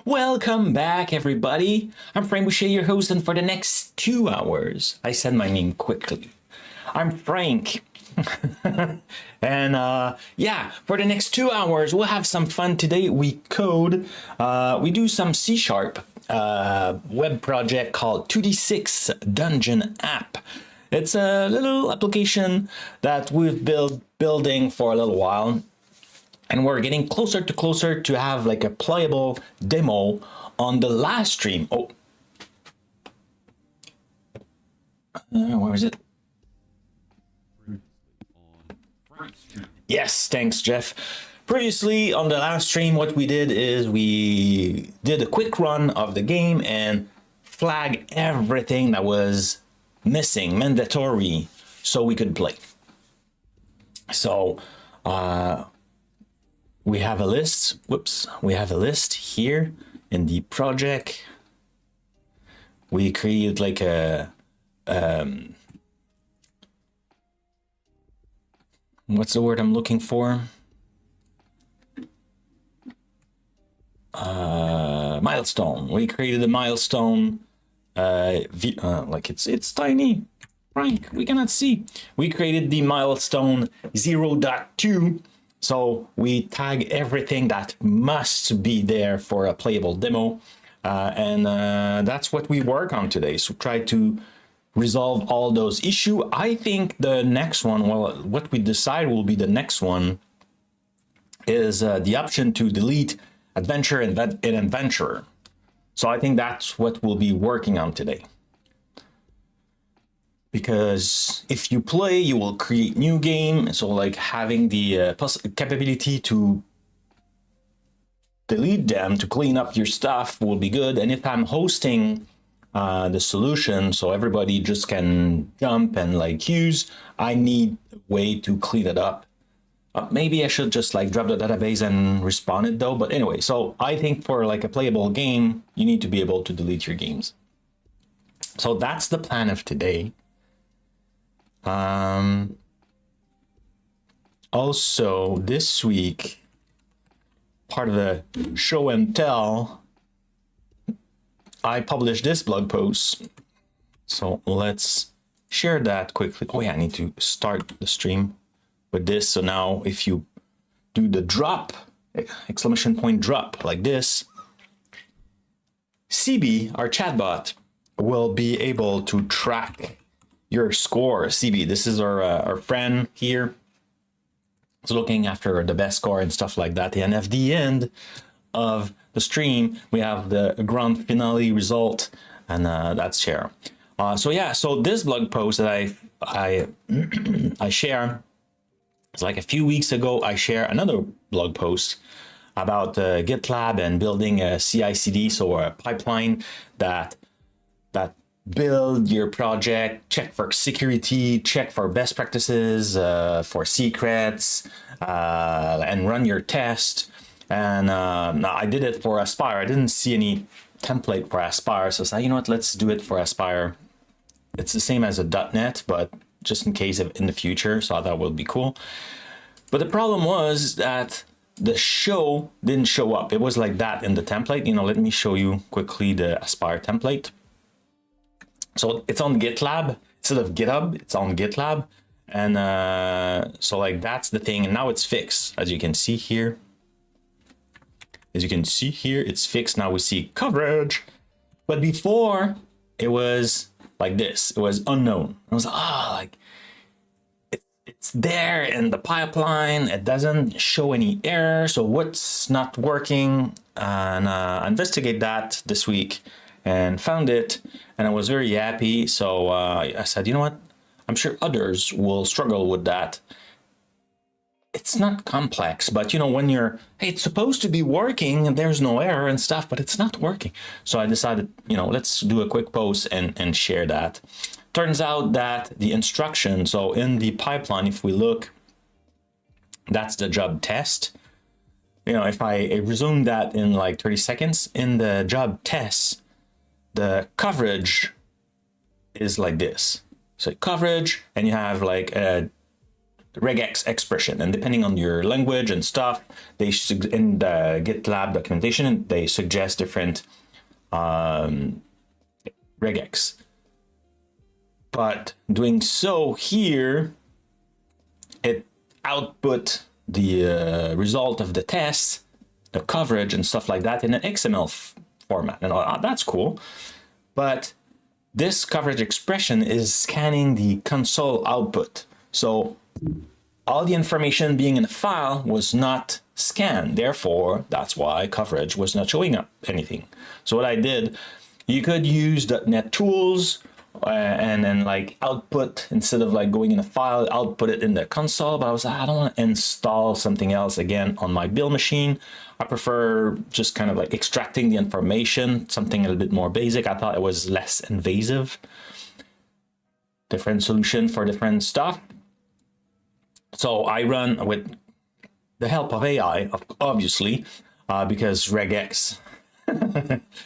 Welcome back, everybody. I'm Frank Boucher, your host, and for the next 2 hours, I said my name quickly. I'm Frank. And yeah, for the next 2 hours, we'll have some fun today. We code, we do some C# web project called 2D6 Dungeon App. It's a little application that we've building for a little while. And we're getting closer to have like a playable demo on the last stream. Oh, where is it? Yes, thanks, Jeff. Previously on the last stream, what we did is we did a quick run of the game and flag everything that was missing, mandatory, so we could play. So, we have a list. Whoops, we have a list here in the project. We created like a what's the word I'm looking for? Milestone. We created a milestone. Like it's tiny. Frank, we cannot see. We created the milestone 0.2. So we tag everything that must be there for a playable demo. And that's what we work on today. So try to resolve all those issues. I think the next one, well, what we decide will be the next one is the option to delete adventure and adventure. So I think that's what we'll be working on today. Because if you play, you will create new game. So like having the capability to delete them, to clean up your stuff will be good. And if I'm hosting the solution, so everybody just can jump and like use, I need a way to clean it up. Maybe I should just like drop the database and respawn it though. But anyway, so I think for like a playable game, you need to be able to delete your games. So that's the plan of today. Also this week, part of the show and tell, I published this blog post. So let's share that quickly. Oh yeah, I need to start the stream with this. So now if you do the drop, exclamation point drop like this, CB, our chatbot, will be able to track your score. CB, this is our friend here. It's looking after the best score and stuff like that. And at the end of the stream, we have the grand finale result, and that's share. So yeah, so this blog post that I share, it's like a few weeks ago, I share another blog post about GitLab and building a CI/CD, so a pipeline that build your project, check for security, check for best practices, for secrets, and run your test. And I did it for Aspire. I didn't see any template for Aspire, so I said, you know what, let's do it for Aspire. It's the same as a .NET, but just in case in the future, so that would be cool. But the problem was that the show didn't show up. It was like that in the template. You know, let me show you quickly the Aspire template. So it's on GitLab instead of GitHub. It's on GitLab, and so like that's the thing. And now it's fixed, as you can see here. As you can see here, it's fixed. Now we see coverage, but before it was like this. It was unknown. It was like it's there in the pipeline. It doesn't show any error. So what's not working? And I investigate that this week and found it, and I was very happy. So I said, you know what? I'm sure others will struggle with that. It's not complex, but you know, when you're, hey, it's supposed to be working and there's no error and stuff, but it's not working. So I decided, you know, let's do a quick post and share that. Turns out that the instruction, so in the pipeline, if we look, that's the job test. You know, if I resume that in like 30 seconds, in the job test, the coverage is like this. So coverage, and you have like a regex expression, and depending on your language and stuff, they in the GitLab documentation they suggest different regex. But doing so here, it output the result of the test, the coverage and stuff like that in an XML format, and that's cool. But this coverage expression is scanning the console output, so all the information being in the file was not scanned. Therefore, that's why coverage was not showing up anything. So what I did, you could use .NET tools and then like output, instead of like going in a file, output it in the console. But I was like, I don't want to install something else again on my build machine. I prefer just kind of like extracting the information, something a little bit more basic. I thought it was less invasive. Different solution for different stuff. So I run with the help of AI, obviously, because regex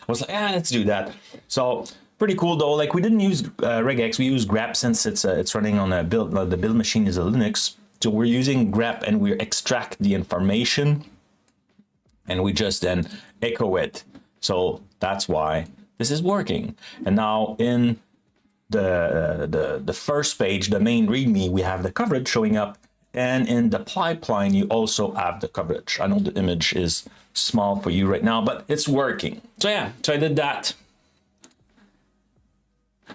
was like, let's do that. So pretty cool though. Like, we didn't use regex, we use grep since it's running on a build. The build machine is a Linux, so we're using grep and we extract the information, and we just then echo it. So that's why this is working. And now in the first page, the main README, we have the coverage showing up. And in the pipeline, you also have the coverage. I know the image is small for you right now, but it's working. So yeah, so I did that.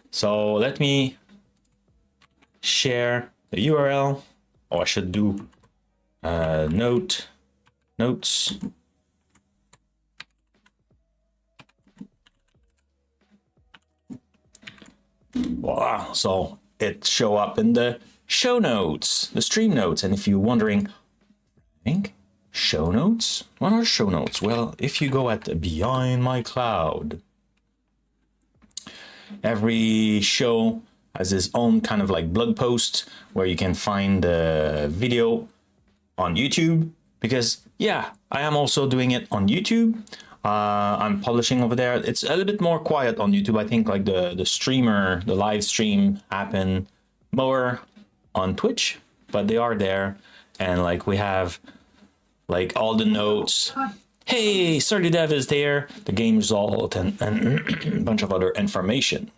So let me share the URL, or I should do notes. Voila, so it show up in the show notes, the stream notes. And if you're wondering, I think show notes, what are show notes? Well, if you go at Behind My Cloud, every show has its own kind of like blog post where you can find the video on YouTube, because yeah, I am also doing it on YouTube. I'm publishing over there. It's a little bit more quiet on YouTube. I think like the live stream happen more on Twitch, but they are there. And like we have like all the notes. Hey, SurlyDev is there, the game result, and a bunch of other information.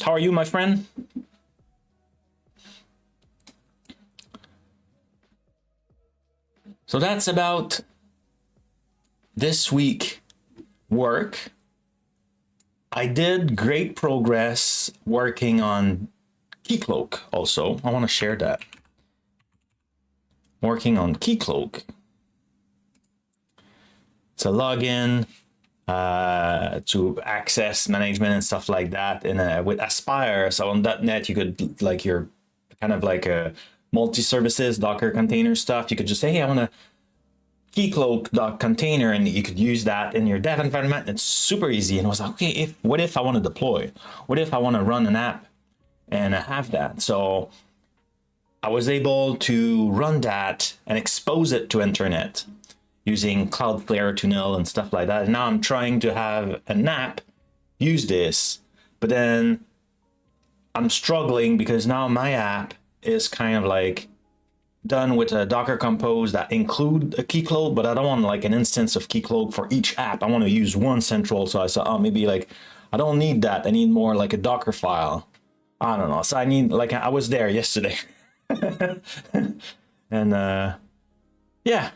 How are you, my friend? So that's about this week work. I did great progress working on Keycloak also. I want to share that. Working on Keycloak. It's a login to access management and stuff like that. And with Aspire, so on .NET, you could like your kind of like a multi-services Docker container stuff. You could just say, hey, I want to Keycloak container, and you could use that in your dev environment. It's super easy. And I was like, okay, what if I want to deploy? What if I want to run an app and have that? So I was able to run that and expose it to internet using Cloudflare tunnel and stuff like that. And now I'm trying to have an app use this, but then I'm struggling because now my app is kind of like done with a Docker Compose that include a Keycloak, but I don't want like an instance of Keycloak for each app. I want to use one central. So I said, oh, maybe like, I don't need that. I need more like a Docker file. I don't know. So I need like, I was there yesterday. And yeah.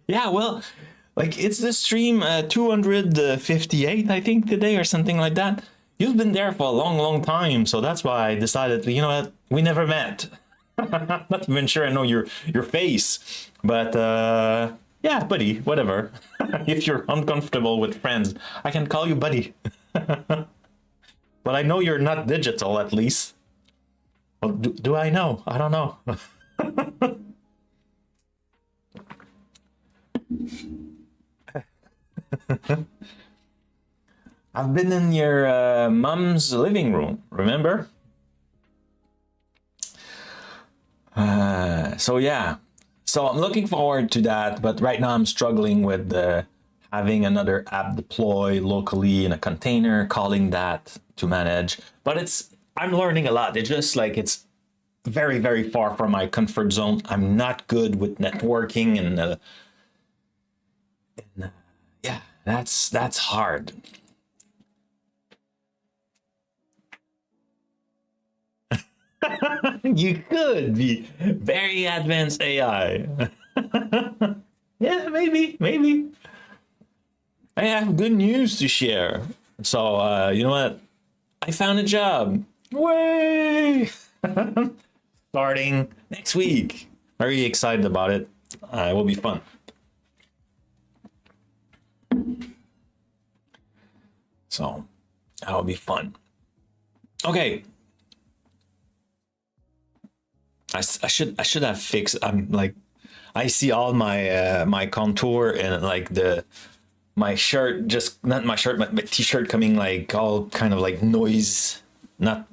Yeah, well, like it's the stream 258, I think, today or something like that. You've been there for a long, long time, so that's why I decided, you know what, we never met. Not even sure I know your face, but yeah, buddy, whatever. If you're uncomfortable with friends, I can call you buddy. But I know you're not digital, at least. Well, do I know? I don't know. I've been in your mom's living room, remember? So yeah, so I'm looking forward to that, but right now I'm struggling with having another app deploy locally in a container, calling that to manage. But I'm learning a lot. It's just like it's very, very far from my comfort zone. I'm not good with networking, and yeah, that's hard. You could be very advanced AI. Yeah, maybe. I have good news to share. So, you know what? I found a job. Way! Starting next week. Very excited about it. It will be fun. So, that'll be fun. Okay. I should have fixed. I'm like, I see all my my contour and like my shirt, just not my shirt, my t-shirt coming like all kind of like noise, not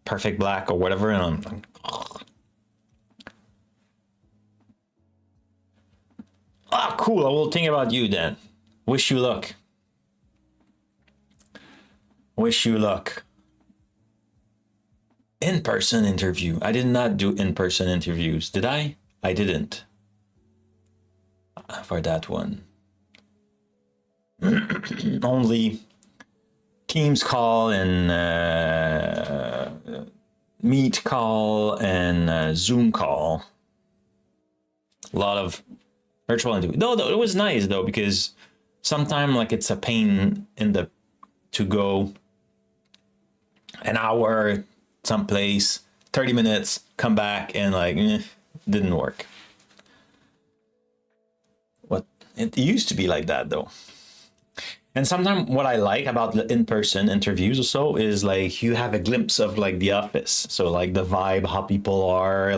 perfect black or whatever, and I'm like, oh. Ah, cool. I will think about you then. Wish you luck. Wish you luck. In-person interview. I did not do in-person interviews. Did I? I didn't. For that one. Only Teams call and Meet call and Zoom call. A lot of virtual interview. No, it was nice though, because sometimes like it's a pain to go an hour someplace, 30 minutes, come back, and like didn't work. What it used to be like that though. And sometimes what I like about the in-person interviews or so is like you have a glimpse of like the office. So like the vibe, how people are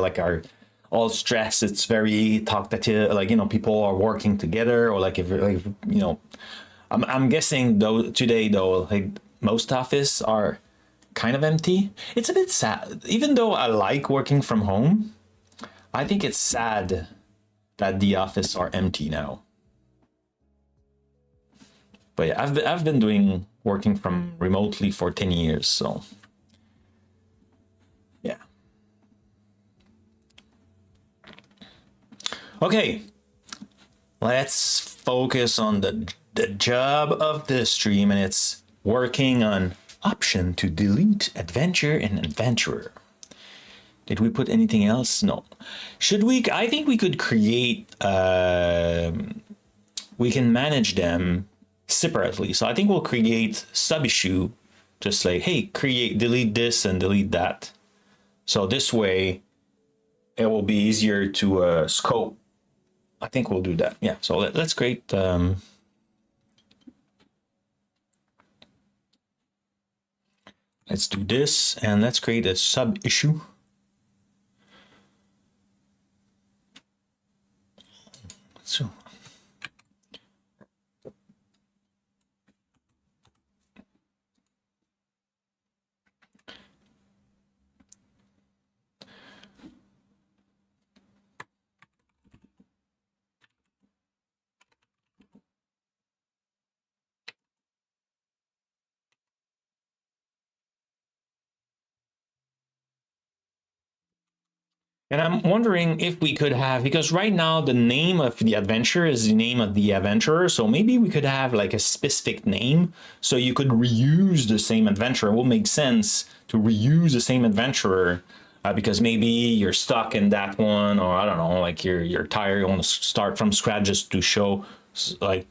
all stressed. It's very talkative, like, you know, people are working together, or like if you know, I'm guessing though today though, like most offices are kind of empty. It's a bit sad. Even though I like working from home, I think it's sad that the office are empty now. But yeah, I've been working from remotely for 10 years, so yeah. Okay, let's focus on the job of the stream, and it's working on option to delete adventure and adventurer. Did we put anything else? No. Should we? I think we could create. We can manage them separately. So I think we'll create sub issue, just like, hey, delete this and delete that. So this way, it will be easier to scope. I think we'll do that. Yeah. So let's create. Let's do this, and let's create a sub issue. So. And I'm wondering if we could have, because right now the name of the adventure is the name of the adventurer. So maybe we could have like a specific name, so you could reuse the same adventurer. It will make sense to reuse the same adventurer because maybe you're stuck in that one, or I don't know, like you're tired, you want to start from scratch just to show like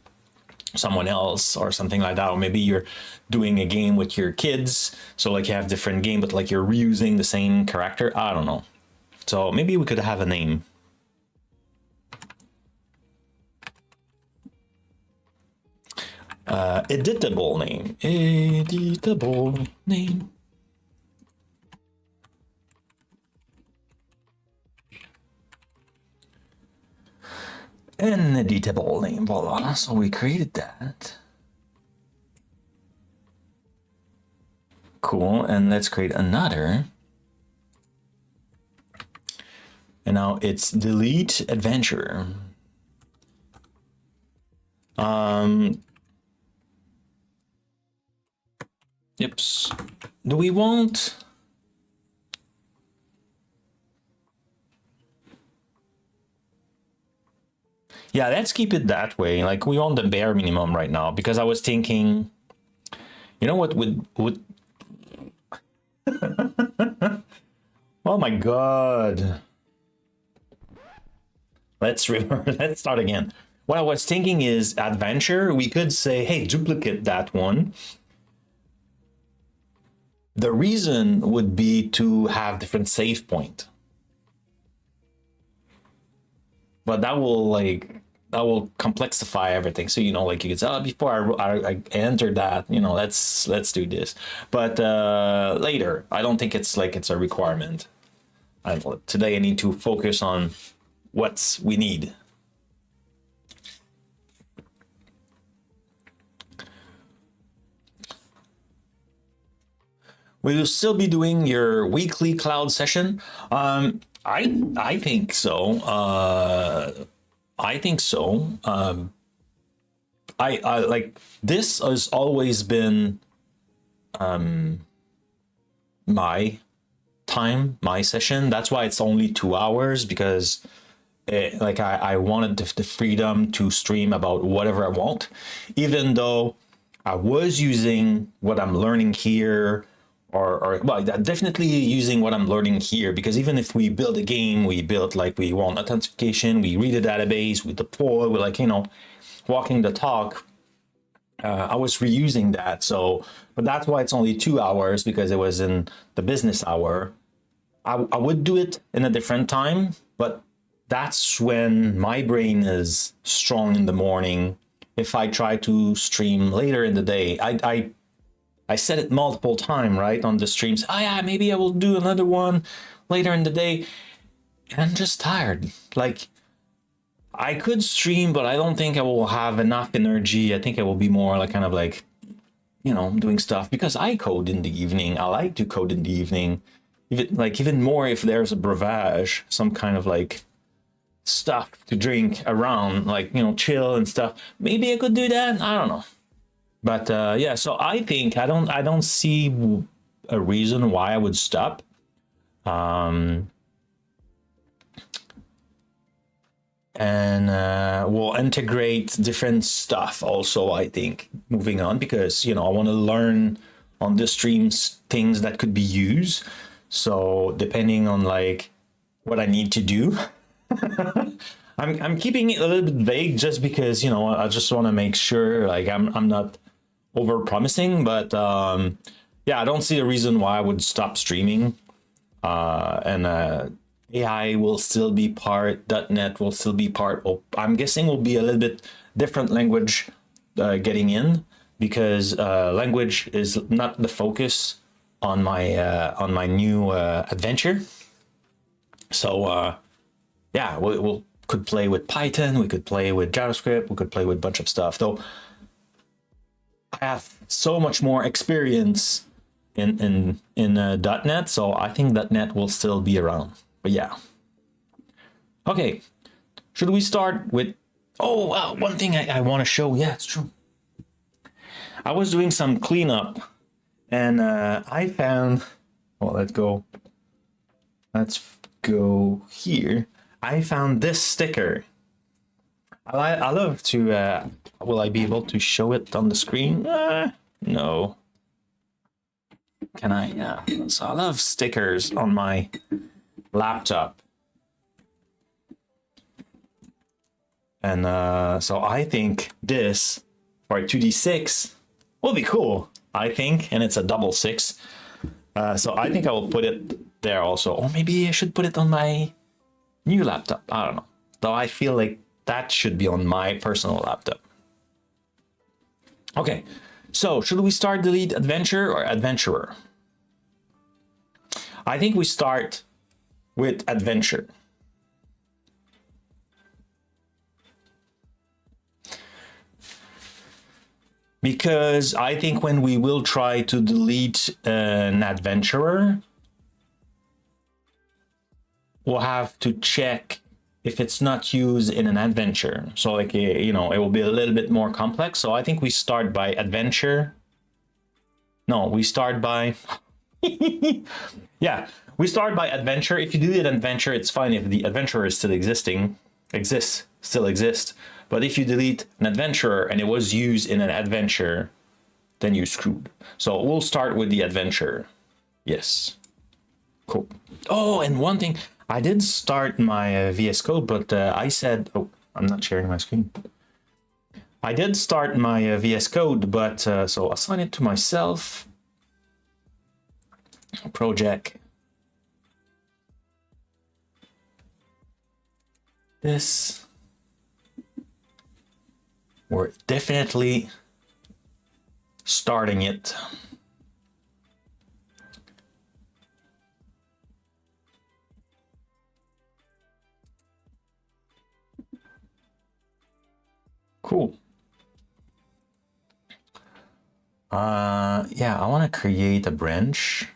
someone else or something like that. Or maybe you're doing a game with your kids, so like you have different game, but like you're reusing the same character. I don't know. So maybe we could have a name. Editable name. Editable name. An editable name. Voila. So we created that. Cool. And let's create another. And now it's delete adventure. Yips. Do we want? Yeah, let's keep it that way. Like we want the bare minimum right now because I was thinking, you know what would oh my god. Let's let's start again. What I was thinking is adventure. We could say, hey, duplicate that one. The reason would be to have different save point. But that will complexify everything. So, you know, like you could say, oh, before I entered that, you know, let's do this. But later, I don't think it's like it's a requirement. Today I need to focus on what we need. Will you still be doing your weekly cloud session? I think so. I think so. I like this has always been my time, my session. That's why it's only 2 hours because like I wanted the freedom to stream about whatever I want, even though I was using what I'm learning here. Or well, definitely using what I'm learning here, because even if we build a game, we build like we want authentication, we read a database, we deploy, we're like, you know, walking the talk. I was reusing that. So, but that's why it's only 2 hours because it was in the business hour. I would do it in a different time, but that's when my brain is strong in the morning. If I try to stream later in the day, I said it multiple times, right, on the streams. Oh yeah, maybe I will do another one later in the day. And I'm just tired. Like, I could stream, but I don't think I will have enough energy. I think I will be more like kind of like, you know, doing stuff because I code in the evening. I like to code in the evening. Even more if there's a breuvage, some kind of like stuff to drink around, like, you know, chill and stuff. Maybe I could do that. I don't know. But yeah, so I think I don't see a reason why I would stop. And we'll integrate different stuff also, I think, moving on, because, you know, I want to learn on the streams things that could be used. So depending on like what I need to do, I'm keeping it a little bit vague just because, you know, I just want to make sure like I'm not over promising, but yeah, I don't see a reason why I would stop streaming. And AI will still be part, .NET will still be part. I'm guessing will be a little bit different language getting in, because language is not the focus on my new adventure. So yeah, we'll could play with Python, we could play with JavaScript, we could play with a bunch of stuff. Though I have so much more experience in .NET, so I think .NET will still be around. But yeah. Okay, should we start with? Oh, one thing I want to show. Yeah, it's true. I was doing some cleanup, and I found. Well, let's go. Let's go here. I found this sticker. I love to. Will I be able to show it on the screen? No. Can I? Yeah. So I love stickers on my laptop. And so I think this for a 2d6 will be cool, I think. And it's a double 6. So I think I will put it there also. Or maybe I should put it on my new laptop. I don't know. Though I feel like that should be on my personal laptop. Okay, so should we start the lead adventure or adventurer? I think we start with adventure. Because I think when we will try to delete an adventurer, we'll have to check if it's not used in an adventure. So like, you know, it will be a little bit more complex. So I think we start by adventure. No, we start by, yeah, we start by adventure. If you do an adventure, it's fine if the adventurer is still still exists. But if you delete an adventurer and it was used in an adventure, then you're screwed. So we'll start with the adventure. Yes. Cool. Oh, and one thing, I did start my VS Code, but I said, oh, I'm not sharing my screen. I did start my VS Code, but so assign it to myself. Project. This. We're definitely starting it. Cool. Yeah, I want to create a branch.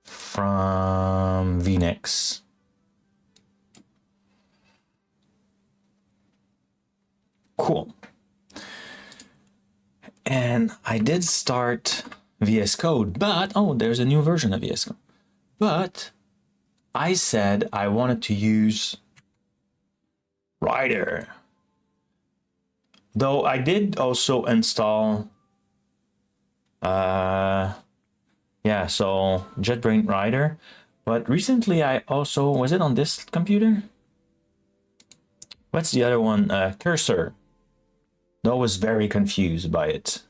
From VNex. Cool. And I did start VS Code, but, oh, there's a new version of VS Code. But I said I wanted to use Rider. Though I did also install, yeah, so JetBrains Rider. But recently I also, was it on this computer? What's the other one? Cursor. I was very confused by it.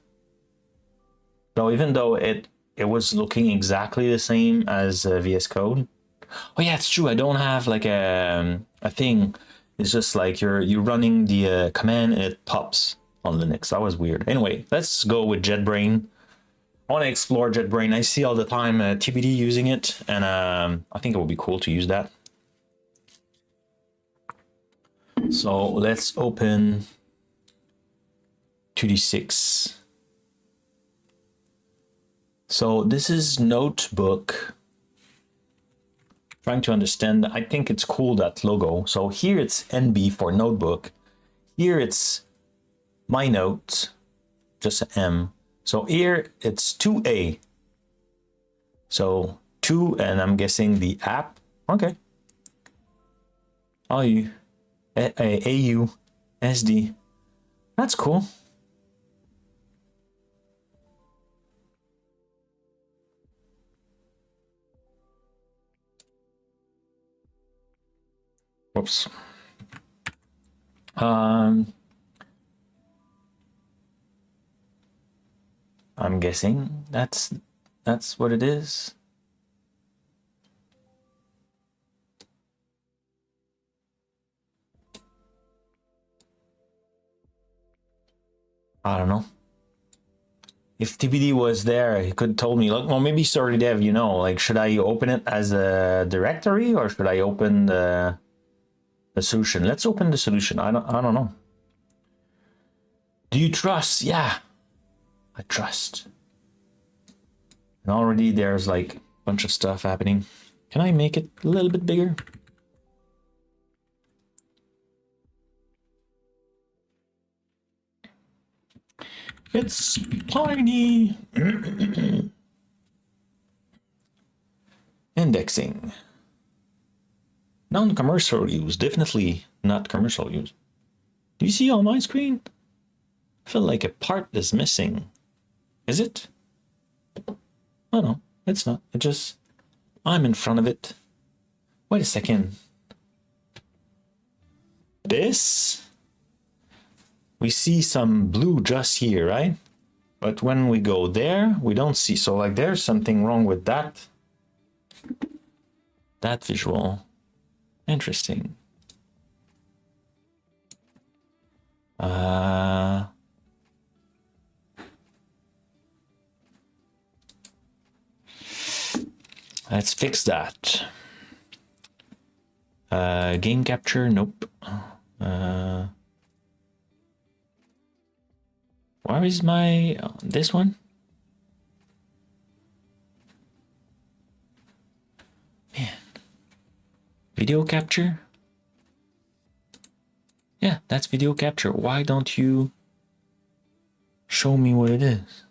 Though even though it was looking exactly the same as VS Code. Oh yeah, it's true. I don't have like a thing. It's just like you're running the command and it pops on Linux. That was weird. Anyway, let's go with JetBrains. I want to explore JetBrains. I see all the time TBD using it, and I think it would be cool to use that. So let's open 2D6. So this is Notebook. Trying to understand. I think it's cool, that logo. So here it's NB for Notebook. Here it's My Note, just an M. So here it's 2A. So 2, and I'm guessing the app. Okay. AU, SD. That's cool. Whoops. I'm guessing that's what it is. I don't know. If TBD was there, he could told me, look, well, maybe he's already dev, you know, like, should I open it as a directory or should I open the solution? Let's open the solution. I don't know. Do you trust? Yeah, I trust. And already there's like a bunch of stuff happening. Can I make it a little bit bigger? It's tiny. Indexing. Non-commercial use, definitely not commercial use. Do you see on my screen? I feel like a part is missing. Is it? Oh no, it's not. It just, I'm in front of it. Wait a second. This? We see some blue just here, right? But when we go there, we don't see. So like there's something wrong with that. That visual. Interesting. Let's fix that. Game capture, nope. Where is my, this one? Video capture? Yeah, that's video capture. Why don't you show me what it is?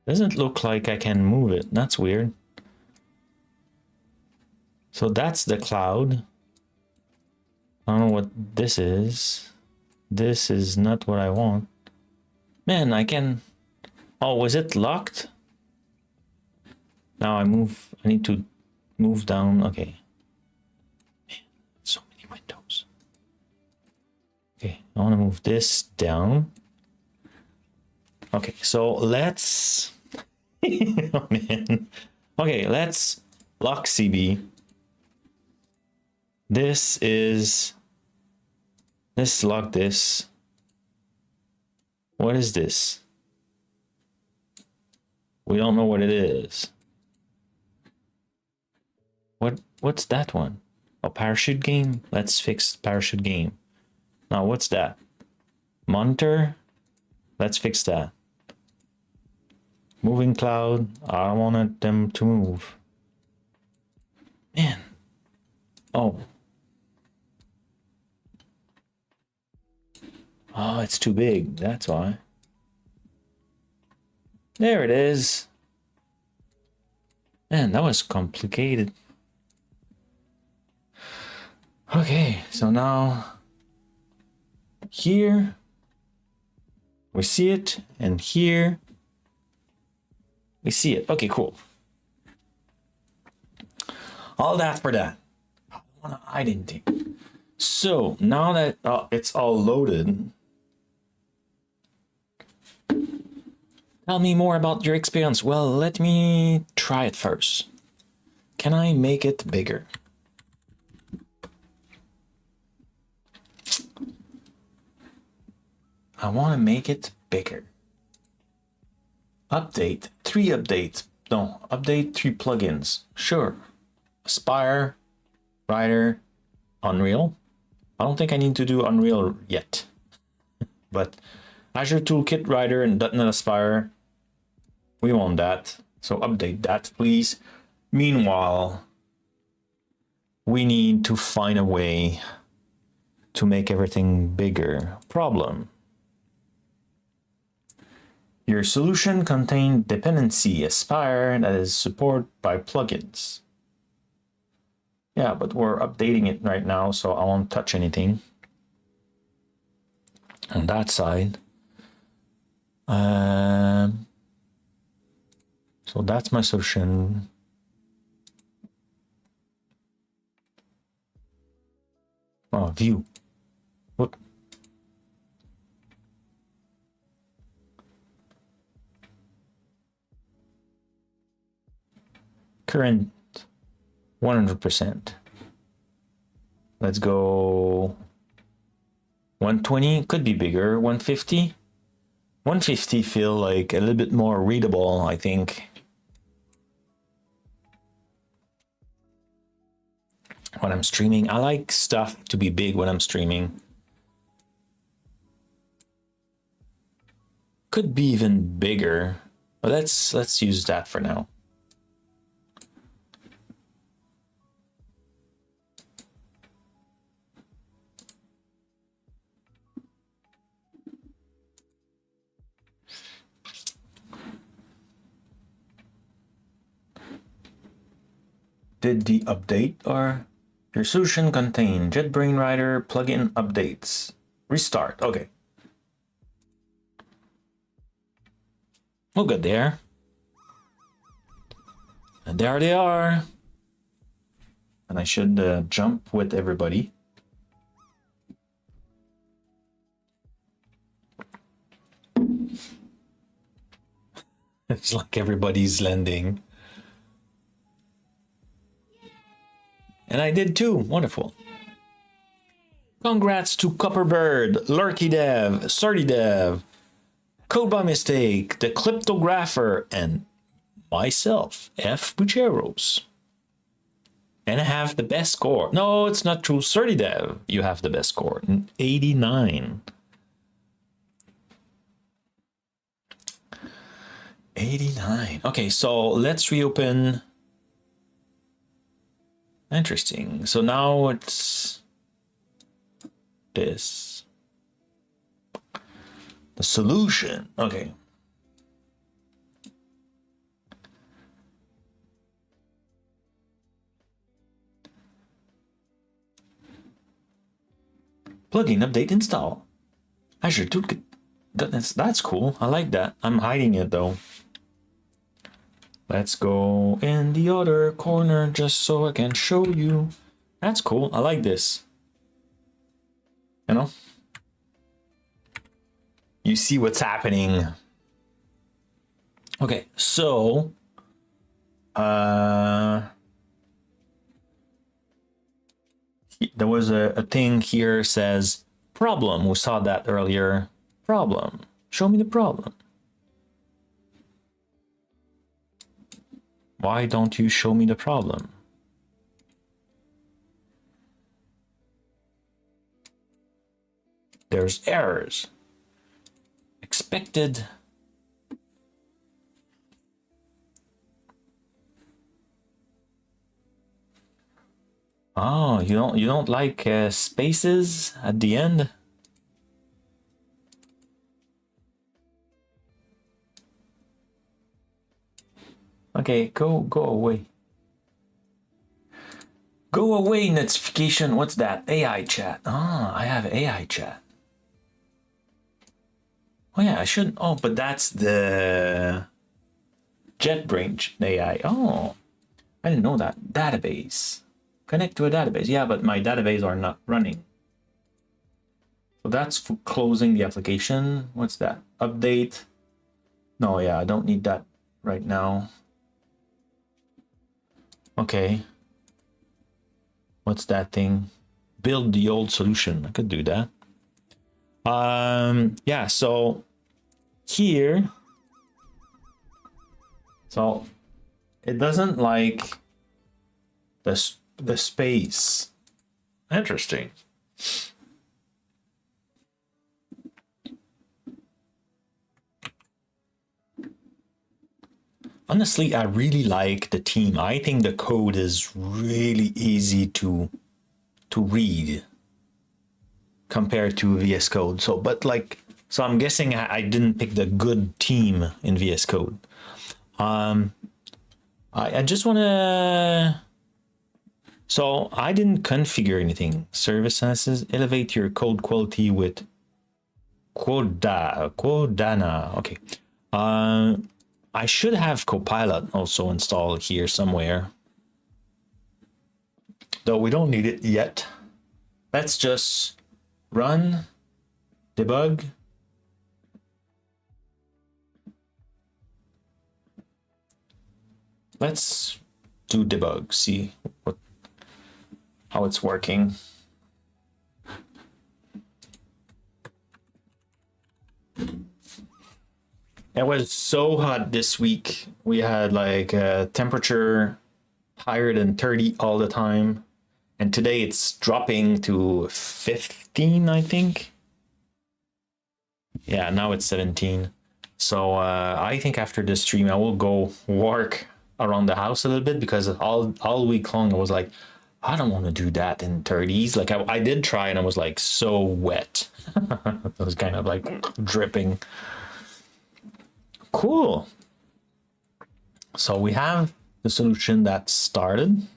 Doesn't look like I can move it. That's weird. So that's the cloud. I don't know what this is. This is not what I want. Man, I can... Oh, was it locked? Now I need to move down. Okay. Man, so many windows. Okay, I want to move this down. Okay, so let's... Oh, man. Okay, let's lock CB. Let's lock this. What is this? We don't know what it is. What's that one? A parachute game? Let's fix parachute game. Now what's that? Monitor? Let's fix that. Moving cloud. I wanted them to move. Man. Oh. Oh, it's too big. That's why. There it is. Man, that was complicated. Okay, so now here we see it, and here we see it. Okay, cool. All that for that. I don't want to hide anything. So now that it's all loaded, tell me more about your experience. Well, let me try it first. Can I make it bigger? I want to make it bigger. Update 3 updates. No, update 3 plugins. Sure. Aspire, Rider, Unreal. I don't think I need to do Unreal yet. But Azure Toolkit, Rider, and .NET Aspire, we want that. So update that, please. Meanwhile, we need to find a way to make everything bigger. Problem. Your solution contained dependency Aspire that is supported by plugins. Yeah, but we're updating it right now, so I won't touch anything on that side. So that's my solution. Oh, view. What? Current 100%. Let's go 120, could be bigger. 150. 150 feel like a little bit more readable, I think. When I'm streaming, I like stuff to be big when I'm streaming. Could be even bigger, but let's use that for now. Did the update or your solution contain JetBrains Rider plugin updates? Restart. Okay. We'll get there. And there they are. And I should jump with everybody. It's like everybody's lending. And I did too. Wonderful. Congrats to Copperbird, Lurky Dev, Sardy Dev, Code by Mistake, the Cryptographer, and myself, F. Bucheros. And I have the best score. No, it's not true. Sardy Dev, you have the best score. 89. 89. Okay, so let's reopen. Interesting. So now it's this. The solution. Okay. Plugin update install. Azure Toolkit. That's cool. I like that. I'm hiding it though. Let's go in the other corner just so I can show you. That's cool. I like this. You know? You see what's happening. Okay, so there was a thing here says problem. We saw that earlier. Problem. Show me the problem. Why don't you show me the problem? There's errors. Expected. Oh, you don't like spaces at the end? Okay, go away. Go away, notification. What's that? AI chat. Ah, I have AI chat. Oh yeah, I shouldn't. Oh, but that's the JetBrains AI. Oh, I didn't know that. Database. Connect to a database. Yeah, but my database are not running. So that's for closing the application. What's that? Update. No, yeah, I don't need that right now. Okay. What's that thing? Build the old solution. I could do that. Yeah, so here, so it doesn't like the space. Interesting. Honestly, I really like the team. I think the code is really easy to read compared to VS Code. So, but like, so I'm guessing I didn't pick the good team in VS Code. I just want to. So I didn't configure anything. Service analysis, elevate your code quality with Codana. Okay. I should have Copilot also installed here somewhere. Though we don't need it yet. Let's just run, debug. Let's do debug, see how it's working. It was so hot this week. We had like a temperature higher than 30 all the time. And today it's dropping to 15, I think. Yeah, now it's 17. So I think after this stream, I will go work around the house a little bit because all week long I was like, I don't want to do that in 30s. Like I did try and I was like so wet. It was kind of like dripping. Cool. So we have the solution that started.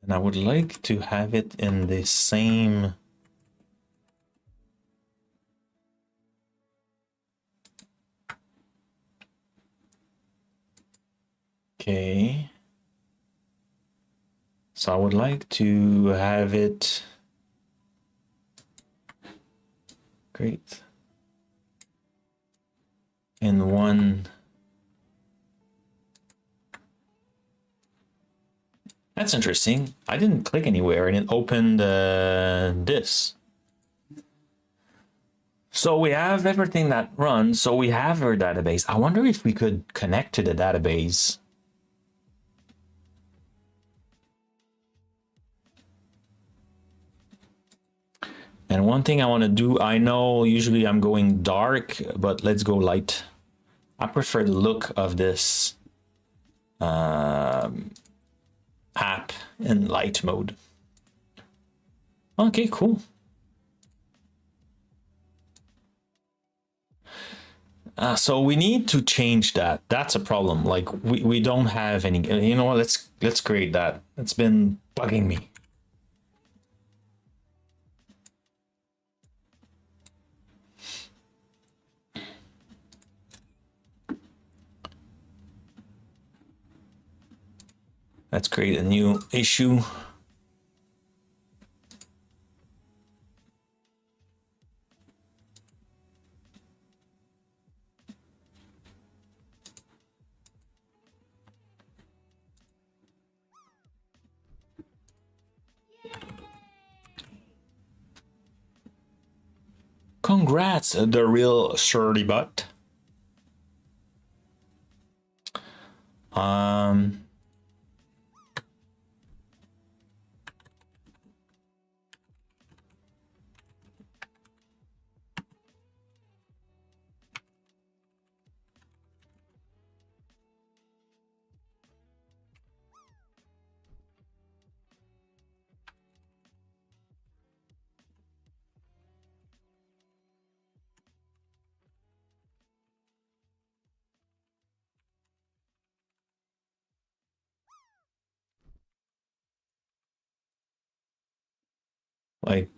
And I would like to have it in the same. Okay. So I would like to have it. Great. in one. That's interesting. I didn't click anywhere and it opened this. So we have everything that runs. So we have our database. I wonder if we could connect to the database. And one thing I want to do, I know usually I'm going dark, but let's go light. I prefer the look of this app in light mode. Okay, cool. So we need to change that. That's a problem. Like we don't have any. You know what? Let's create that. It's been bugging me. Let's create a new issue. Congrats, the real Shirley Butt. Like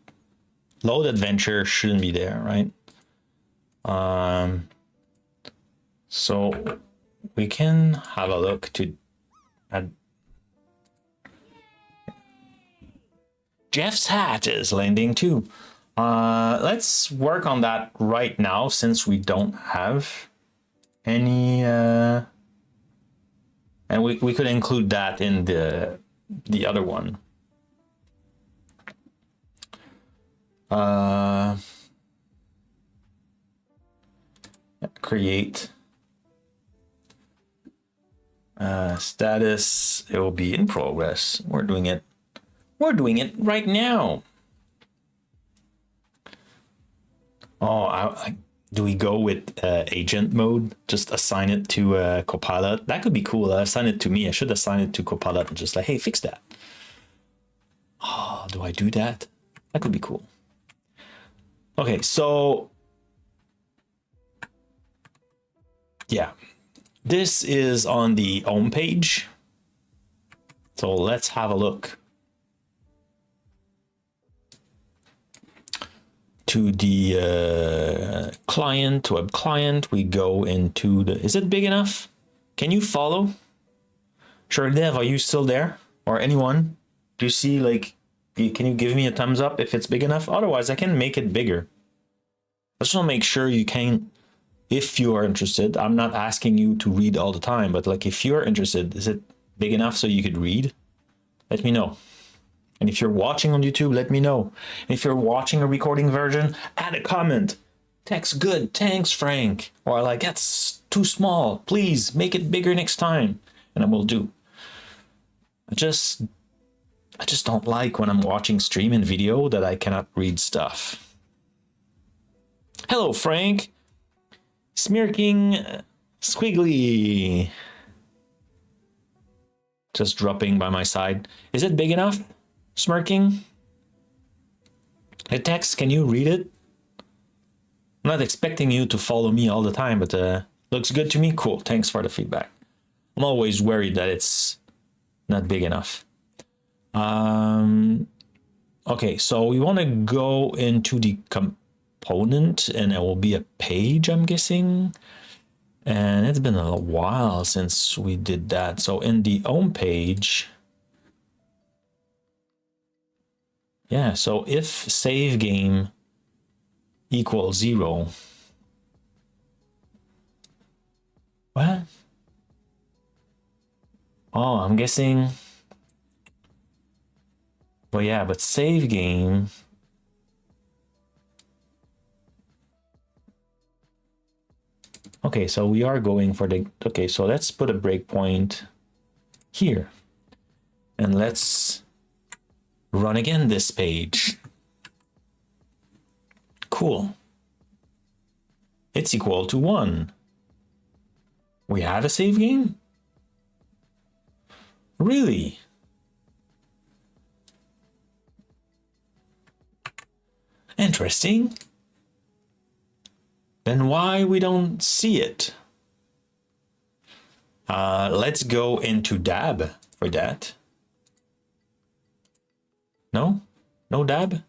load adventure shouldn't be there, right? So we can have a look at Jeff's hat is landing too. Let's work on that right now since we don't have any and we could include that in the other one. Create status. It will be in progress. We're doing it right now. Oh, do we go with agent mode? Just assign it to Copilot. That could be cool. Assign it to me. I should assign it to Copilot and just like, hey, fix that. Oh, do I do that? That could be cool. Okay, so yeah, this is on the home page. So let's have a look. To the client, web client, we go into the, is it big enough? Can you follow? Sure, Dev, are you still there? Or anyone? Do you see, like, can you give me a thumbs up if it's big enough? Otherwise, I can make it bigger. I just want to make sure you can, if you are interested. I'm not asking you to read all the time, but like if you're interested, is it big enough so you could read? Let me know. And if you're watching on YouTube, let me know. And if you're watching a recording version, add a comment. Text good, thanks, Frank. Or like, that's too small. Please make it bigger next time. And I will do. I just don't like when I'm watching stream and video that I cannot read stuff. Hello, Frank. Smirking squiggly. Just dropping by my side. Is it big enough? Smirking. Hey, text, can you read it? I'm not expecting you to follow me all the time, but looks good to me. Cool. Thanks for the feedback. I'm always worried that it's not big enough. Okay, so we want to go into the component and it will be a page, I'm guessing. And it's been a while since we did that. So in the home page, yeah, so if save game equals 0, What? Oh, I'm guessing. Well, yeah, but save game. Okay, so we are going for the... Okay, so let's put a breakpoint here. And let's run again this page. Cool. It's equal to 1. We have a save game? Really? Interesting. Then why we don't see it? Let's go into dab for that. No? No dab?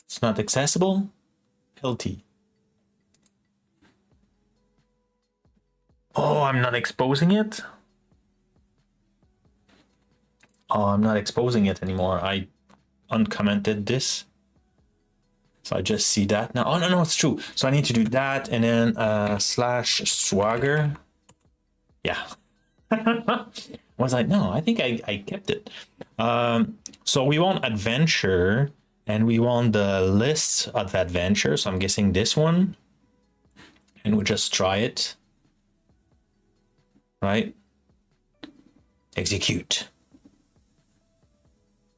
It's not accessible? Guilty. Oh, I'm not exposing it? Oh, I'm not exposing it anymore. I uncommented this. So I just see that now. Oh, no, it's true. So I need to do that and then slash swagger. Yeah. I was like, no, I think I kept it. So we want adventure and we want the list of adventure. So I'm guessing this one. And we'll just try it. Right? Execute.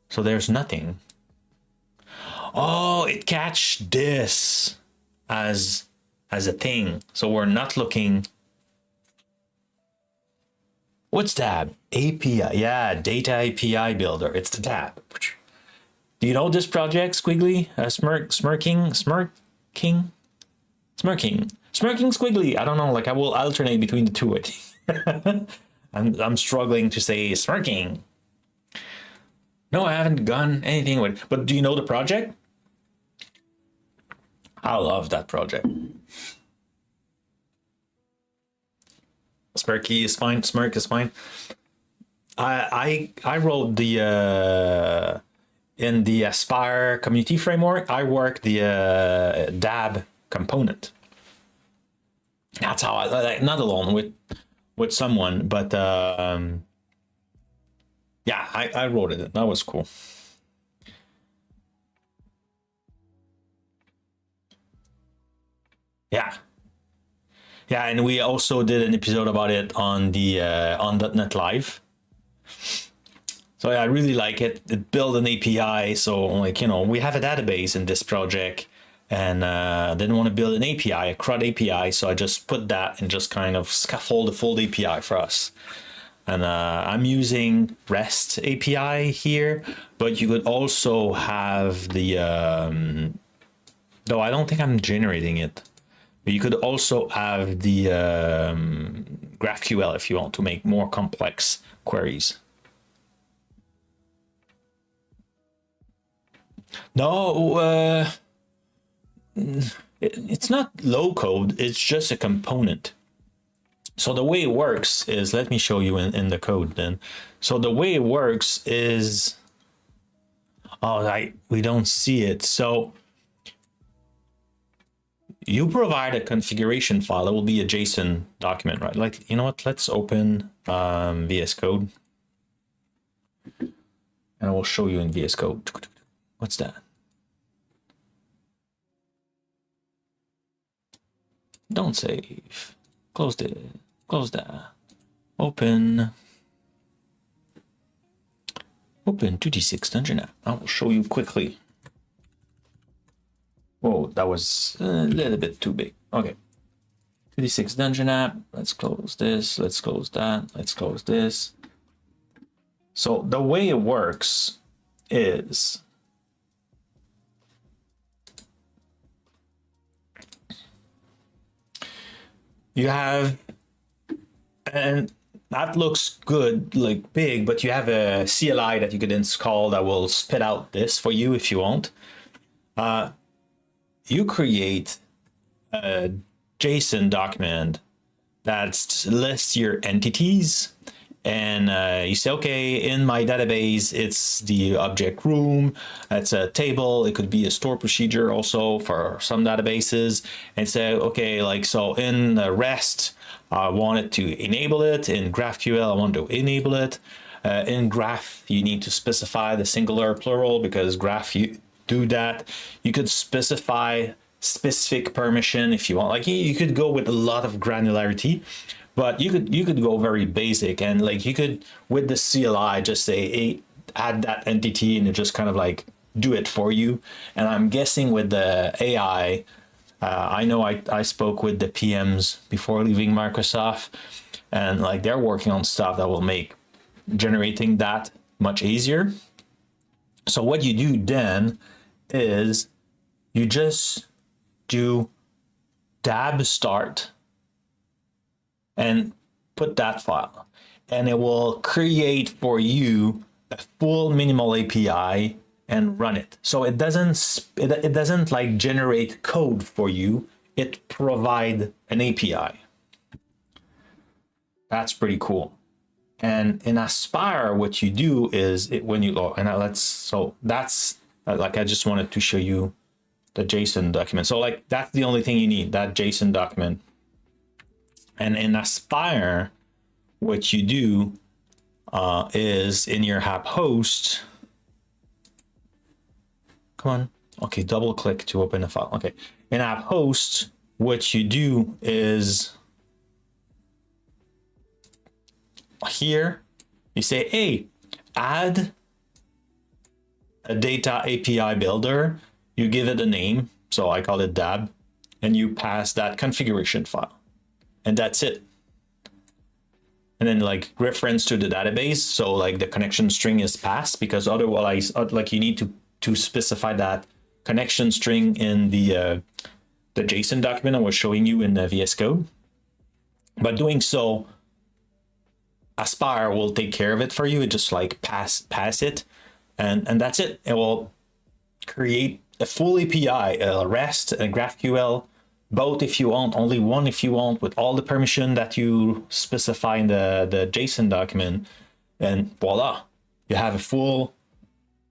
So there's nothing. Oh, it catch this as a thing. So we're not looking. What's tab? API. Yeah, data API builder. It's the tab. Do you know this project, Squiggly? Smirking Squiggly. I don't know. Like I will alternate between the two. I'm struggling to say smirking. No, I haven't done anything with it. But do you know the project? I love that project. Smirky is fine. Smirk is fine. I wrote the in the Aspire community framework. I work the DAB component. That's how I like, not alone with someone, but yeah, I wrote it. That was cool. Yeah. Yeah, and we also did an episode about it on the on .NET Live. So yeah, I really like it. It built an API, so like, you know, we have a database in this project and didn't want to build an API, a CRUD API, so I just put that and just kind of scaffold the full API for us. And I'm using REST API here, but you could also have the, though I don't think I'm generating it, but you could also have the GraphQL if you want to make more complex queries. No, it's not low code, it's just a component. So the way it works is, let me show you in the code then. So the way it works is, oh, we don't see it. So you provide a configuration file. It will be a JSON document, right? Like, you know what? Let's open VS Code. And I will show you in VS Code. What's that? Don't save. Close it. Close that. Open 2D6 Dungeon app. I will show you quickly. Whoa, that was a little bit too big. Okay. 2D6 Dungeon app. Let's close this. Let's close that. Let's close this. So the way it works is you have, and that looks good, like big, but you have a CLI that you could install that will spit out this for you if you want. You create a JSON document that lists your entities and you say, okay, in my database, it's the object room, it's a table, it could be a store procedure also for some databases, and say, okay, like, so in REST, I wanted to enable it, in GraphQL, I want to enable it, in Graph, you need to specify the singular plural because Graph, you do that. You could specify specific permission if you want. Like you could go with a lot of granularity, but you could go very basic, and like you could with the CLI just say, hey, add that entity, and it just kind of like do it for you. And I'm guessing with the AI, I know I spoke with the PMs before leaving Microsoft, and like they're working on stuff that will make generating that much easier. So what you do then is you just do dab start and put that file, and it will create for you a full minimal API and run it. So it doesn't like generate code for you, it provide an API. That's pretty cool. And in Aspire, what you do is when you log, and that's like, I just wanted to show you the JSON document. So like, that's the only thing you need, that JSON document. And in Aspire, what you do is in your app host, come on, okay, double click to open a file. Okay, in app host, what you do is here, you say, hey, add a data API builder, you give it a name, so I call it DAB, and you pass that configuration file, and that's it. And then like reference to the database, so like the connection string is passed, because otherwise, like you need to specify that connection string in the JSON document I was showing you in the VS Code. By doing so, Aspire will take care of it for you. It just like pass it, and that's it. It will create a full API, a REST, a GraphQL, both if you want, only one if you want, with all the permission that you specify in the JSON document, and voila, you have a full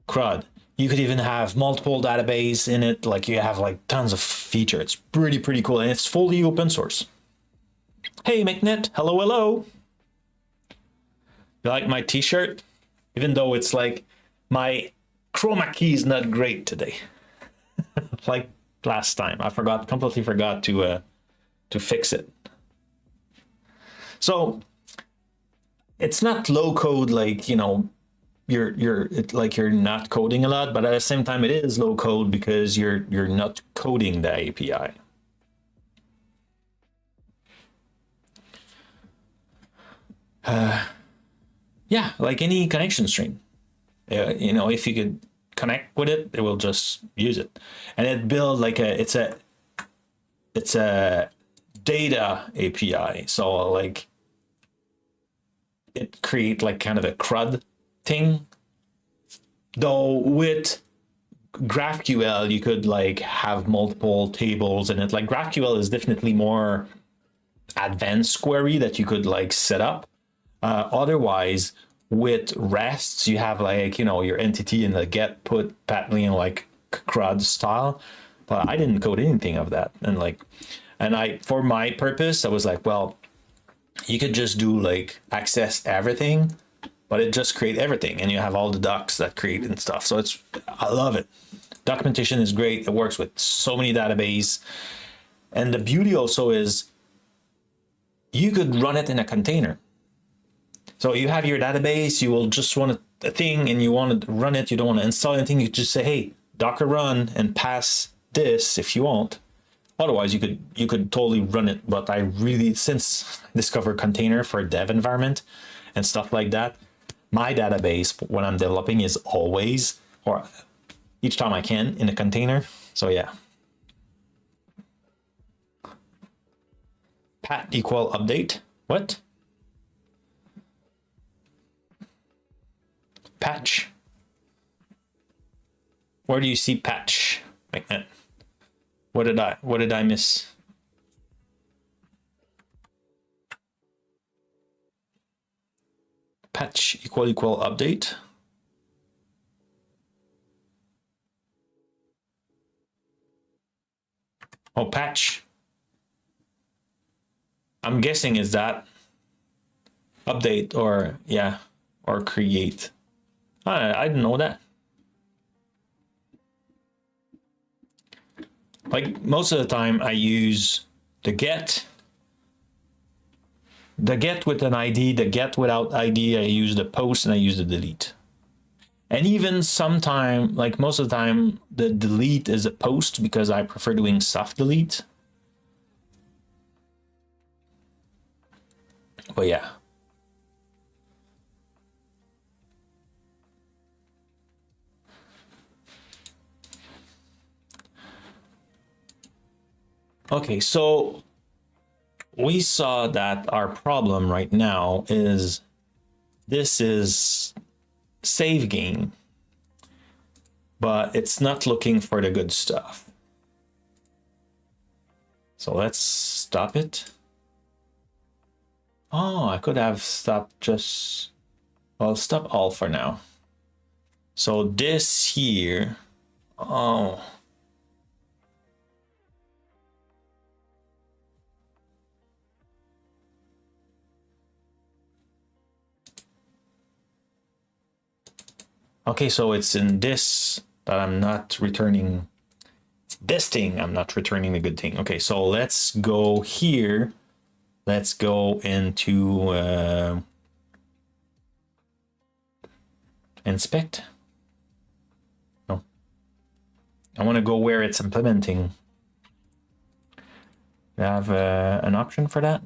CRUD. You could even have multiple database in it, like you have like tons of features. It's pretty cool, and it's fully open source. Hey, McNet, hello. You like my t-shirt? Even though it's like my chroma key is not great today. Like last time, I completely forgot to fix it. So it's not low code, like, you know, you're not coding a lot, but at the same time it is low code because you're not coding the API. Yeah, like any connection string, you know, if you could connect with it, it will just use it, and it builds like it's a data API. So like it create like kind of a CRUD thing. Though with GraphQL, you could like have multiple tables in it. Like GraphQL is definitely more advanced query that you could like set up. Otherwise, with REST, you have like, you know, your entity in the get, put, pat, you know, like CRUD style. But I didn't code anything of that. And I, for my purpose, I was like, well, you could just do like access everything, but it just create everything, and you have all the docs that create and stuff. So I love it. Documentation is great. It works with so many databases. And the beauty also is you could run it in a container. So you have your database, you will just want a thing and you want to run it, you don't want to install anything, you just say, hey, Docker run and pass this if you want. Otherwise, you could totally run it. But I really, since I discovered container for a dev environment and stuff like that, my database when I'm developing is always, or each time I can, in a container. So yeah. Pat equal update. What? Patch. Where do you see patch? Like that. What did I miss? patch equal update. Oh, patch. I'm guessing is that update or yeah, or create. I didn't know that. Like most of the time I use the get with an ID, the get without ID, I use the post and I use the delete. And even sometime, like most of the time, the delete is a post because I prefer doing soft delete. But yeah. Okay, so we saw that our problem right now is this is save game, but it's not looking for the good stuff. So let's stop it. Oh, I could have stopped just, well, stop all for now. So this here, oh. Okay, so it's in this that I'm not returning. It's this thing I'm not returning the good thing. Okay, so let's go here. Let's go into inspect. No, I want to go where it's implementing. You have an option for that?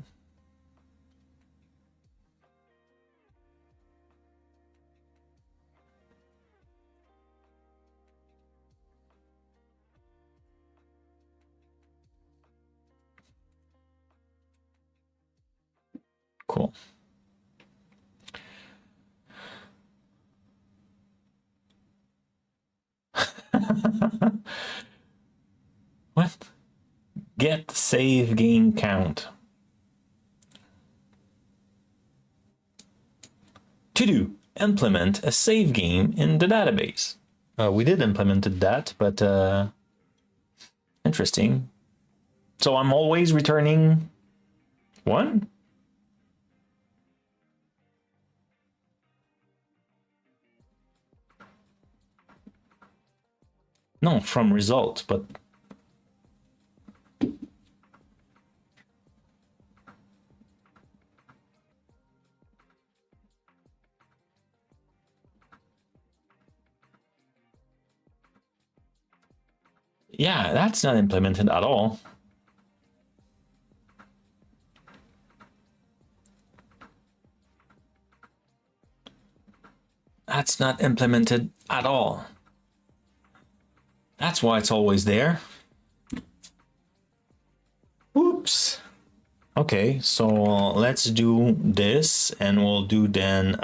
Cool. What? Get save game count. To do, implement a save game in the database. We did implemented that, but interesting. So I'm always returning one? No, from result, but yeah, that's not implemented at all. That's not implemented at all. That's why it's always there. Oops. Okay, so let's do this and we'll do then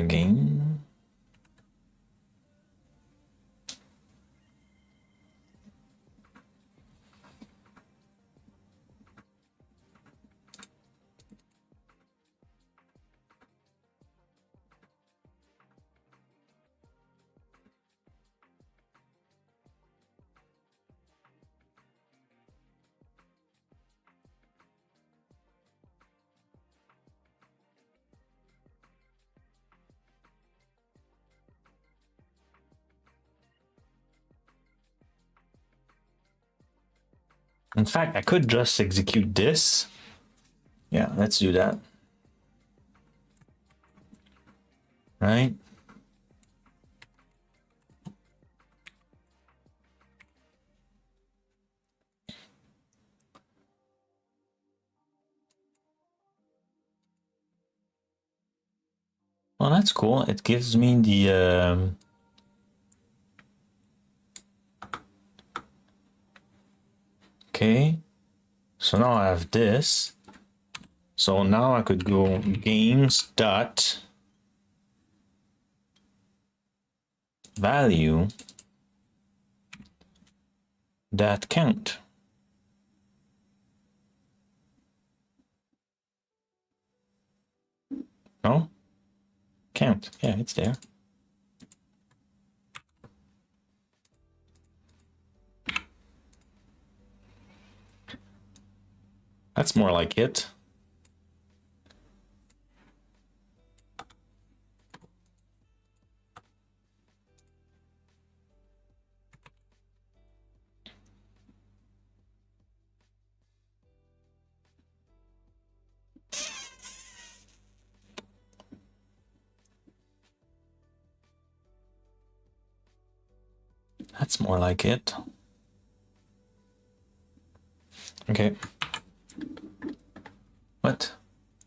game. In fact, I could just execute this. Yeah, let's do that. Right? Well, that's cool. It gives me the okay. So now I have this. So now I could go games dot value that count. No? Count. Yeah, it's there. That's more like it. That's more like it. Okay. What?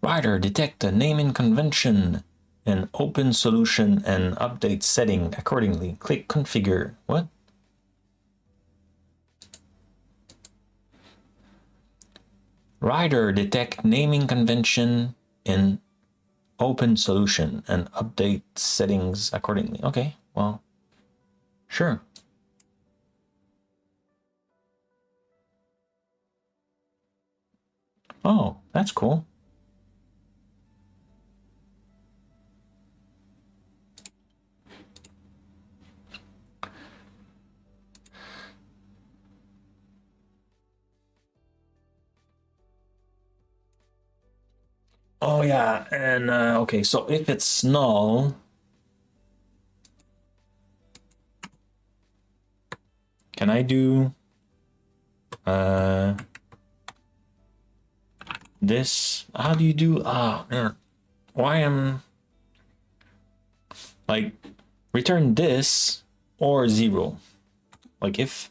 Rider, detect the naming convention and open solution and update setting accordingly. Click configure. What? Rider, detect naming convention in open solution and update settings accordingly. Okay, well, sure. Oh, that's cool. Oh yeah, and okay, so if it's null, can I do this? How do you do why am like return this or 0? Like if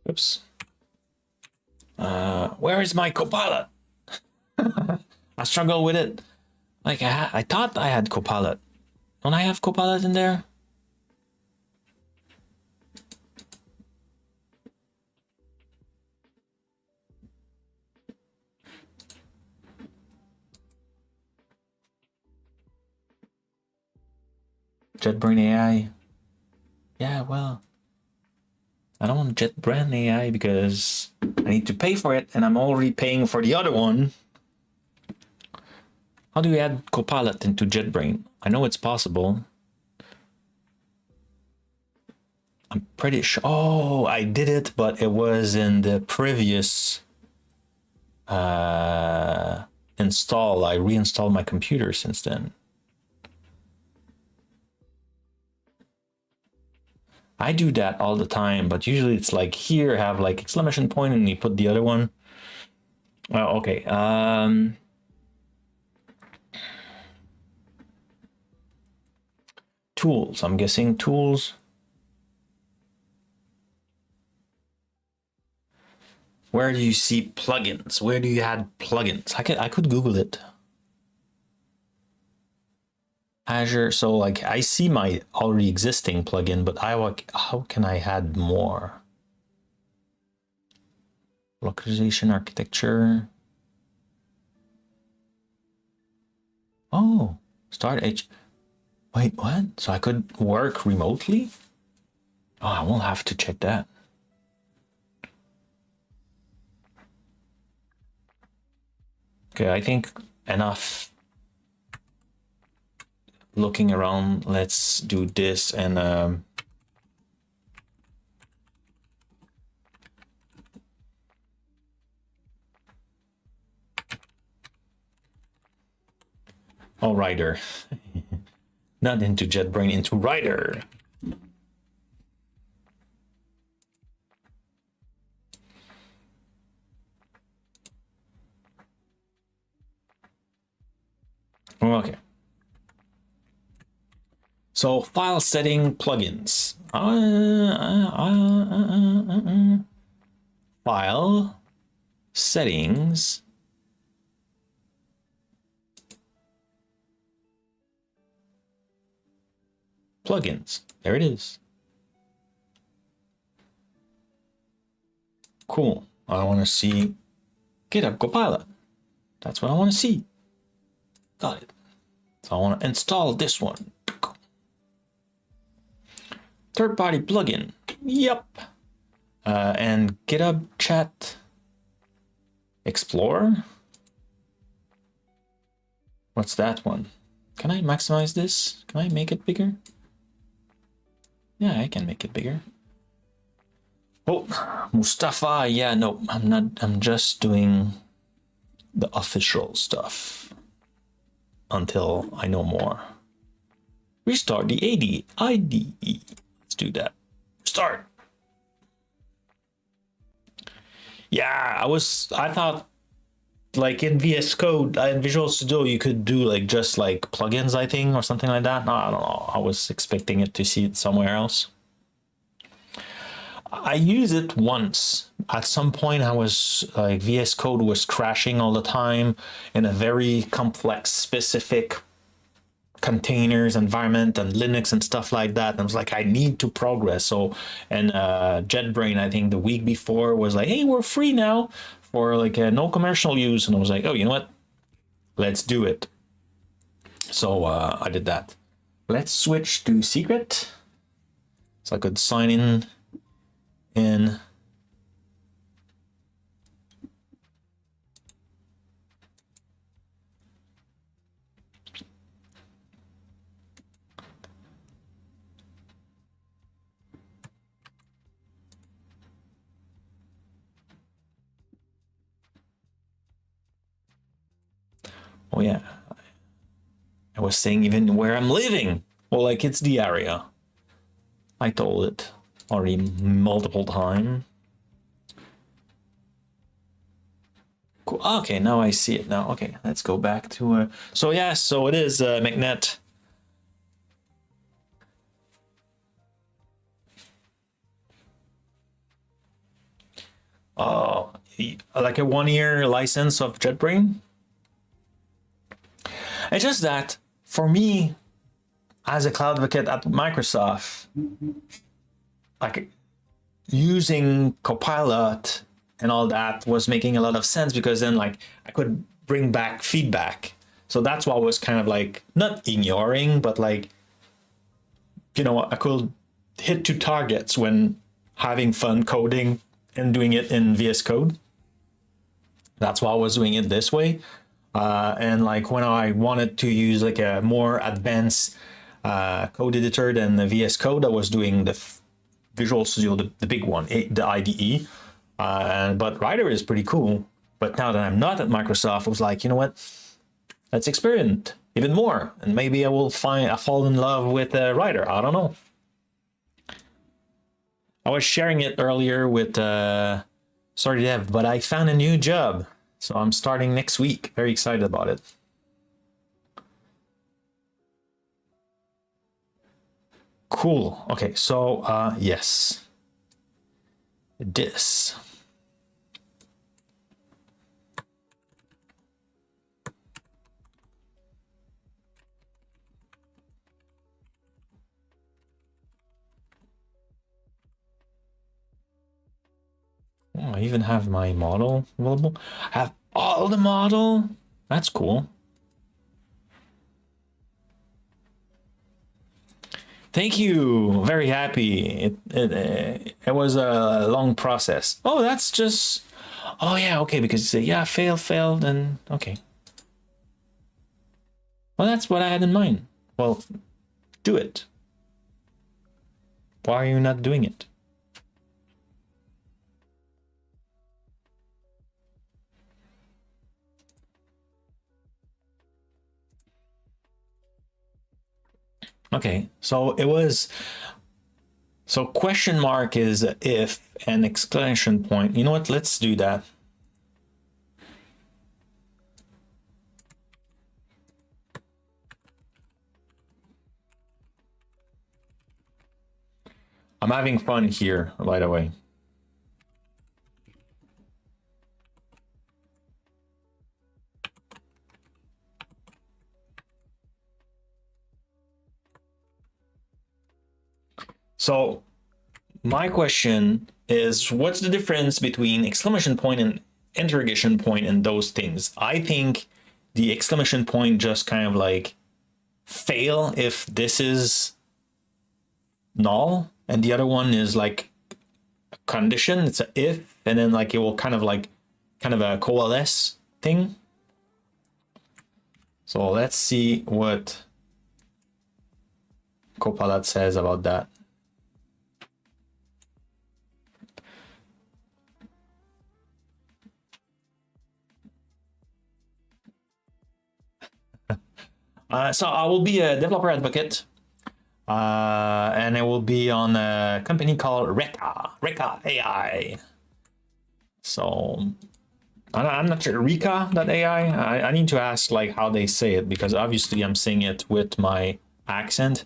oops. Where is my Copilot? I struggle with it. Like I thought I had Copilot. Don't I have Copilot in there? JetBrains AI. Yeah, well, I don't want JetBrains AI because I need to pay for it and I'm already paying for the other one. How do you add Copilot into JetBrains? I know it's possible. I'm pretty sure. Oh, I did it, but it was in the previous install. I reinstalled my computer since then. I do that all the time, but usually it's like here, have like exclamation point and you put the other one. Oh, okay. Tools, I'm guessing tools. Where do you see plugins? Where do you add plugins? I could Google it. Azure, so like I see my already existing plugin, but how can I add more? Localization architecture. Oh, start H. Wait, what? So I could work remotely? Oh, I will have to check that. Okay, I think enough looking around. Let's do this and oh, Rider. Not into JetBrains, into Rider. Okay. So file setting plugins. File settings. Plugins. There it is. Cool. I want to see GitHub Copilot. That's what I want to see. Got it. So I want to install this one. Third-party plugin. Yep. And GitHub Chat Explorer. What's that one? Can I maximize this? Can I make it bigger? Yeah, I can make it bigger. Oh, Mustafa. Yeah, no, I'm not. I'm just doing the official stuff until I know more. Restart the IDE. Let's do that. Start. Yeah, I thought like in VS Code, in Visual Studio, you could do like just like plugins, I think, or something like that. No, I don't know. I was expecting it to see it somewhere else. I use it once. At some point, I was like VS Code was crashing all the time in a very complex, specific containers environment and Linux and stuff like that. And I was like, I need to progress. So, and JetBrains, I think the week before was like, hey, we're free now for like no commercial use. And I was like, oh, you know what? Let's do it. So I did that. Let's switch to secret. So I could sign in. Oh yeah, I was saying even where I'm living. Well, like it's the area. I told it already multiple times. Cool. Okay, now I see it now. Okay, let's go back to so yeah, so it is magnet. Oh, like a 1-year license of JetBrains. It's just that for me, as a cloud advocate at Microsoft, like using Copilot and all that was making a lot of sense because then like I could bring back feedback. So that's why I was kind of like not ignoring, but like, you know, I could hit 2 targets when having fun coding and doing it in VS Code. That's why I was doing it this way. And like when I wanted to use like a more advanced code editor than the VS Code, I was doing the Visual Studio, the big one, the IDE. But Rider is pretty cool. But now that I'm not at Microsoft, I was like, you know what? Let's experiment even more. And maybe I fall in love with Rider. I don't know. I was sharing it earlier with Sorry Dev, but I found a new job. So I'm starting next week. Very excited about it. Cool. Okay, so yes. This. Oh, I even have my model available. I have all the model. That's cool. Thank you. Very happy. It was a long process. Oh, that's just. Oh yeah, okay. Because you say yeah, failed, and okay. Well, that's what I had in mind. Well, do it. Why are you not doing it? Okay, so it was, so question mark is if, and exclamation point. You know what? Let's do that. I'm having fun here, by the way. So my question is, what's the difference between exclamation point and interrogation point and those things? I think the exclamation point just kind of like fail if this is null, and the other one is like a condition. It's a if, and then like it will kind of a coalesce thing. So let's see what Copilot says about that. So I will be a developer advocate, and it will be on a company called Reka AI. So I'm not sure, Reka.ai. I need to ask like how they say it, because obviously I'm saying it with my accent.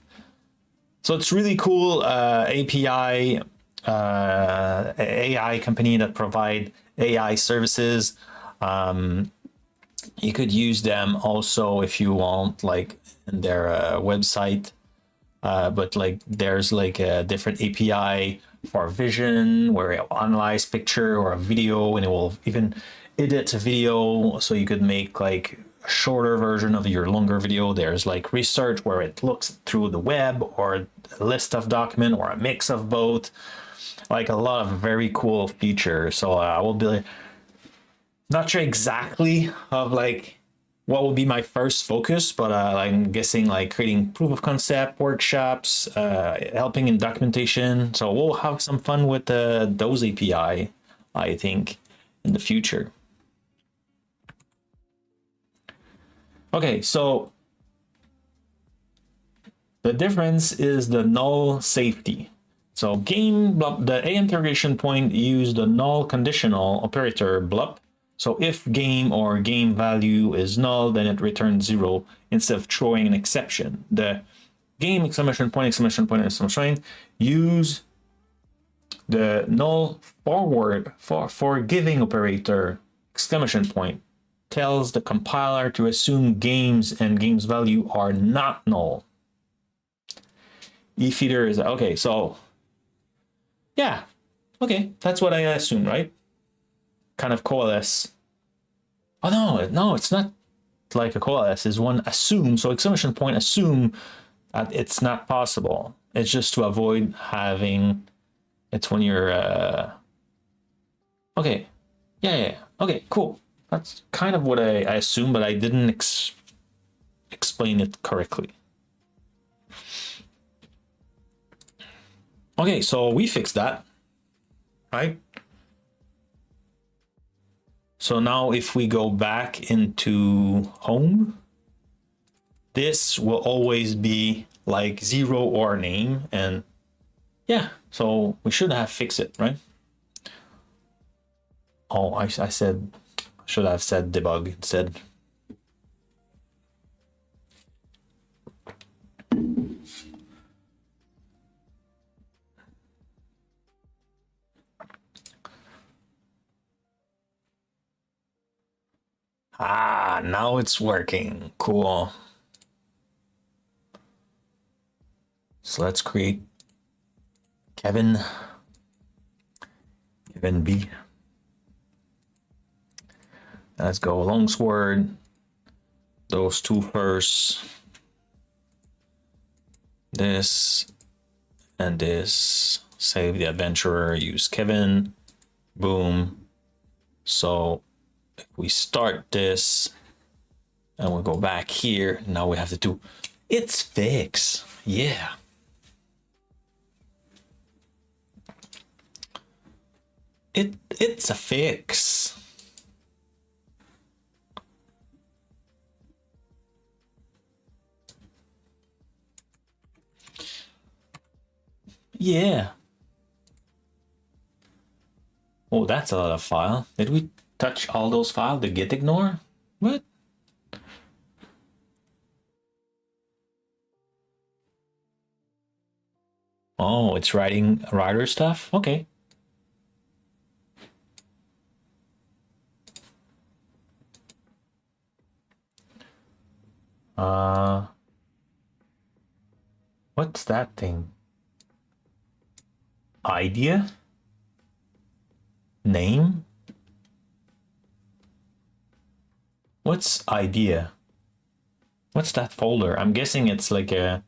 So it's really cool API AI company that provide AI services. You could use them also if you want, like in their website. But like there's like a different API for vision where it will analyze picture or a video, and it will even edit a video, so you could make like a shorter version of your longer video. There's like research where it looks through the web, or a list of document, or a mix of both. Like a lot of very cool features. So I will be not sure exactly of like what will be my first focus, but I'm guessing like creating proof of concept workshops, helping in documentation. So we'll have some fun with those API, I think, in the future. Okay, so the difference is the null safety. So the A interrogation point use the null conditional operator blup. So if game or game value is null, then it returns 0 instead of throwing an exception. The game exclamation point use the null forgiving operator exclamation point tells the compiler to assume games and games value are not null. If either is okay, so yeah, okay, that's what I assume, right? Kind of coalesce. Oh no, it's not like a coalesce. Is one assume. So exclamation point assume that it's not possible. It's just to avoid having. It's when you're. Okay, yeah. Okay, cool. That's kind of what I assume, but I didn't explain it correctly. Okay, so we fixed that, right? So now if we go back into home, this will always be like 0 or name, and yeah, so we should have fixed it, right? Oh, I should have said debug instead. Ah, now it's working. Cool. So let's create Kevin B. Let's go longsword. Those two first. This and this. Save the adventurer. Use Kevin. Boom. So if we start this and we go back here, now we have to do it's fix. Yeah. It's a fix. Yeah. Oh, that's a lot of file. Did we touch all those files? The git ignore? What? Oh, it's writing Rider stuff? Okay. What's that thing? Idea? Name? What's idea? What's that folder? I'm guessing it's like a...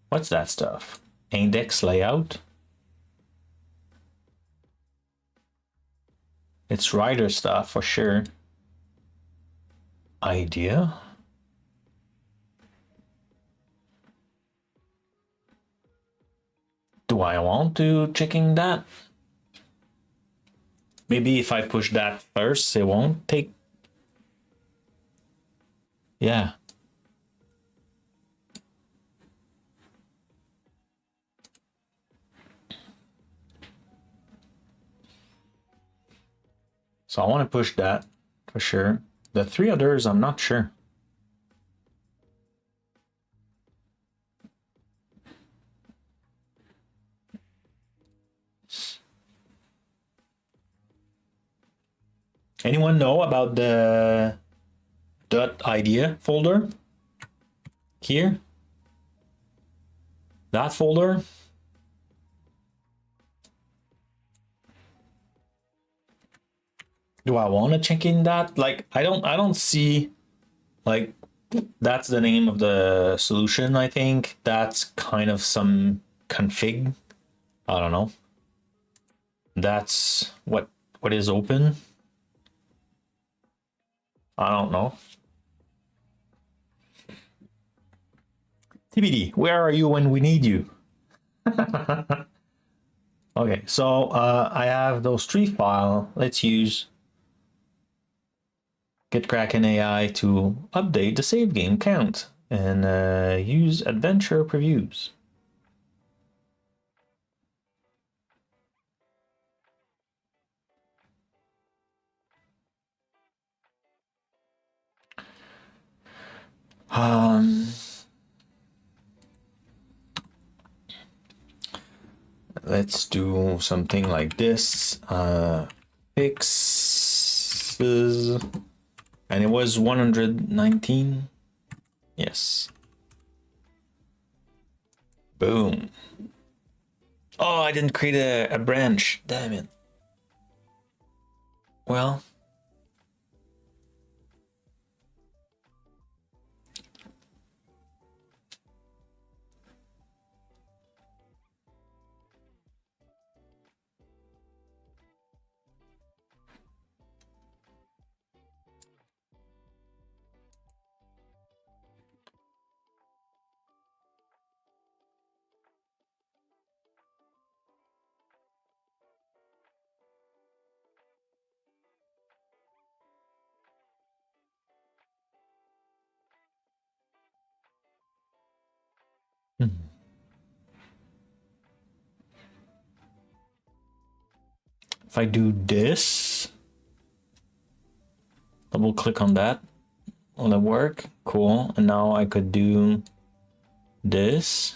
What's that stuff? Index layout? It's Rider stuff for sure. Idea? Do I want to checking that? Maybe if I push that first, it won't take... Yeah. So I want to push that for sure. The three others, I'm not sure. Anyone know about the .idea folder? Here? That folder? Do I want to check in that? Like, I don't see, like, that's the name of the solution, I think. That's kind of some config. I don't know. That's what is open. I don't know. TBD, where are you when we need you? Okay, so I have those three files. Let's use Get Kraken AI to update the save game count and use adventure previews. Let's do something like this. Fixes, and it was 119. Yes. Boom. Oh, I didn't create a branch. Damn it. Well. If I do this, double click on that, will it work? Cool. And now I could do this.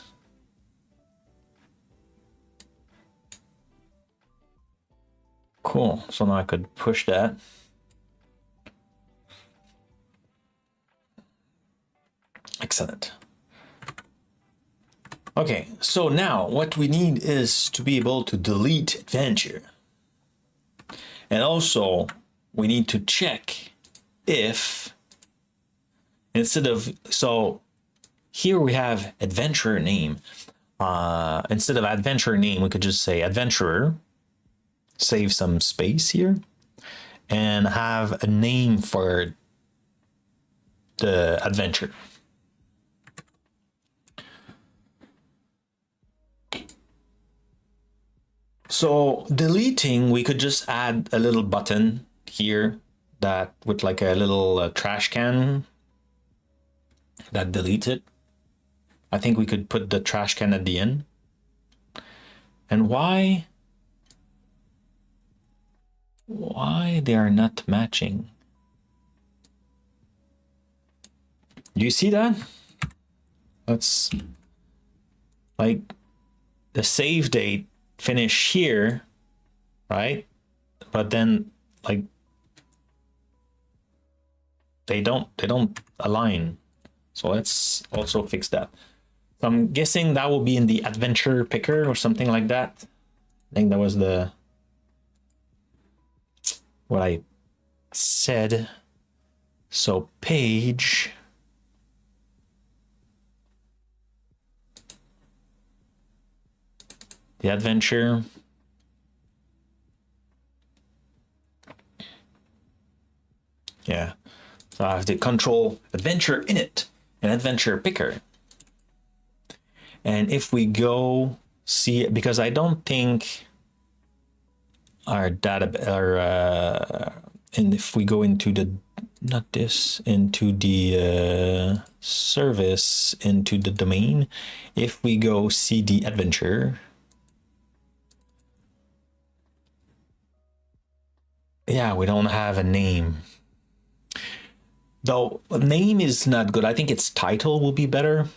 Cool. So now I could push that. Excellent. Okay, so now what we need is to be able to delete adventure. And also, we need to check if, instead of, so here we have adventurer name. Instead of adventurer name, we could just say adventurer, save some space here, and have a name for the adventure. So deleting, we could just add a little button here that with like a little trash can that deletes it. I think we could put the trash can at the end. And why they are not matching? Do you see that? Let's, like, the save date finish here, right? But then, like, they don't align. So let's also fix that. So I'm guessing that will be in the adventure picker or something like that. I think that was what I said. So page, the adventure. Yeah. So I have the control adventure in it, an adventure picker. And if we go see, because I don't think our data, and if we go into the, not this, into the service, into the domain, if we go see the adventure, yeah, we don't have a name. Though name is not good. I think its title will be better.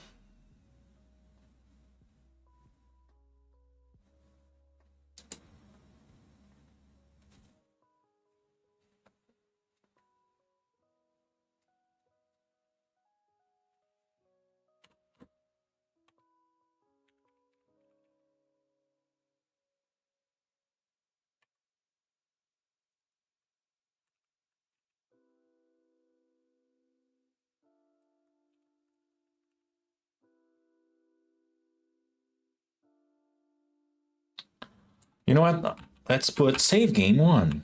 You know what? Let's put save game 1.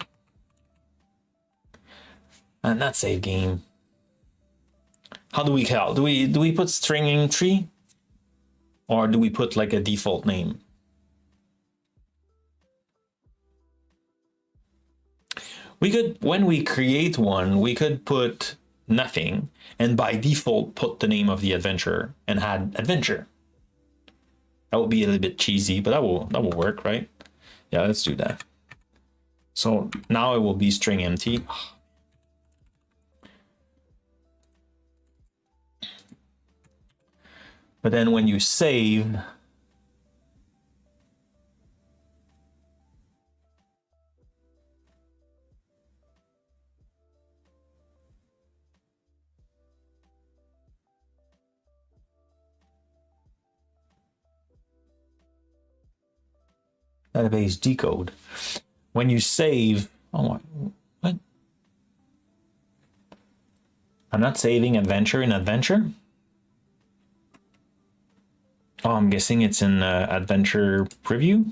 And not save game. How do we call? Do we put string tree? Or do we put like a default name? We could, when we create one, we could put nothing and by default put the name of the adventure and add adventure. That would be a little bit cheesy, but that will work, right? Yeah, let's do that. So now it will be string empty. But then when you save, database decode. When you save, oh, what? I'm not saving adventure in adventure. Oh, I'm guessing it's in adventure preview.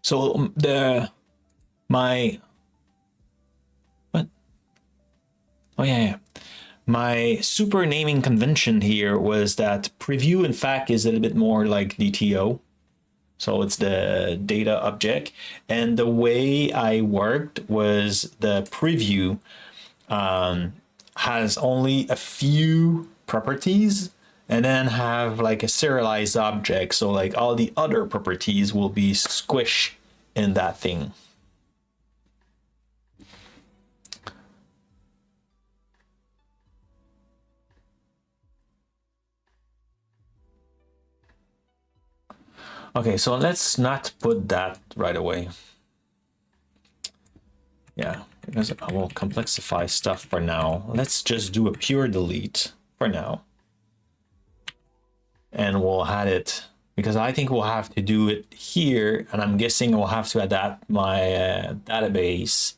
So what? Oh yeah. My super naming convention here was that preview, in fact, is a little bit more like DTO. So it's the data object. And the way I worked was the preview has only a few properties and then have like a serialized object. So like all the other properties will be squished in that thing. Okay, so let's not put that right away. Yeah, because I will complexify stuff for now. Let's just do a pure delete for now. And we'll add it, because I think we'll have to do it here, and I'm guessing we'll have to adapt my database.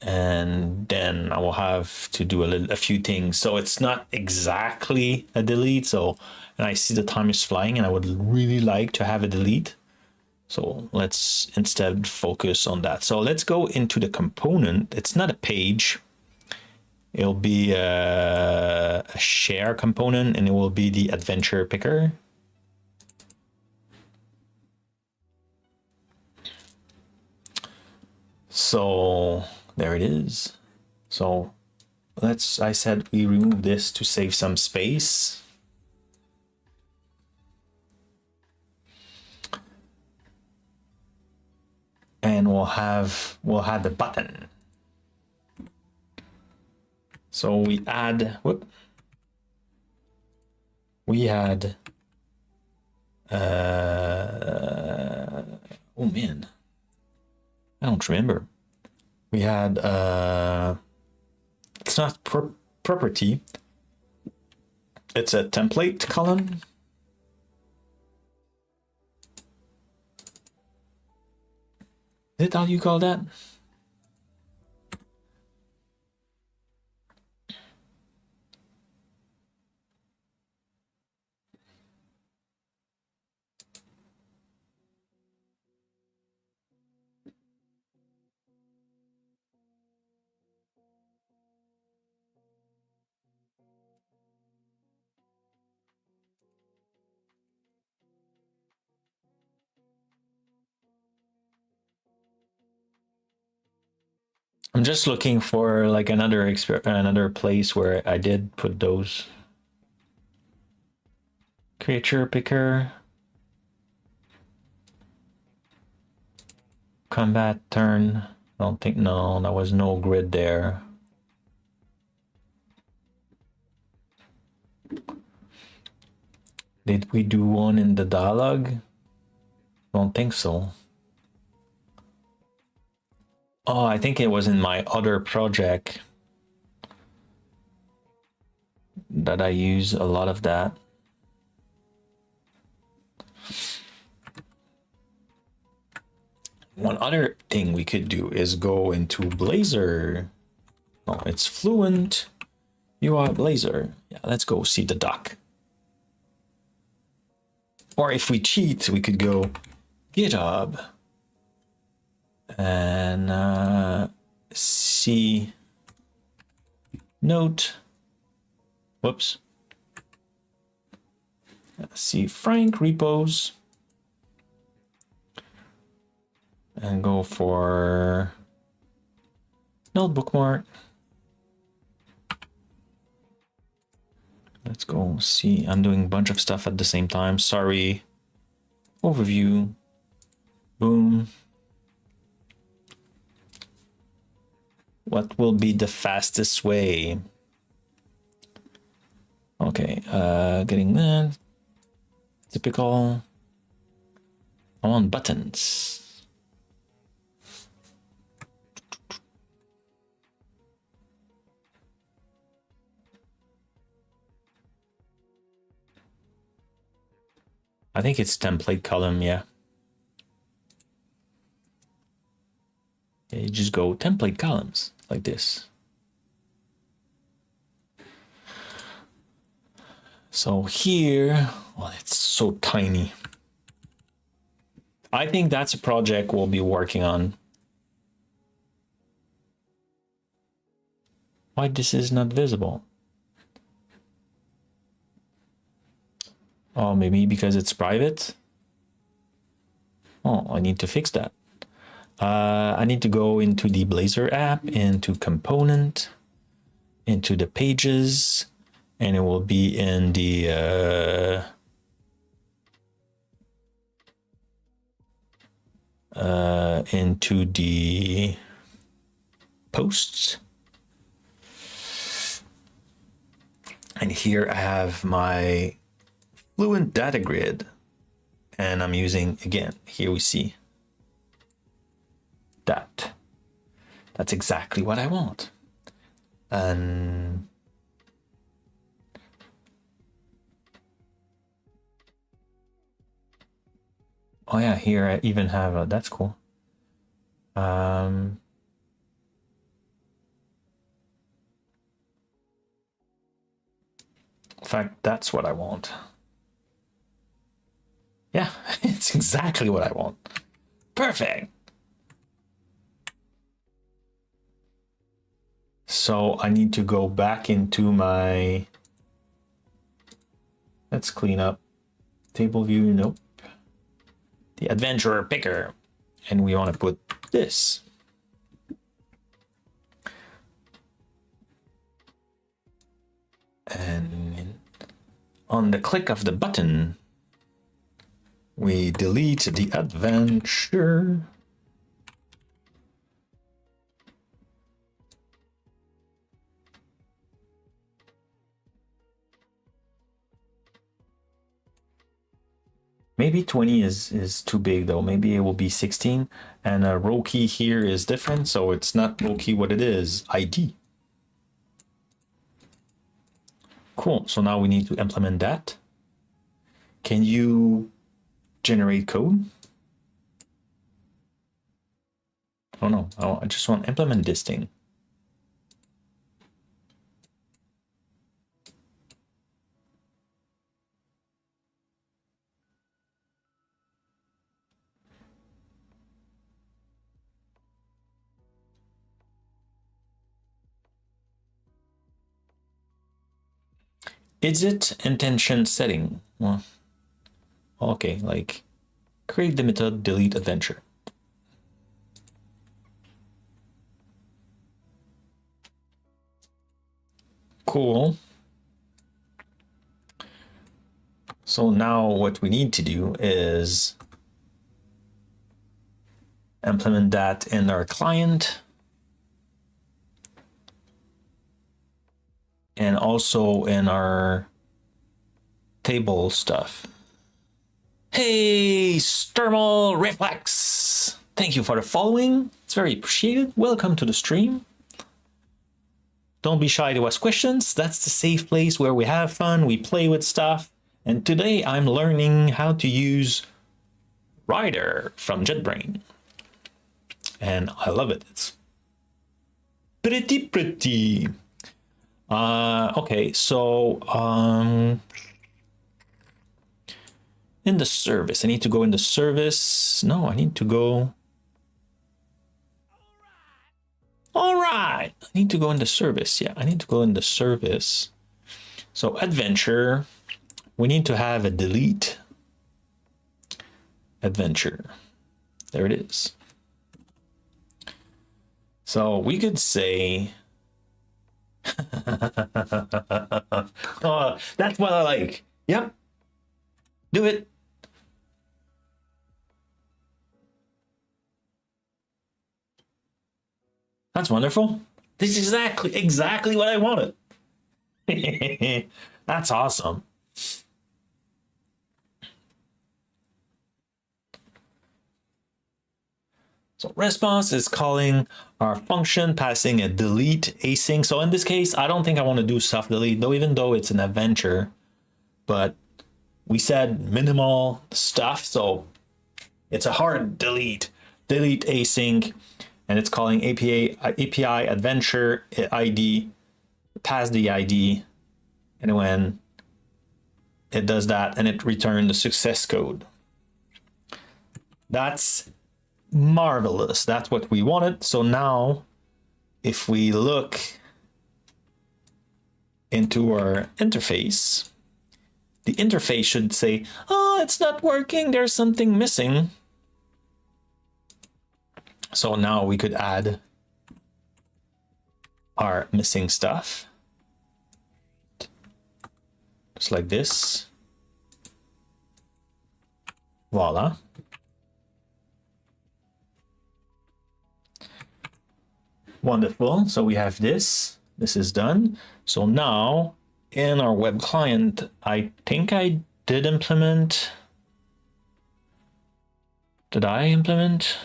And then I will have to do a few things. So it's not exactly a delete. So, and I see the time is flying and I would really like to have a delete. So let's instead focus on that. So let's go into the component. It's not a page. It'll be a share component and it will be the adventure picker. So there it is. So I said we remove this to save some space. And we'll have the button. So we add, we had, oh man, I don't remember. We had, it's not property, it's a template column. Is it how you call that? I'm just looking for like another place where I did put those. Creature picker. Combat turn. I don't think, no, there was no grid there. Did we do one in the dialogue? Don't think so. Oh, I think it was in my other project that I use a lot of that. One other thing we could do is go into Blazor. Oh, it's Fluent UI Blazor. Yeah, let's go see the doc. Or if we cheat, we could go GitHub and see note. Whoops. See Frank repos. And go for node bookmark. Let's go see. I'm doing a bunch of stuff at the same time. Sorry. Overview. Boom. What will be the fastest way? Okay, getting that. Typical. I want buttons. I think it's template column, yeah. You just go template columns like this. So here, well, it's so tiny. I think that's a project we'll be working on. Why this is not visible? Oh, maybe because it's private. Oh, I need to fix that. I need to go into the Blazor app, into component, into the pages, and it will be in the into the posts. And here I have my Fluent data grid, and I'm using, again, here we see that. That's exactly what I want. And oh yeah, here I even have a, that's cool. In fact, that's what I want. Yeah, it's exactly what I want. Perfect. So I need to go back into my, let's clean up table view. Nope. The adventurer picker. And we want to put this. And on the click of the button, we delete the adventure. Maybe 20 is too big though. Maybe it will be 16. And a row key here is different, so it's not row key what it is, ID. Cool, so now we need to implement that. Can you generate code? Oh no, I just want to implement this thing. Is it intention setting? Well, okay, like create the method delete adventure. Cool. So now what we need to do is implement that in our client. And also in our table stuff. Hey, Thermal Reflex! Thank you for the following. It's very appreciated. Welcome to the stream. Don't be shy to ask questions. That's the safe place where we have fun, we play with stuff. And today I'm learning how to use Rider from JetBrains. And I love it. It's pretty. Okay, so in the service, I need to go in the service. No, I need to go. All right, I need to go in the service. Yeah, I need to go in the service. So adventure, we need to have a delete adventure. There it is. So we could say, oh, that's what I like. Yep. Do it. That's wonderful. This is exactly what I wanted. That's awesome. So response is calling our function, passing a delete async. So in this case, I don't think I want to do soft delete, though, even though it's an adventure, but we said minimal stuff. So it's a hard delete async, and it's calling API adventure ID, pass the ID. And when it does that, and it returns the success code. That's marvelous. That's what we wanted. So now if we look into our interface, the interface should say, oh, it's not working, there's something missing. So now we could add our missing stuff just like this. Voila. Wonderful. So we have this. This is done. So now in our web client, I think I did implement. Did I implement?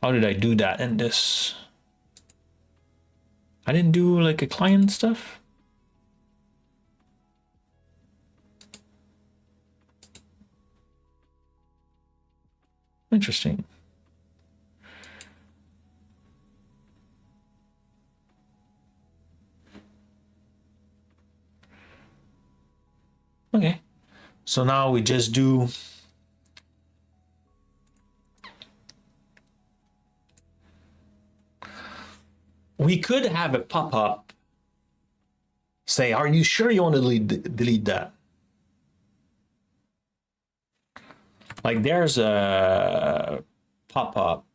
How did I do that in this? I didn't do like a client stuff. Interesting. Okay, so now we just do we could have a pop-up say, are you sure you want to delete that? Like there's a pop-up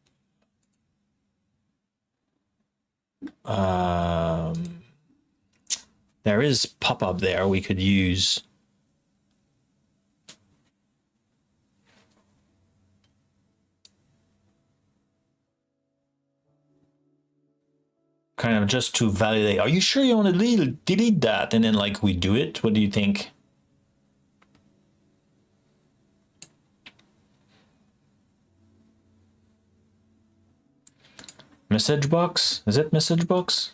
there is pop-up there we could use. Kind of just to validate. Are you sure you want to delete that? And then like we do it. What do you think? Message box? Is it message box?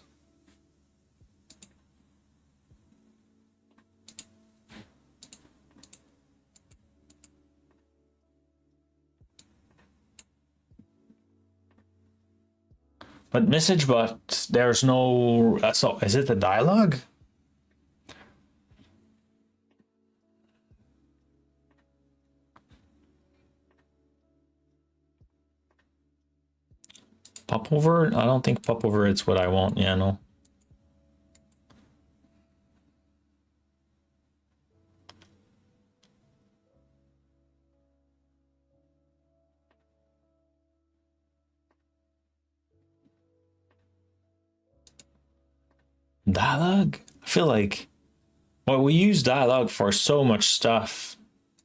But message box, there's no, so is it a dialogue? Popover? I don't think popover is what I want. Yeah, no. Dialogue? I feel like, well, we use dialogue for so much stuff.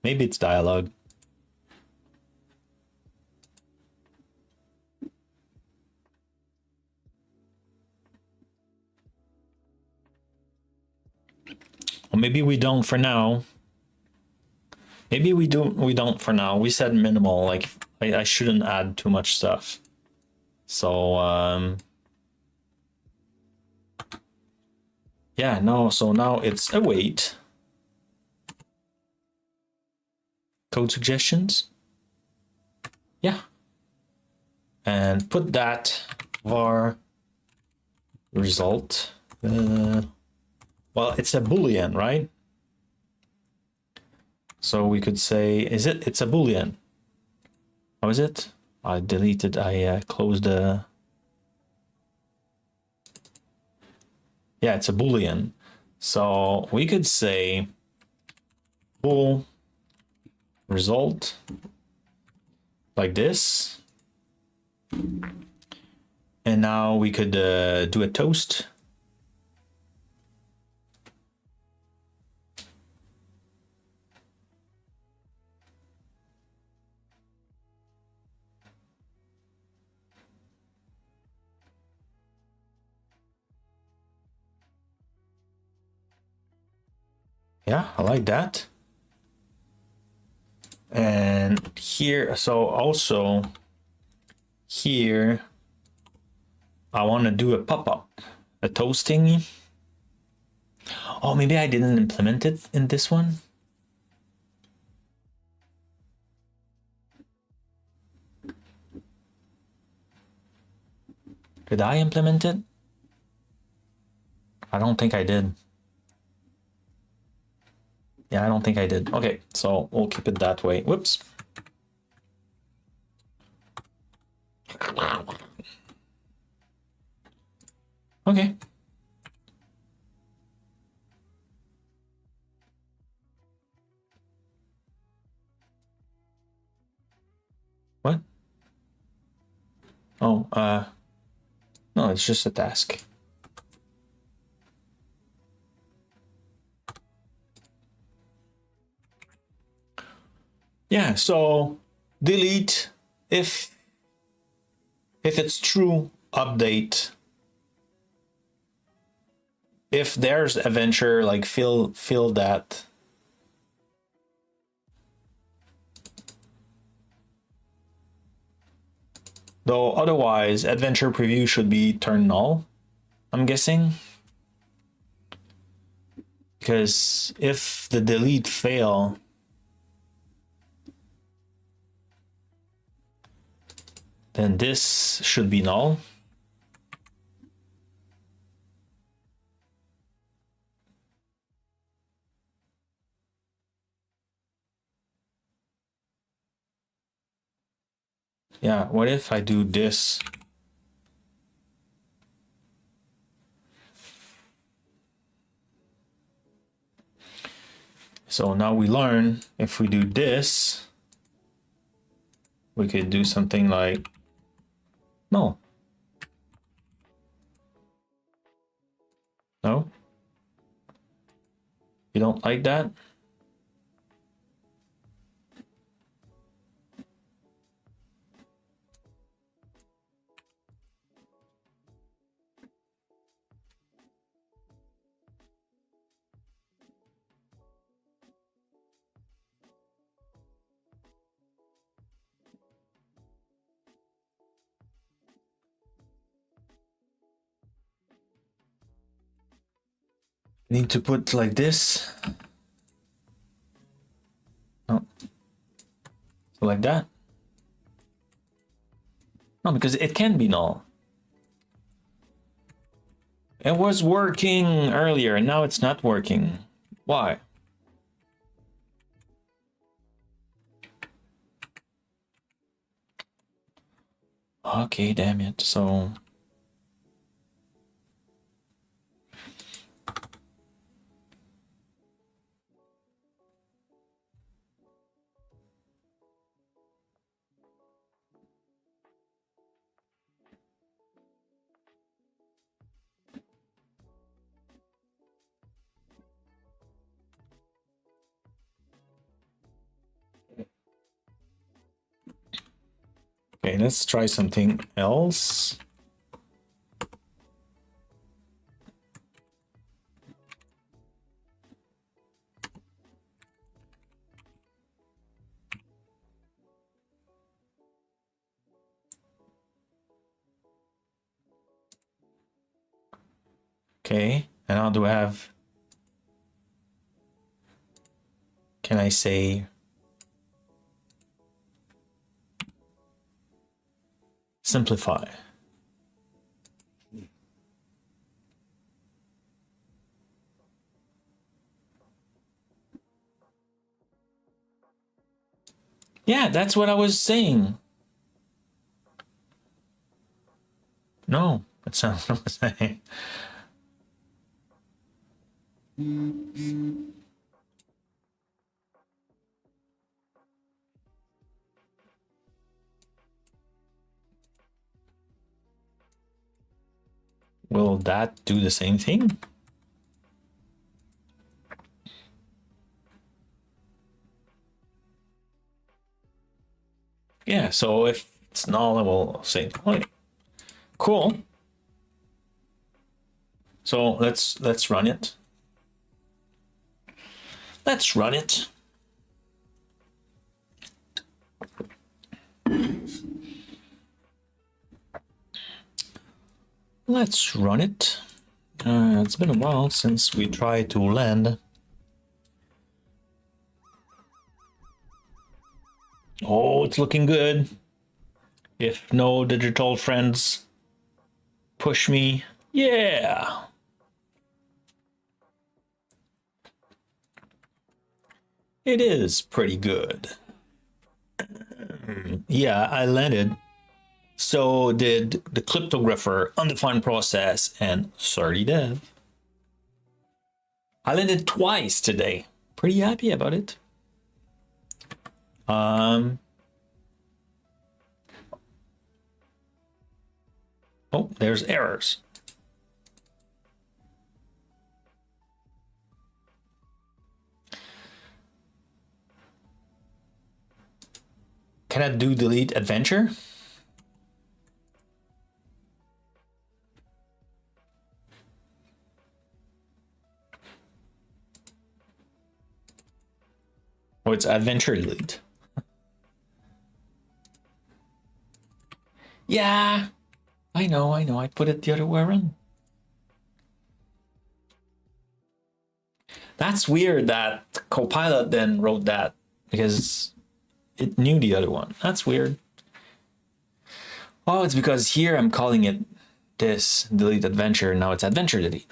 Maybe it's dialogue. Or maybe we don't for now. Maybe we don't for now. We said minimal, like I shouldn't add too much stuff. So yeah, no, so now it's await. Code suggestions. Yeah. And put that var result. Well, it's a Boolean, right? So we could say, it's a Boolean. How is it? I deleted, I closed the... Yeah, it's a Boolean. So we could say bool result like this. And now we could do a toast. Yeah, I like that. And here, so also here, I want to do a pop-up, a toasting. Oh, maybe I didn't implement it in this one. Did I implement it? I don't think I did. Yeah, I don't think I did. Okay, so we'll keep it that way. Whoops. Okay. What? Oh, no, it's just a task. Yeah, so delete if it's true, update. If there's a venture, like fill that. Though otherwise, adventure preview should be turned null, I'm guessing. Because if the delete fail, then this should be null. Yeah, what if I do this? So now we learn if we do this, we could do something like null. No? You don't like that? Need to put like this. Oh. So like that. No, because it can be null. It was working earlier and now it's not working. Why? Okay, damn it. So okay, let's try something else. Okay, and now do I have, can I say simplify? Yeah, that's what I was saying. No, that's not what I was saying. Will that do the same thing? Yeah, so if it's null, I will say, okay, cool. So let's run it. Let's run it. Let's run it. It's been a while since we tried to land. Oh, it's looking good. If no digital friends push me, yeah. It is pretty good. Yeah, I landed. So did the cryptographer, undefined process, and 30 dev. I landed twice today. Pretty happy about it. Oh, there's errors. Can I do delete adventure? Oh, it's adventure delete. Yeah, I know. I put it the other way around. That's weird that Copilot then wrote that because it knew the other one. That's weird. Oh, it's because here I'm calling it this delete adventure. Now it's adventure delete.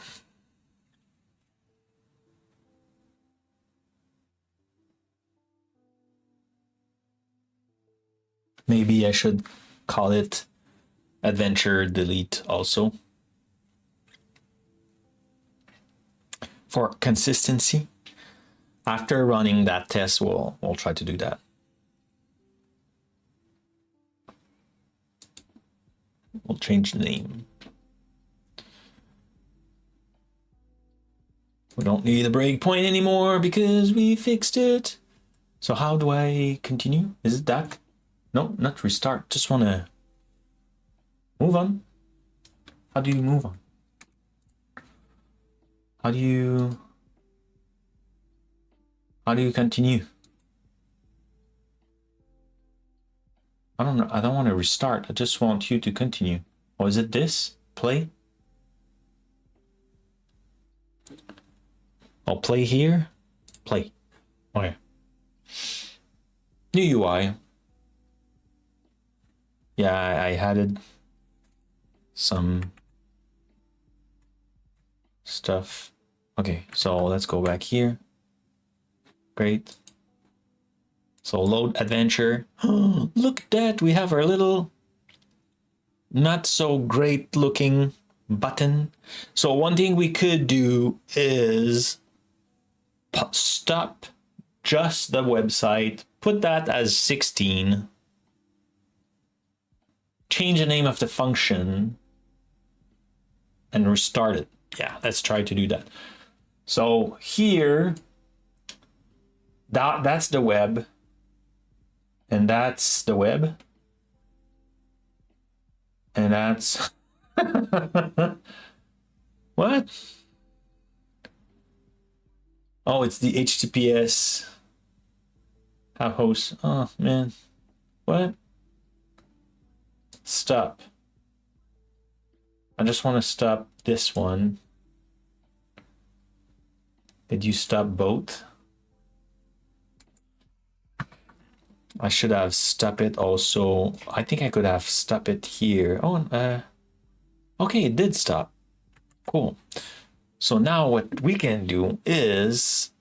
Maybe I should call it adventure delete also. For consistency. After running that test, we'll try to do that. We'll change the name. We don't need a breakpoint anymore because we fixed it. So how do I continue? Is it that? No, not restart. Just want to move on. How do you move on? How do you continue? I don't know. I don't want to restart. I just want you to continue. Or is it this? Play? I'll play here. Play. Okay. New UI. Yeah, I added some stuff. Okay, so let's go back here. Great. So load adventure. Look at that. We have our little not so great looking button. So one thing we could do is stop just the website, put that as 16, change the name of the function, and restart it. Yeah, let's try to do that. So here, that's the web, and that's the web, and that's what? Oh, it's the HTTPS have host. Oh man, what? Stop. I just want to stop this one. Did you stop both? I should have stopped it also. I think I could have stopped it here. Oh, okay, it did stop. Cool. So now what we can do is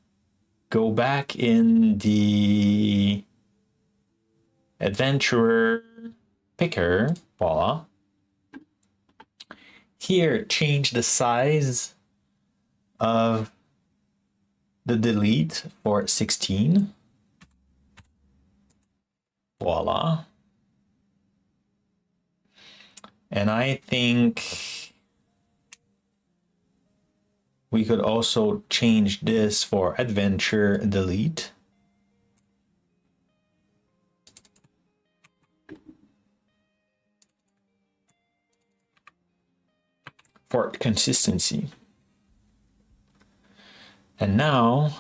go back in the adventurer picker. Voila. Here, change the size of the delete for 16. Voila. And I think we could also change this for adventure delete. For consistency. And now,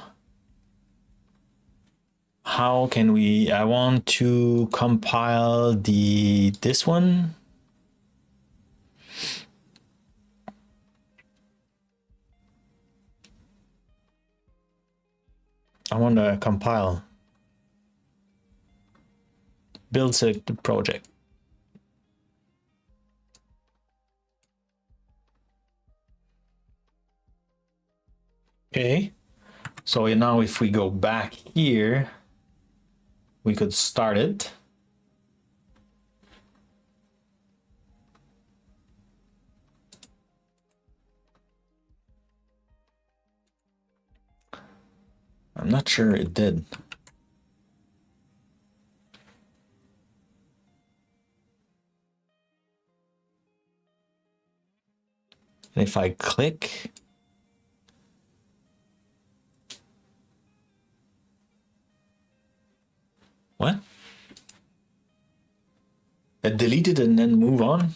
how can we, I want to compile this one. I want to compile, build select the project. Okay, so now if we go back here, we could start it. I'm not sure it did. And if I click, what? It deleted and then move on?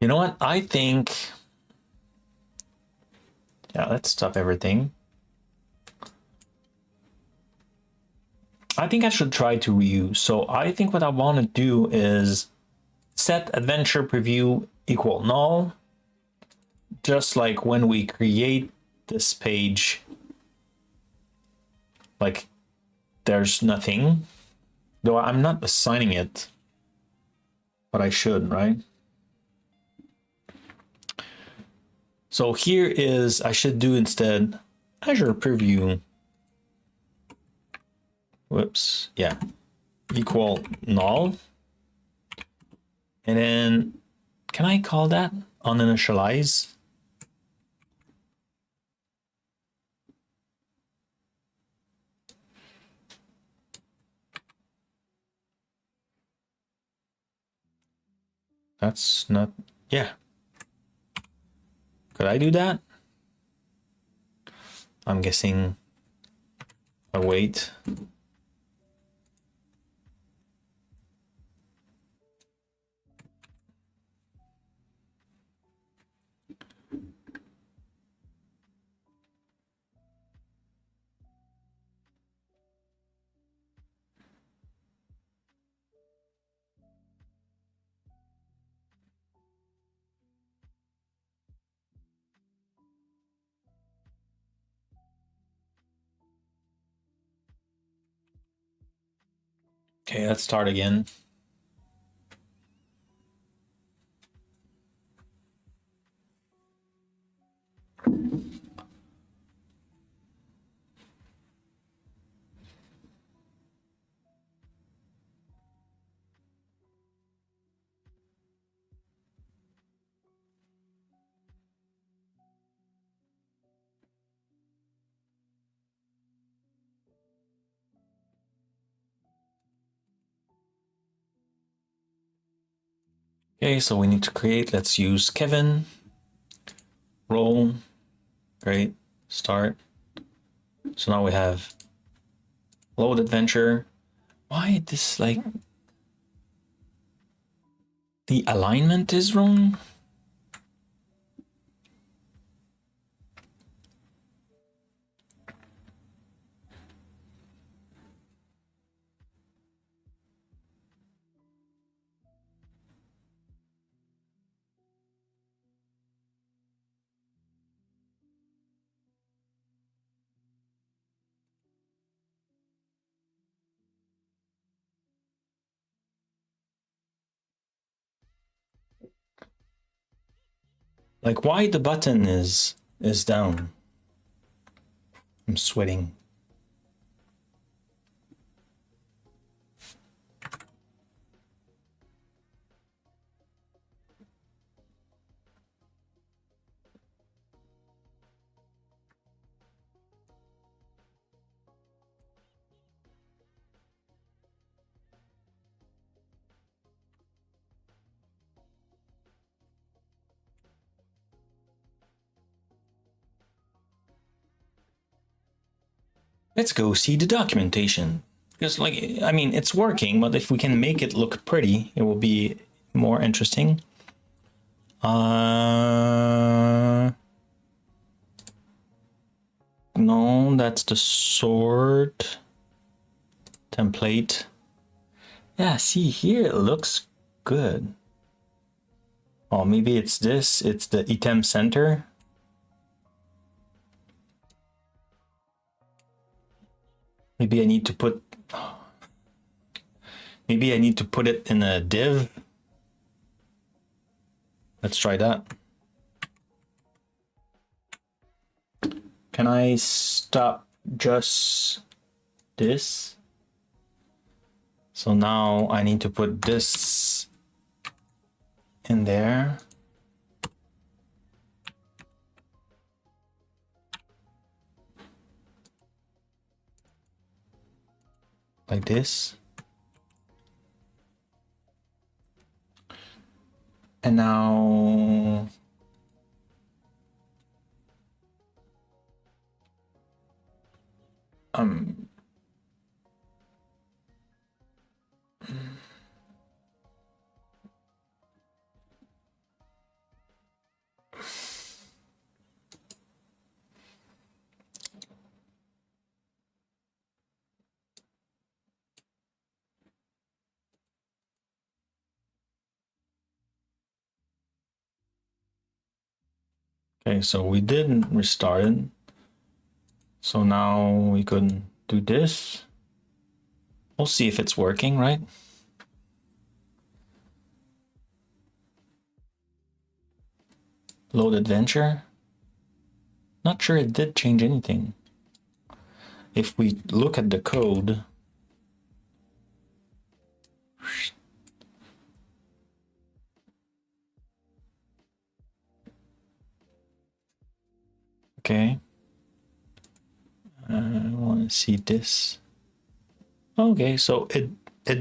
You know what? I think, yeah, let's stop everything. I think I should try to reuse. So I think what I want to do is set adventure preview equal null. Just like when we create this page, like there's nothing, though I'm not assigning it, but I should, right? So here is, I should do instead Azure preview. Whoops, yeah, equal null. And then, can I call that uninitialize? That's not, yeah. Could I do that? I'm guessing, wait. Okay, let's start again. Okay, so we need to create, let's use Kevin, roll, great, start. So now we have load adventure. Why this, like, the alignment is wrong? Like, why the button is down? I'm sweating. Let's go see the documentation. Because, like, I mean, it's working, but if we can make it look pretty, it will be more interesting. No, that's the sword template. Yeah, see here, it looks good. Oh, maybe it's this, it's the item center. Maybe I need to put it in a div. Let's try that. Can I stop just this? So now I need to put this in there. Like this. And now okay, so we did restart it. So now we could do this. We'll see if it's working, right? Load adventure. Not sure it did change anything. If we look at the code, okay. I want to see this. Okay, so it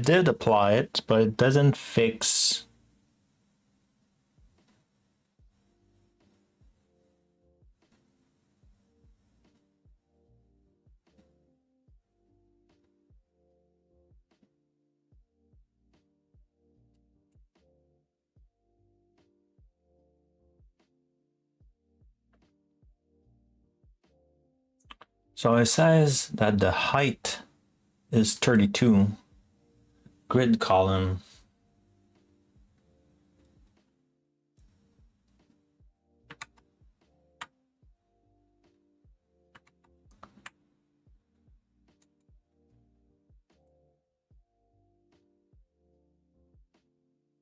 did apply it, but it doesn't fix. So it says that the height is 32. Grid column.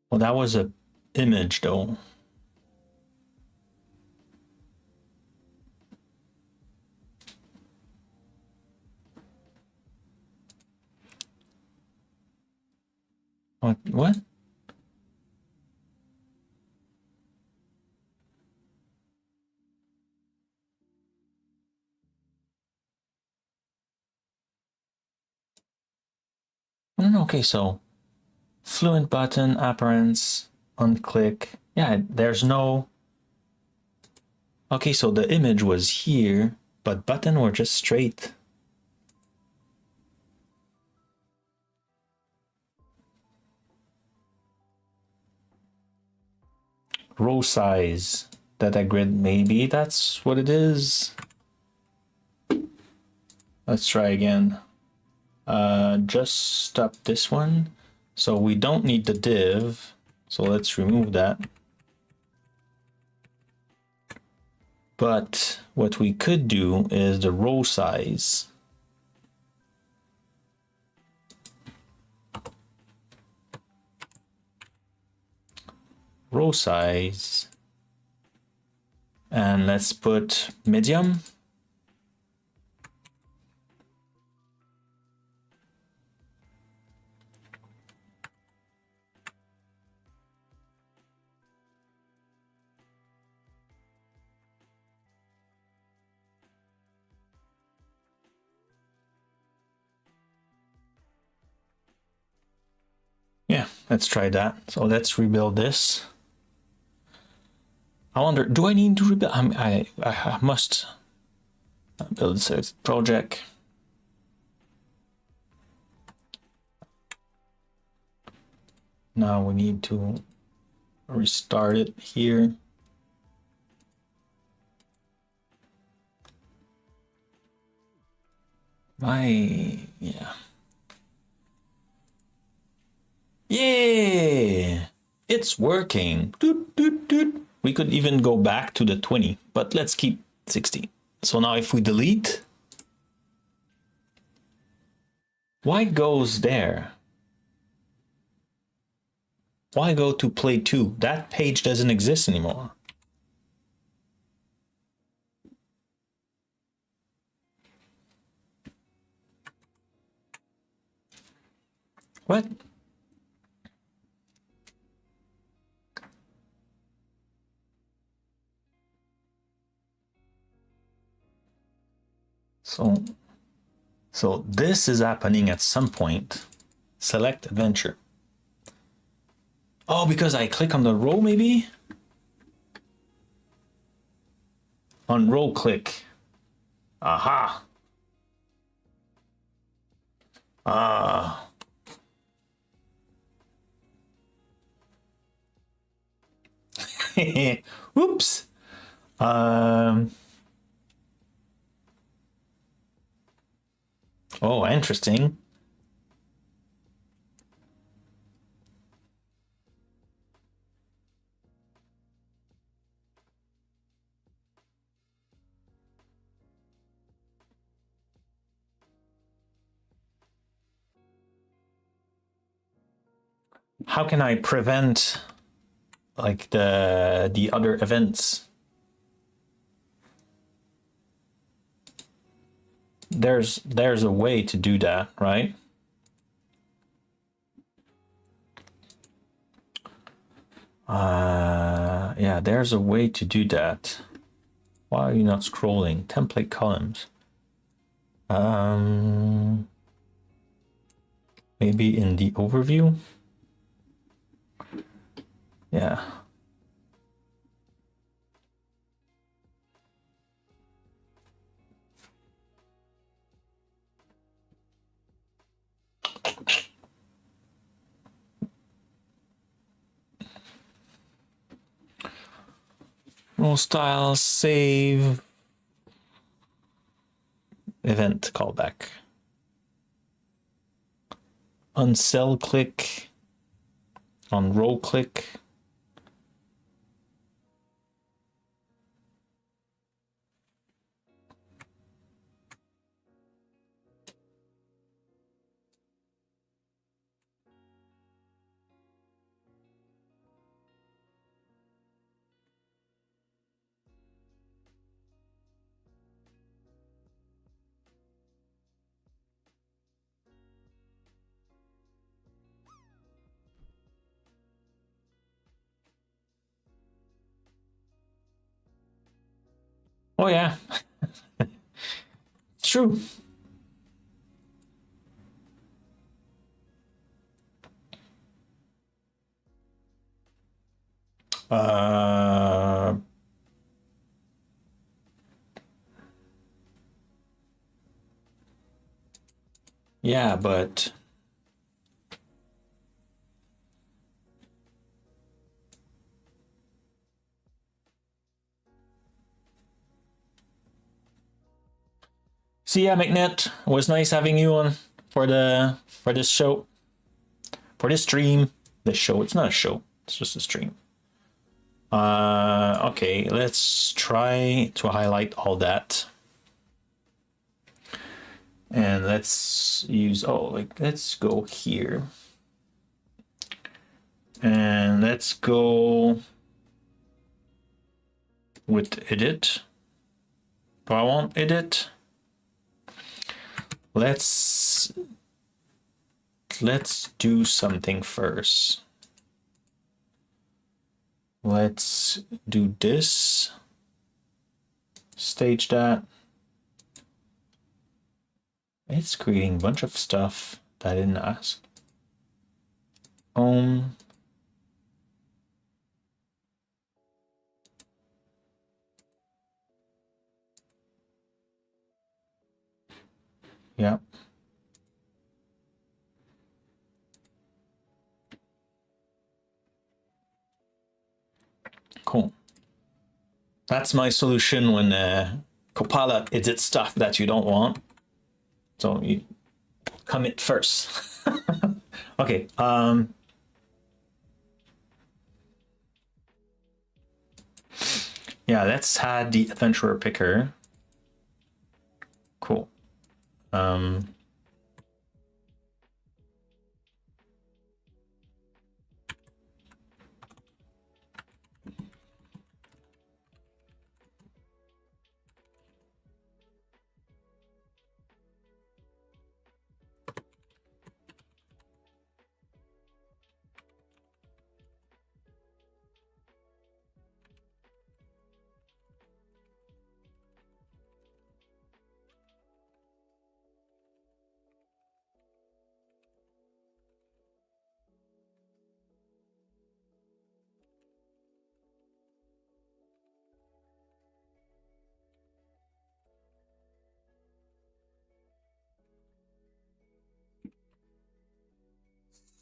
Well, that was a image though. What? No, okay, so fluent button, appearance, unclick. Yeah, there's no. Okay, so the image was here, but button were just straight. Row size, data grid, maybe that's what it is. Let's try again. Just stop this one. So we don't need the div. So let's remove that. But what we could do is the row size. Row size. And let's put medium. Yeah, let's try that. So let's rebuild this. I wonder, do I need to rebuild? I must build this project. Now we need to restart it here. Yeah. Yeah, it's working. Doot, doot, doot. We could even go back to the 20, but let's keep 60. So now if we delete, why goes there? Why go to play 2? That page doesn't exist anymore. What? So this is happening at some point. Select adventure. Oh, because I click on the row maybe? On row click. Aha. Ah. Whoops. Oh, interesting. How can I prevent like the other events? there's a way to do that, right? Yeah, there's a way to do that. Why are you not scrolling? Template columns. Maybe in the overview. Yeah. Role style, save, event callback. On cell click, on row click. Oh yeah, it's true. Yeah, but see ya, McNet. It was nice having you on for this show, for this stream. This show. It's not a show. It's just a stream. Okay, let's try to highlight all that. And let's use, let's go here. And let's go with edit. Do I want edit? Let's do something first. Let's do this. Stage that. It's creating a bunch of stuff that I didn't ask. Yeah. Cool. That's my solution when Copilot edits stuff that you don't want. So you commit first. Okay. Yeah, let's add the adventurer picker. Cool.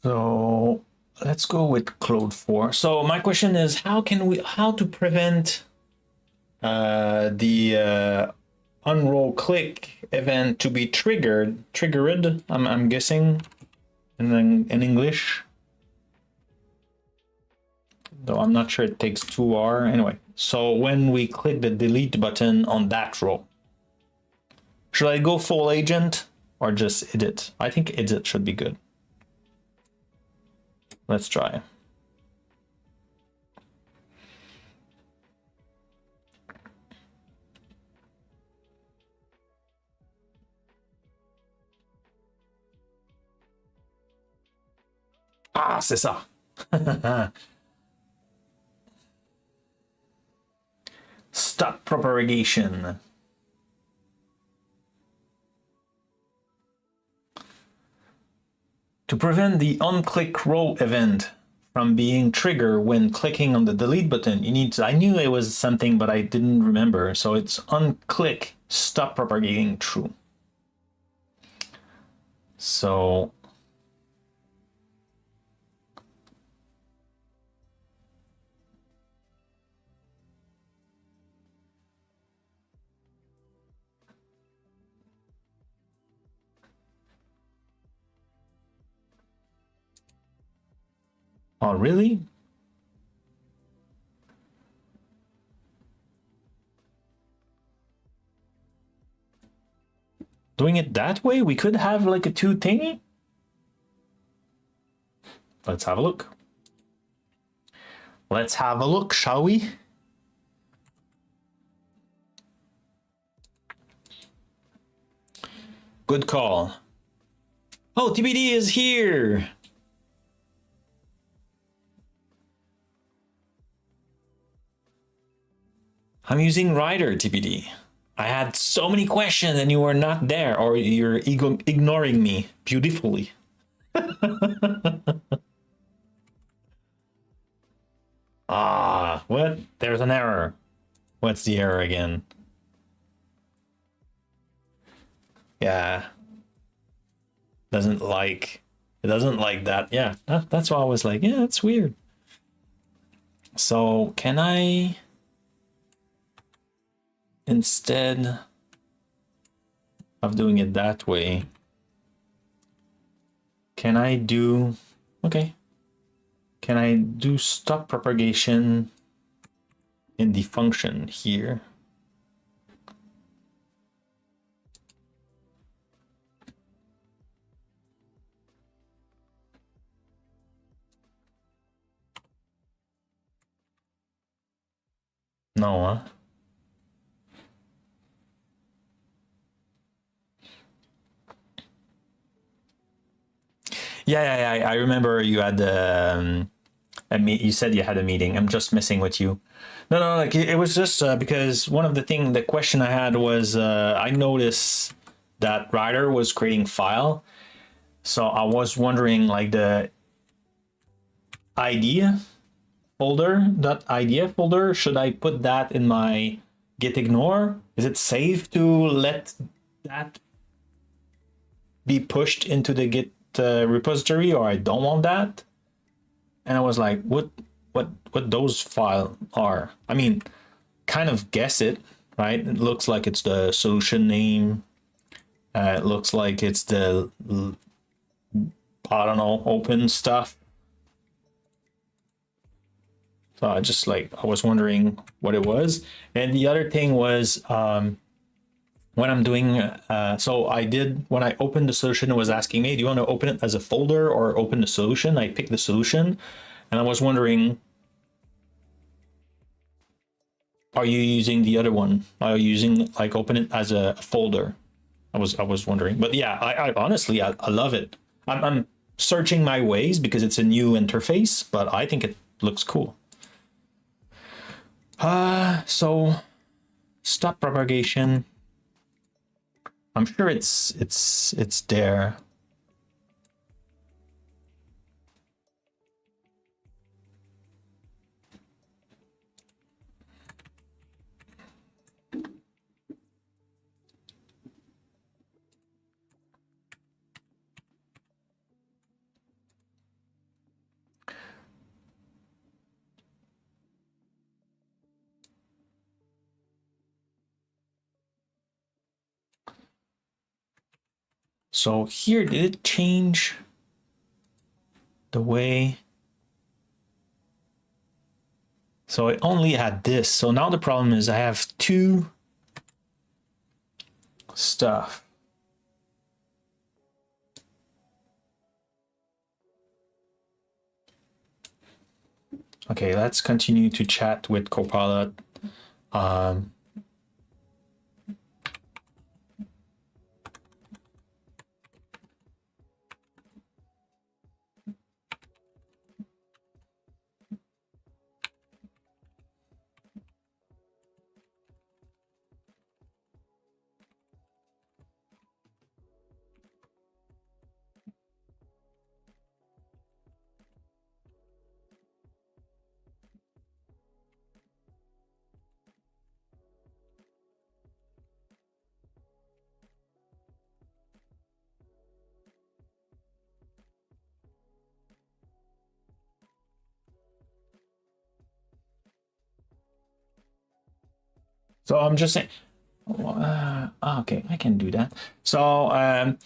So let's go with Claude 4. So my question is, how to prevent the unroll click event to be triggered, I'm guessing in English. Though I'm not sure it takes 2R. Anyway, so when we click the delete button on that row, should I go full agent or just edit? I think edit should be good. Let's try. Ah, c'est ça. Stop propagation. To prevent the on-click row event from being triggered when clicking on the delete button, you need to, I knew it was something, but I didn't remember. So it's on-click, stop propagating true. So oh, really? Doing it that way? We could have like a two thingy? Let's have a look. Let's have a look, shall we? Good call. Oh, TBD is here. I'm using Rider, TBD. I had so many questions and you were not there, or you're ignoring me beautifully. Ah, what? There's an error. What's the error again? Yeah. It doesn't like that. Yeah, that's why I was like, yeah, it's weird. So can I, instead of doing it that way, can I do, okay, can I do stop propagation in the function here? No, huh? Yeah. I remember you had you said you had a meeting. I'm just messing with you. No, like it was just because one of the question I had was I noticed that Rider was creating file, so I was wondering like the idea folder, should I put that in my git ignore? Is it safe to let that be pushed into the git repository, or I don't want that? And I was like, what those files are? I mean, kind of guess it, right? It looks like it's the solution name. It looks like it's the, I don't know, open stuff. So I was wondering what it was. And the other thing was when I'm doing, when I opened the solution, it was asking me, do you want to open it as a folder or open the solution? I picked the solution, and I was wondering, are you using the other one? Are you using like open it as a folder? I was wondering, but yeah, I honestly, I love it. I'm searching my ways because it's a new interface, but I think it looks cool. So stop propagation. I'm sure it's there. So here, did it change the way? So I only had this. So now the problem is I have two stuff. Okay, let's continue to chat with Copilot. So I'm just saying, okay, I can do that. So I'm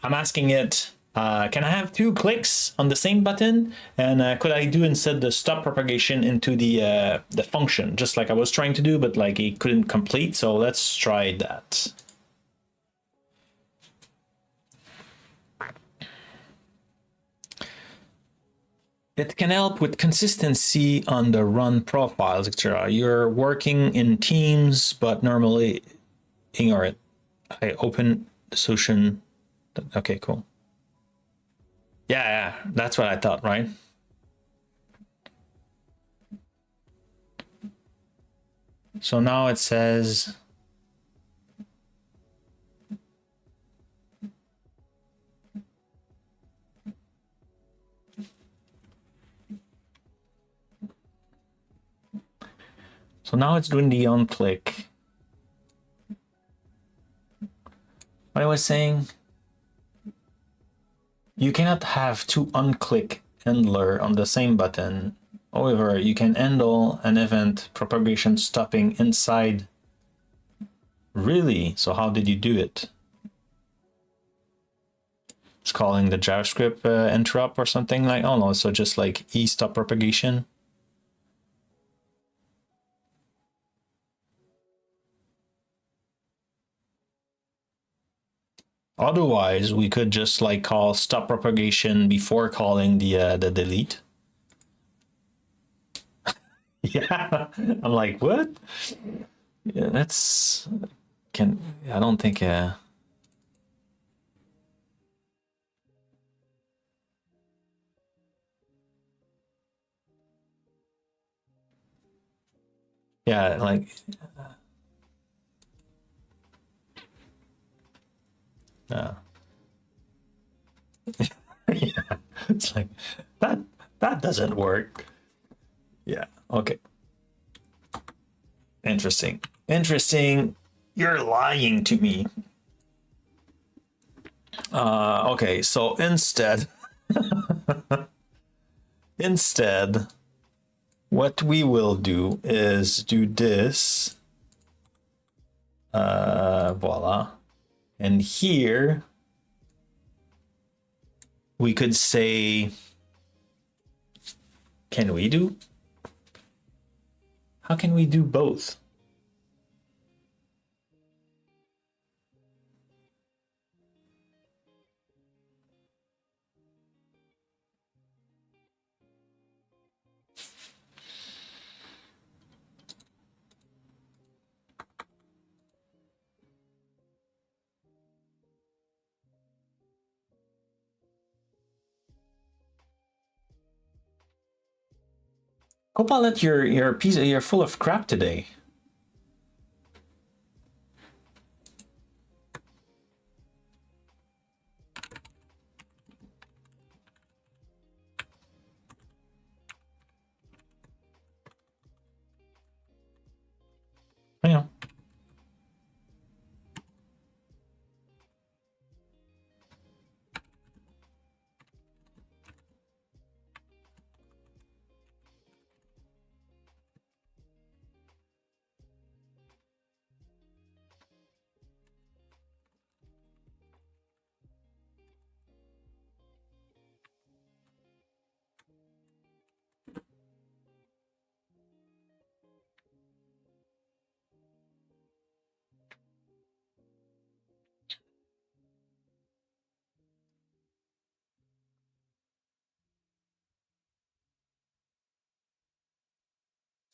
asking it, can I have 2 clicks on the same button? And could I do instead the stop propagation into the function, just like I was trying to do, but like it couldn't complete. So let's try that. It can help with consistency on the run profiles, etc. You're working in teams, but normally ignore it. I open the solution. Okay, cool. Yeah, that's what I thought, right? So now it says, so now it's doing the on click. What I was saying, you cannot have 2 unclick handler on the same button. However, you can handle an event propagation stopping inside. Really? So how did you do it? It's calling the JavaScript interrupt or something like, oh no, so just like stop propagation. Otherwise, we could just like call stop propagation before calling the delete. Yeah, I'm like, what? Yeah, that's I don't think yeah, like yeah. Yeah, it's like that doesn't work. Yeah, okay. Interesting. Interesting. You're lying to me. Okay, so instead, what we will do is do this. Voila. And here we could say, can we do? How can we do both? Copilot, you're full of crap today. Yeah.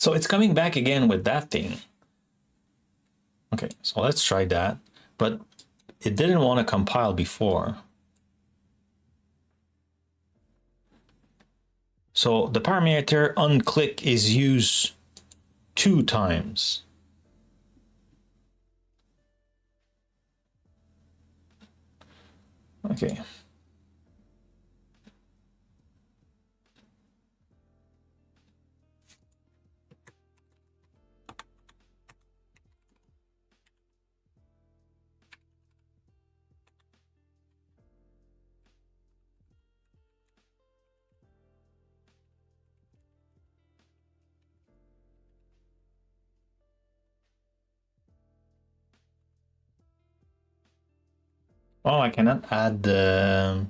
So it's coming back again with that thing. Okay, so let's try that. But it didn't want to compile before. So the parameter onClick is used 2 times. Okay. Oh, I cannot add the...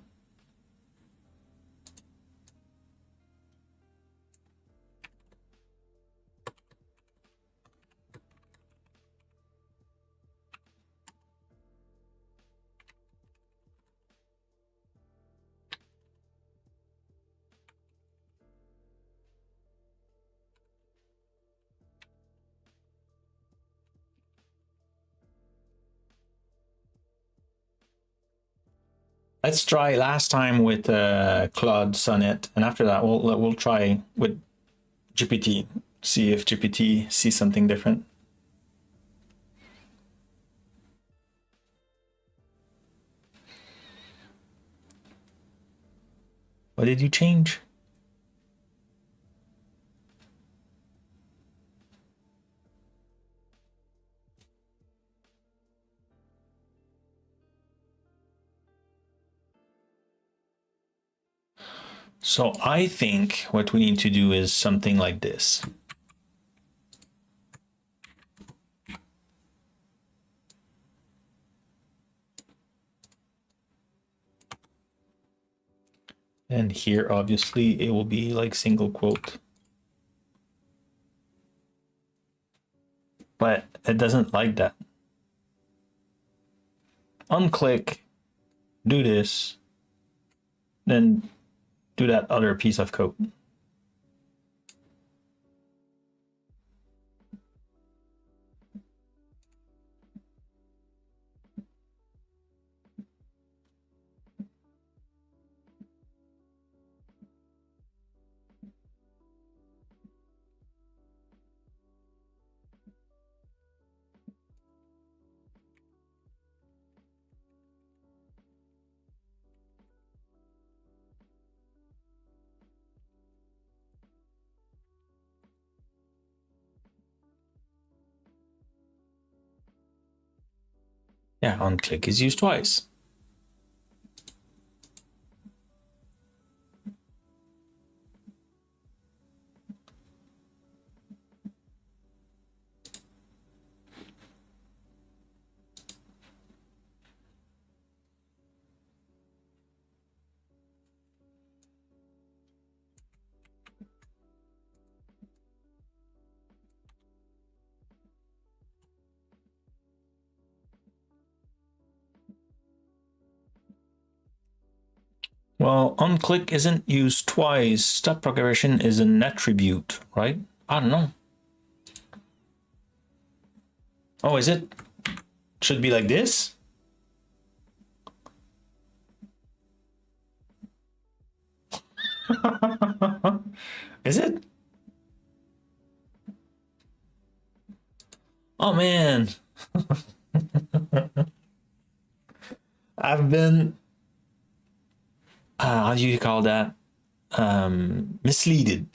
Let's try last time with Claude Sonnet, and after that we'll try with GPT. See if GPT sees something different. What did you change? So I think what we need to do is something like this. And here, obviously, it will be like single quote. But it doesn't like that. Unclick, do this, then do that other piece of code. Yeah, unclick is used twice. Well, unclick isn't used twice. Stop progression is an attribute, right? I don't know. Oh, is it? Should be like this? Is it? Oh man. I've been how do you call that? Misleaded.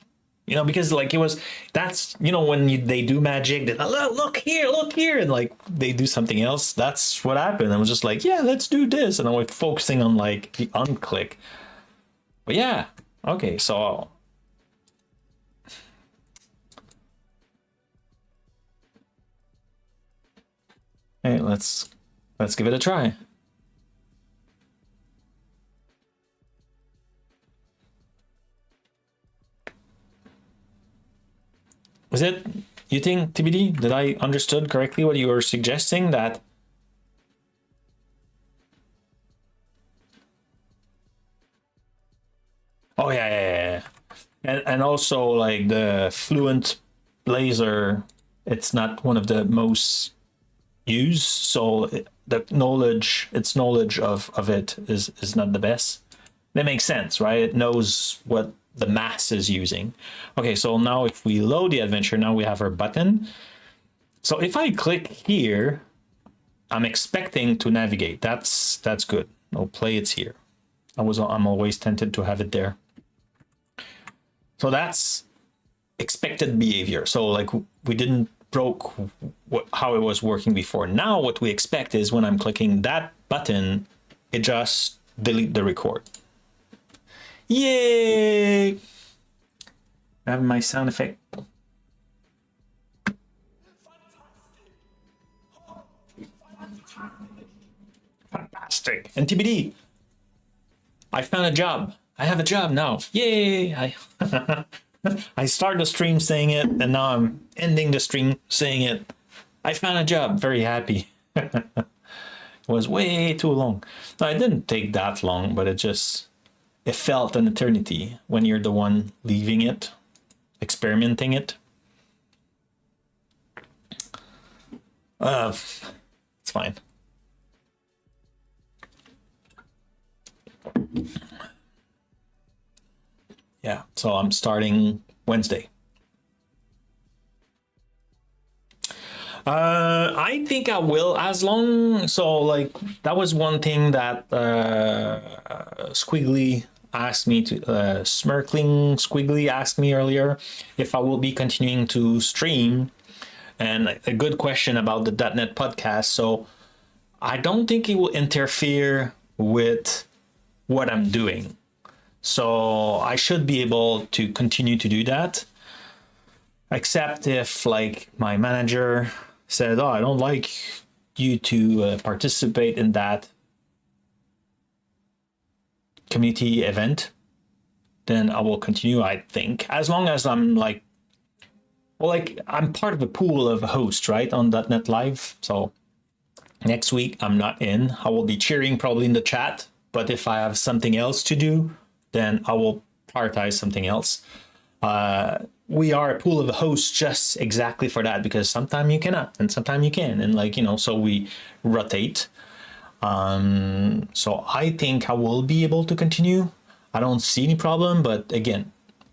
You know, because like it was that's when they do magic, that look here, and like they do something else. That's what happened. I was just like, yeah, let's do this, and I was focusing on like the unclick. But yeah, okay, so hey, let's give it a try. Is it, you think, TBD, that I understood correctly what you were suggesting, that oh yeah. And also like the Fluent Blazor, it's not one of the most used, so the knowledge of it is not the best. That makes sense, right? It knows what the mass is using. Okay, so now if we load the adventure, now we have our button. So if I click here, I'm expecting to navigate. That's good. No play, it's here. I'm always tempted to have it there. So that's expected behavior. So like we didn't broke how it was working before. Now what we expect is when I'm clicking that button, it just delete the record. Yay! I have my sound effect. Fantastic. fantastic. And TBD, I found a job. I have a job now. Yay! I started the stream saying it, and now I'm ending the stream saying it. I found a job. Very happy. It was way too long. No, it didn't take that long, but it felt an eternity when you're the one leaving it, experimenting it. It's fine. Yeah, so I'm starting Wednesday. I think I will, as long, so like that was one thing that Squiggly asked me to, Smirkling Squiggly asked me earlier if I will be continuing to stream, and a good question about the .NET podcast. So I don't think it will interfere with what I'm doing. So I should be able to continue to do that, except if like my manager said, oh, I don't like you to participate in that community event, then I will continue, I think, as long as I'm like, well, like I'm part of a pool of hosts, right, on .NET Live. So next week I'm not in. I will be cheering probably in the chat, but if I have something else to do, then I will prioritize something else. We are a pool of hosts just exactly for that, because sometimes you cannot and sometimes you can, and like, you know, so we rotate. So I think I will be able to continue. I don't see any problem, but again,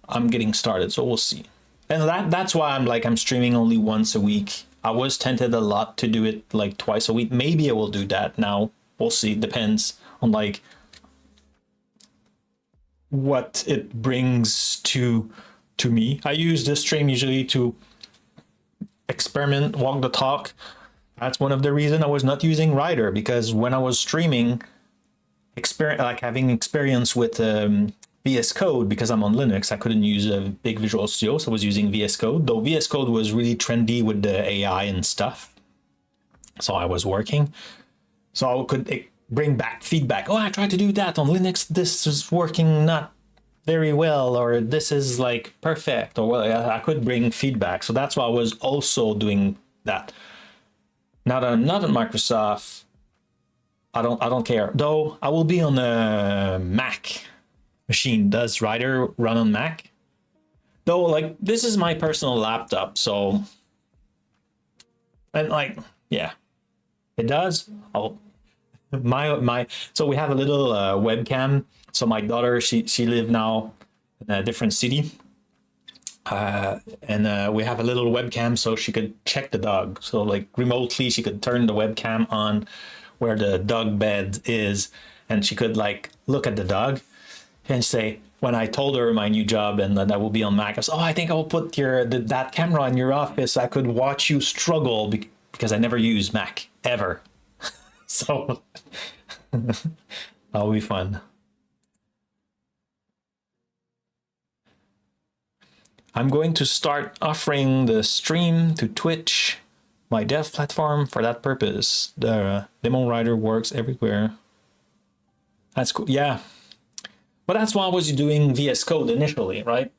I'm getting started, so we'll see. And that's why I'm streaming only once a week. I was tempted a lot to do it like twice a week. Maybe I will do that now. We'll see. Depends on like what it brings to me. I use this stream usually to experiment, walk the talk. That's one of the reasons I was not using Rider, because when I was streaming, having experience with VS Code, because I'm on Linux, I couldn't use a big Visual Studio, so I was using VS Code, though VS Code was really trendy with the AI and stuff. So I was working. So I could bring back feedback. Oh, I tried to do that on Linux. This is working not very well, or this is like perfect, or well, I could bring feedback. So that's why I was also doing that. Now that I'm not at Microsoft, I don't care. Though I will be on a Mac machine. Does Rider run on Mac? Though, like, this is my personal laptop, so, and like, yeah, it does. So we have a little webcam. So my daughter, she lived now in a different city, and we have a little webcam so she could check the dog. So like remotely, she could turn the webcam on where the dog bed is, and she could like look at the dog and say, when I told her my new job and that I will be on Mac, I said, oh, I think I will put that camera in your office. I could watch you struggle because I never use Mac ever. So that'll be fun. I'm going to start offering the stream to Twitch, my dev platform, for that purpose. The demo writer works everywhere. That's cool. Yeah. But that's why I was doing VS Code initially, right?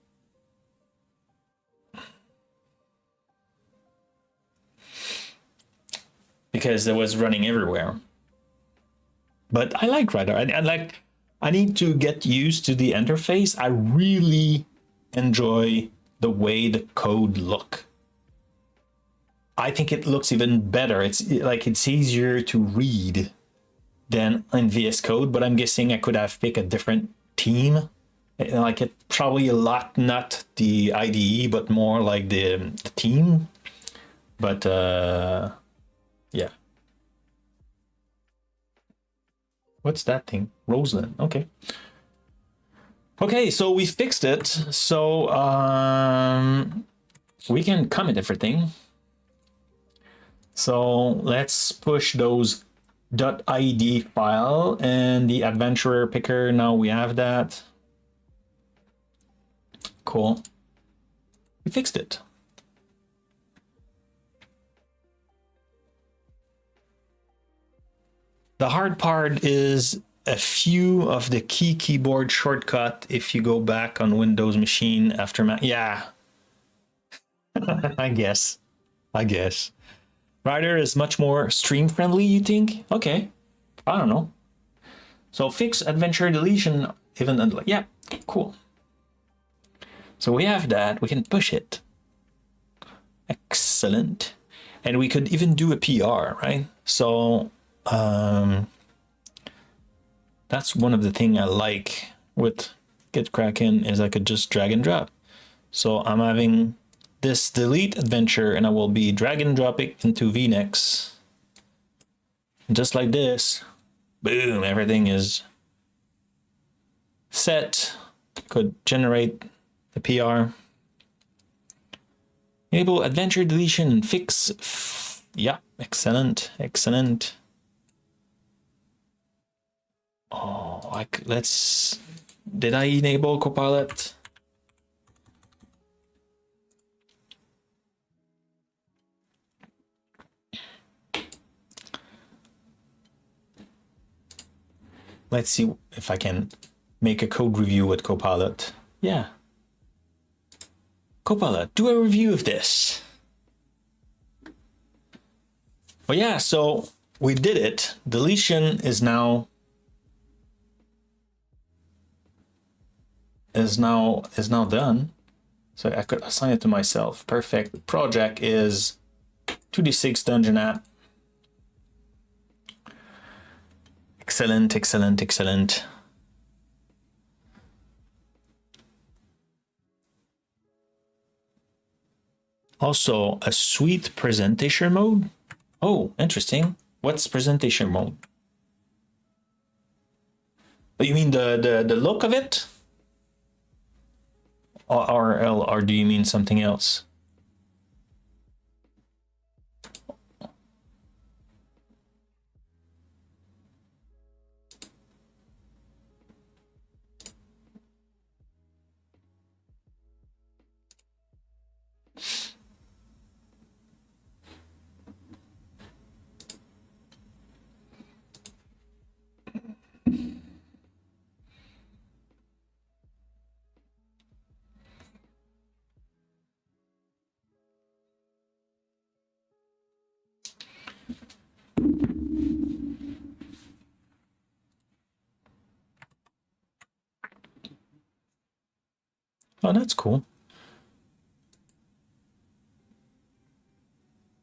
Because it was running everywhere. But I like Rider. I need to get used to the interface. I really enjoy the way the code look. I think it looks even better. It's easier to read than in VS Code, but I'm guessing I could have picked a different team. Like it probably a lot, not the IDE, but more like the team. But yeah. What's that thing? Roseland. Okay. Okay, so we fixed it. So we can comment everything. So let's push those .id file and the adventurer picker. Now we have that. Cool. We fixed it. The hard part is a few of the keyboard shortcut if you go back on Windows machine after yeah. I guess. Rider is much more stream friendly, you think? Okay. I don't know. So fix adventure deletion even under, yeah, cool. So we have that, we can push it. Excellent. And we could even do a PR, right? So that's one of the things I like with Get Kraken is I could just drag and drop. So I'm having this delete adventure and I will be drag and drop it into VNex. Just like this, boom, everything is set. Could generate the PR. Enable adventure deletion and fix. Yeah, excellent, excellent. Oh, let's. Did I enable Copilot? Let's see if I can make a code review with Copilot. Yeah. Copilot, do a review of this. Well, yeah, so we did it. Deletion is now done. So I could assign it to myself. Perfect. Project is 2d6 dungeon app. Excellent, excellent, excellent. Also, a suite presentation mode. Oh, interesting. What's presentation mode? Oh, you mean the look of it? Or do you mean something else? Oh, that's cool.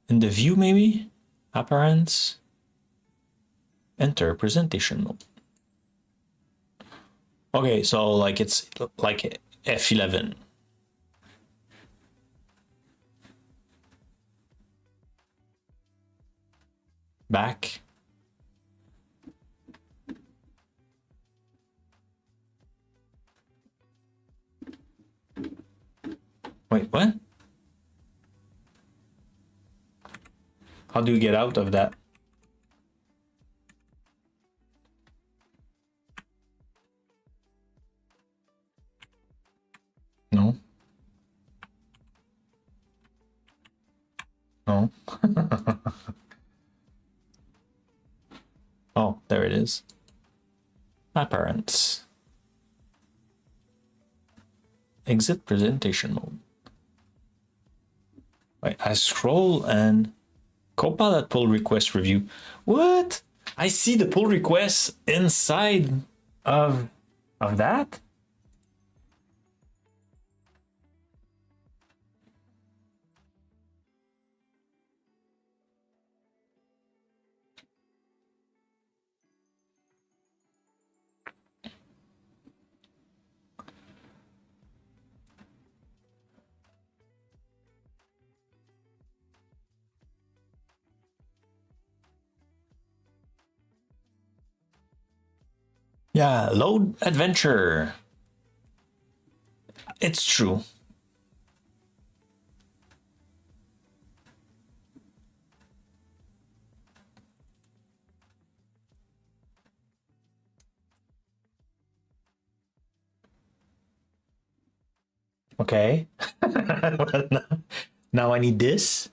In the view, maybe? Appearance. Enter presentation mode. Okay, so like it's like F11. Back. Wait, what? How do you get out of that? No. No. Oh, there it is. Appearance. Exit presentation mode. Wait, I scroll and Copilot pull request review. What? I see the pull request inside of that? Yeah, load adventure. It's true. Okay. Now I need this.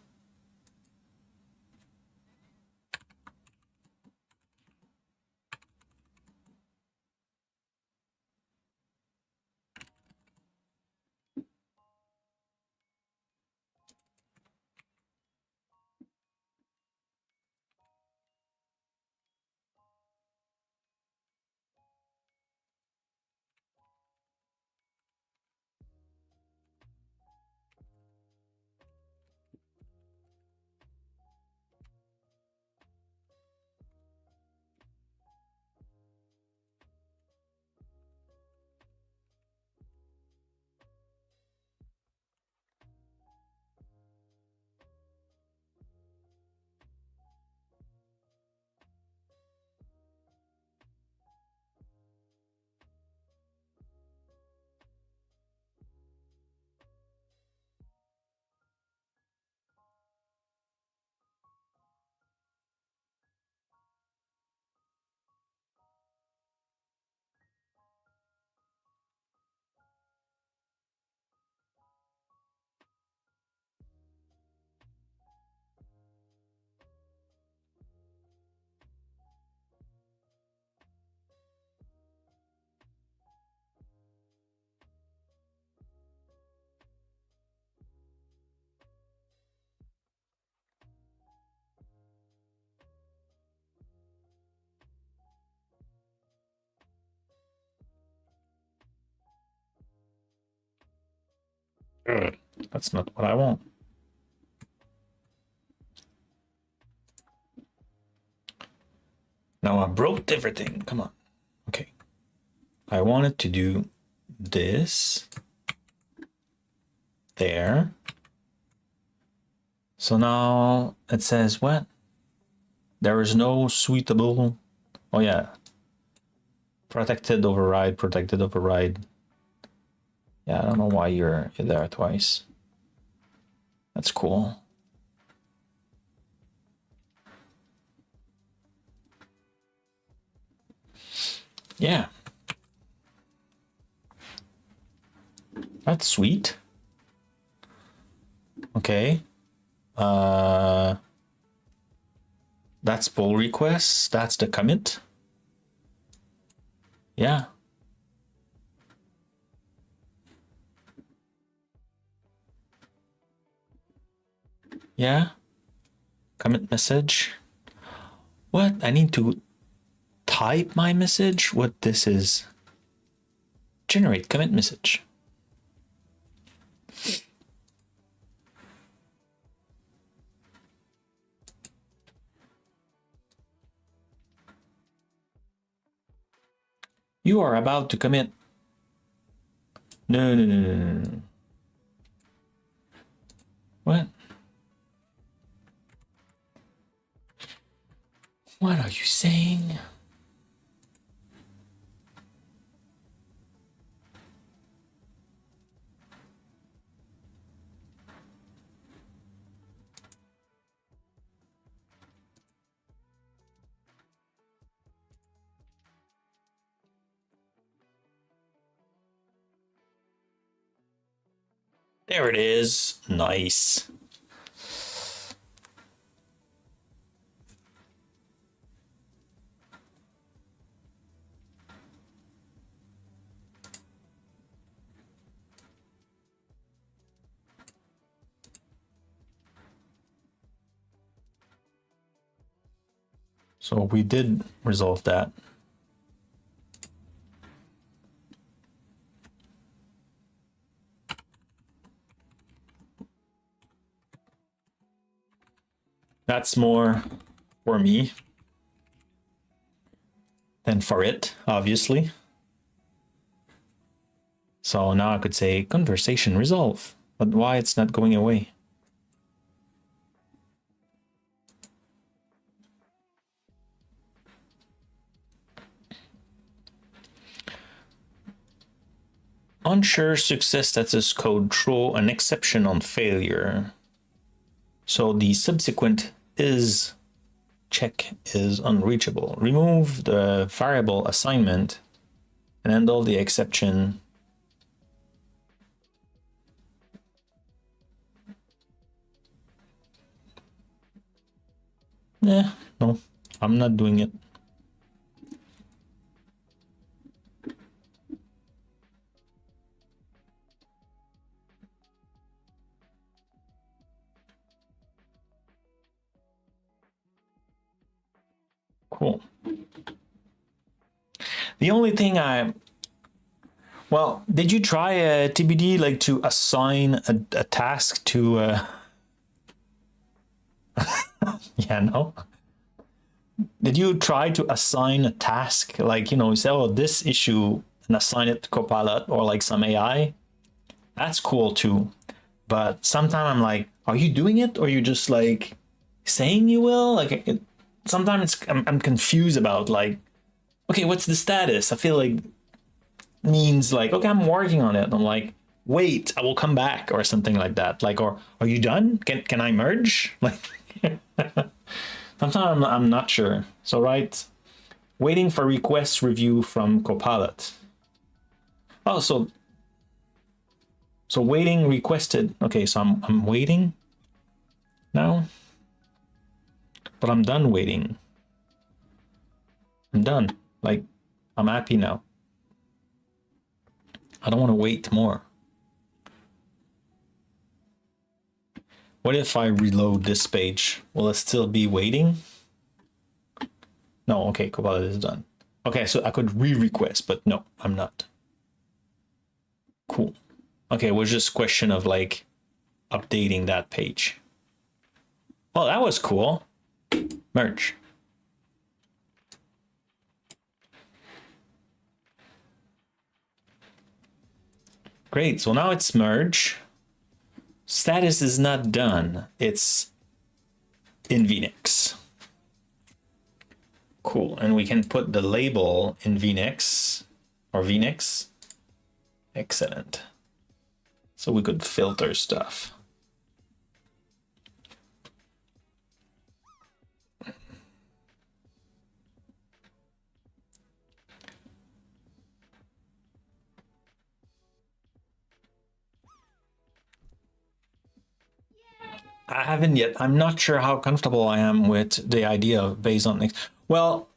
That's not what I want. Now I broke everything. Come on. Okay. I wanted to do this there. So now it says what? There is no suitable. Oh yeah. Protected override, protected override. Yeah, I don't know why you're there twice. That's cool. Yeah. That's sweet. Okay. That's pull requests. That's the commit. Yeah. Yeah. Commit message. What? I need to type my message? What this is? Generate commit message. You are about to commit. No, no, no, no, no, no. What? What are you saying? There it is. Nice. So we did resolve that. That's more for me than for it, obviously. So now I could say conversation resolve, but why it's not going away? Unsure success status code throw an exception on failure. So the subsequent is check is unreachable. Remove the variable assignment and handle the exception. No, I'm not doing it. Cool. The only thing well, did you try TBD like to assign a task to yeah, no. Did you try to assign a task like, you know, you say, oh, this issue and assign it to Copilot or like some AI? That's cool too. But sometimes I'm like, are you doing it or are you just like saying you will? Like sometimes I'm confused about like, okay, what's the status? I feel like means like, okay, I'm working on it. I'm like, wait, I will come back or something like that. Like, or are you done? Can I merge? Like sometimes I'm not sure. So right, waiting for request review from Copilot. Oh, so waiting requested. Okay, so I'm waiting now, but I'm done waiting. I'm done. Like, I'm happy now. I don't want to wait more. What if I reload this page? Will it still be waiting? No, okay, Copilot is done. Okay, so I could re-request, but no, I'm not. Cool. Okay, it was just a question of like updating that page. Well, that was cool. Merge. Great, so now it's merge. Status is not done. It's in Vnix. Cool, and we can put the label in Vnix or Vnix. Excellent. So we could filter stuff. I haven't yet. I'm not sure how comfortable I am with the idea of based on. Well,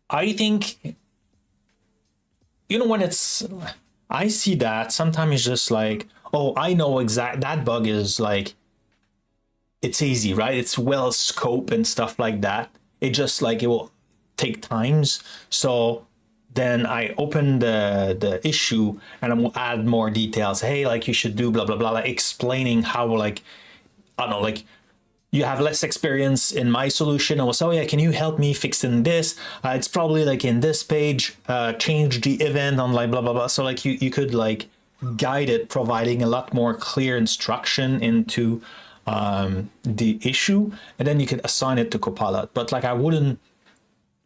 I think, you know, when it's, I see that sometimes it's just like, oh, I know exact that bug is like, it's easy, right? It's well scoped and stuff like that. It just like it will take times. So then I open the issue and I'm add more details. Hey, like you should do blah blah blah, like explaining how like I don't know, like you have less experience in my solution. I was, oh yeah, can you help me fixing this? It's probably like in this page, change the event on like blah, blah, blah. So like you could like guide it, providing a lot more clear instruction into the issue. And then you could assign it to Copilot. But like I wouldn't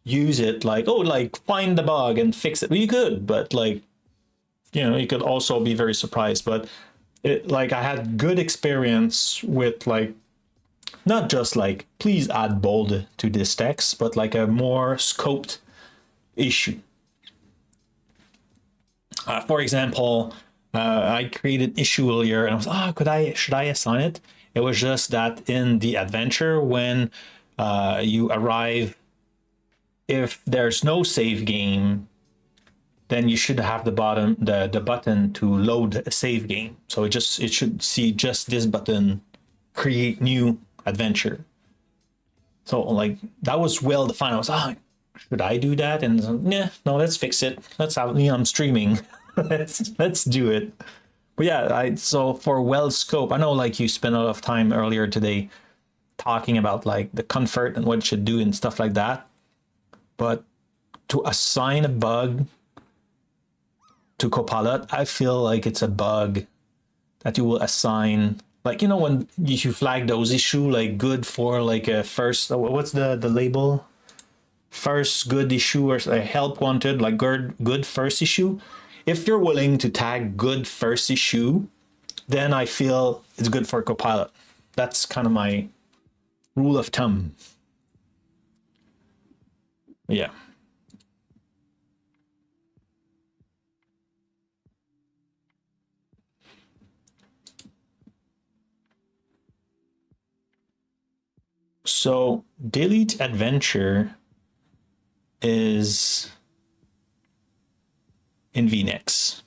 use it like, oh, like find the bug and fix it. Well, you could, but like, you know, you could also be very surprised. But it, like I had good experience with like not just like please add bold to this text, but like a more scoped issue. For example, I created issue earlier and I was, should I assign it? It was just that in the adventure when you arrive, if there's no save game, then you should have the button to load a save game. So it should see just this button, create new adventure. So like that was well defined. I was, should I do that? And yeah, no, let's fix it. Let's have, you know, I'm streaming. let's do it. But yeah, so for well scope, I know like you spent a lot of time earlier today talking about like the comfort and what it should do and stuff like that. But to assign a bug to Copilot, I feel like it's a bug that you will assign, like, you know, when you flag those issue, like good for like a first, what's the label? First good issue or a help wanted, like good first issue. If you're willing to tag good first issue, then I feel it's good for Copilot. That's kind of my rule of thumb. Yeah. So delete adventure is in Vnix.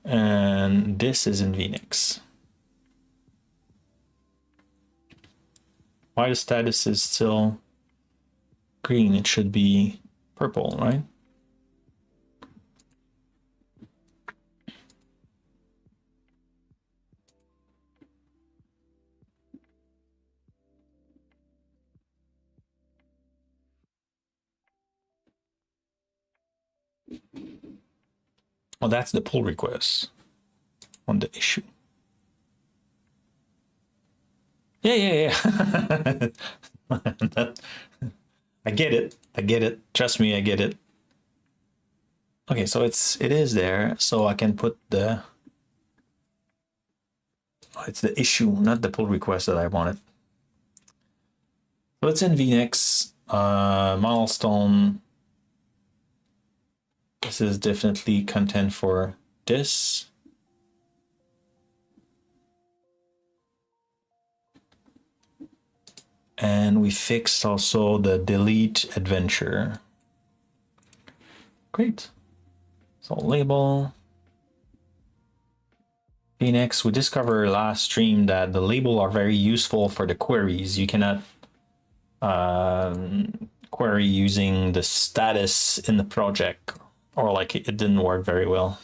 And this is in Vnix. Why the status is still green? It should be purple, right? Well, that's the pull request on the issue. Yeah. I get it. Trust me, I get it. Okay, so it is there. So I can put it's the issue, not the pull request that I wanted. So it's in Vnix, milestone. This is definitely content for this. And we fixed also the delete adventure. Great. So label. Vnix, we discovered last stream that the label are very useful for the queries. You cannot query using the status in the project, or like it didn't work very well.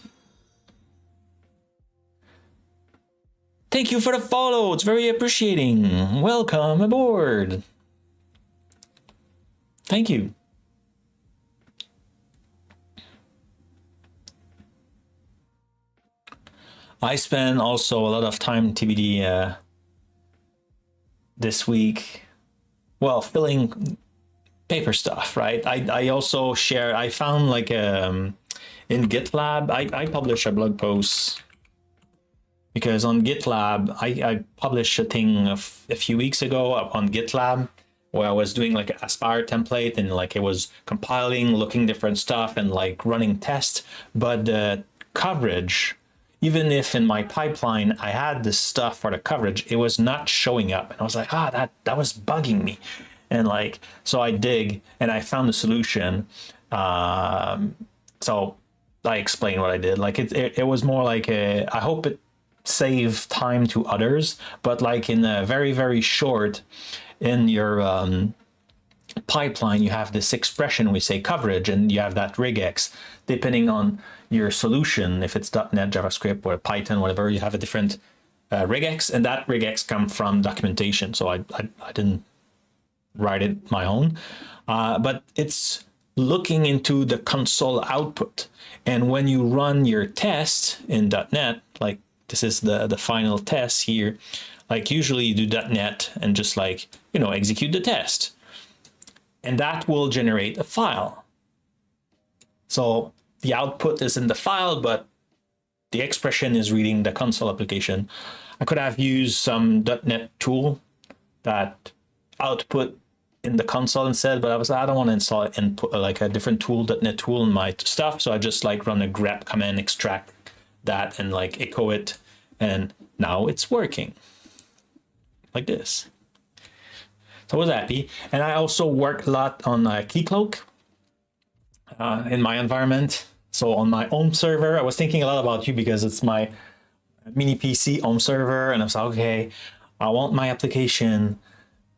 Thank you for the follow. It's very appreciating. Welcome aboard. Thank you. I spent also a lot of time TBD this week, well, filling paper stuff, right? I also share, I found like in GitLab, I publish a blog post because on GitLab, I published a thing a few weeks ago on GitLab where I was doing like an Aspire template and like it was compiling, looking different stuff and like running tests, but the coverage, even if in my pipeline I had this stuff for the coverage, it was not showing up. And I was like, that was bugging me. And like, so I dig and I found a solution. So I explained what I did. Like it was more like I hope it saved time to others, but like in a very, very short, in your pipeline, you have this expression, we say coverage, and you have that regex, depending on your solution, if it's .NET, JavaScript, or Python, whatever, you have a different regex, and that regex comes from documentation. So I didn't write it my own, but it's looking into the console output. And when you run your test in .NET, like this is the final test here, like usually you do .NET and just like, execute the test. And that will generate a file. So the output is in the file, but the expression is reading the console application. I could have used some .NET tool that output in the console instead, but I don't want to install it and put like a different tool, .NET tool in my stuff. So I just like run a grep command, extract that and like echo it. And now it's working like this. So I was happy. And I also work a lot on Keycloak in my environment. So on my home server, I was thinking a lot about you because it's my mini PC home server. And I was like, okay, I want my application,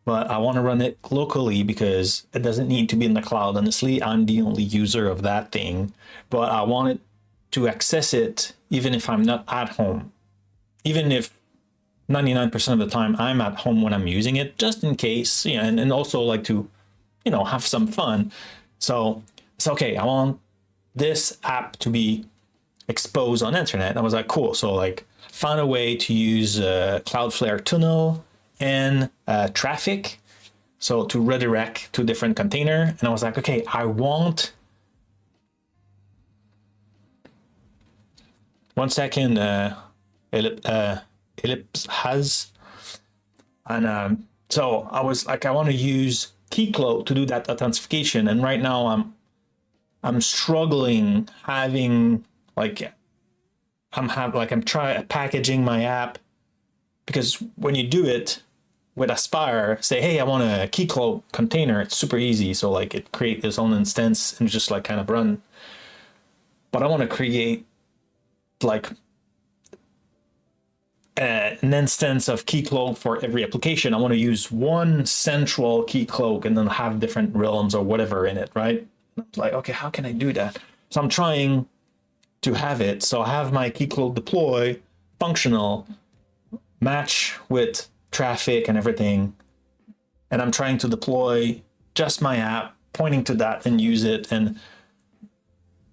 but I want to run it locally because it doesn't need to be in the cloud. Honestly, I'm the only user of that thing, but I want it to access it even if I'm not at home. Even if 99% of the time I'm at home when I'm using it, just in case, and also like to, have some fun. So it's okay. I want this app to be exposed on the internet. I was like, cool. So like found a way to use Cloudflare tunnel and traffic. So to redirect to a different container. And I was like, okay, I want, one second, Ellipse has, and so I was like, I want to use Keycloak to do that authentication, and right now I'm struggling having like I'm packaging my app, because when you do it with Aspire, say, hey, I want a Keycloak container, it's super easy. So like it create its own instance and just like kind of run. But I want to create like an instance of Keycloak for every application. I want to use one central Keycloak and then have different realms or whatever in it, right? It's like, okay, how can I do that? So I'm trying to have it. So I have my Keycloak deploy functional, match with traffic and everything. And I'm trying to deploy just my app, pointing to that and use it. And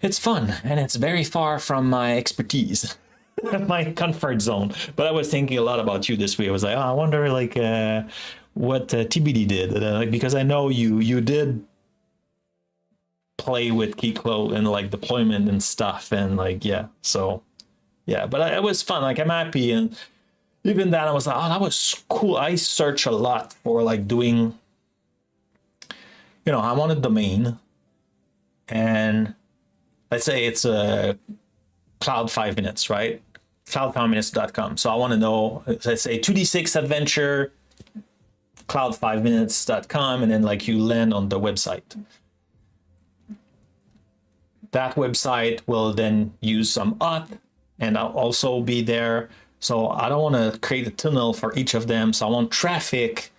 it's fun. And it's very far from my expertise. My comfort zone. But I was thinking a lot about you this week. I was like, oh, I wonder like what TBD did, because I know you did play with Keycloak and like deployment and stuff, and like so but it was fun. Like I'm happy, and even that I was like, oh, that was cool. I search a lot for like doing, I want a domain, and let's say it's a Cloud 5 minutes, right? Cloud5minutes.com. So I want to know, let's say 2D6 adventure, cloud5minutes.com, and then like you land on the website. That website will then use some auth, and I'll also be there. So I don't want to create a tunnel for each of them. So I want traffic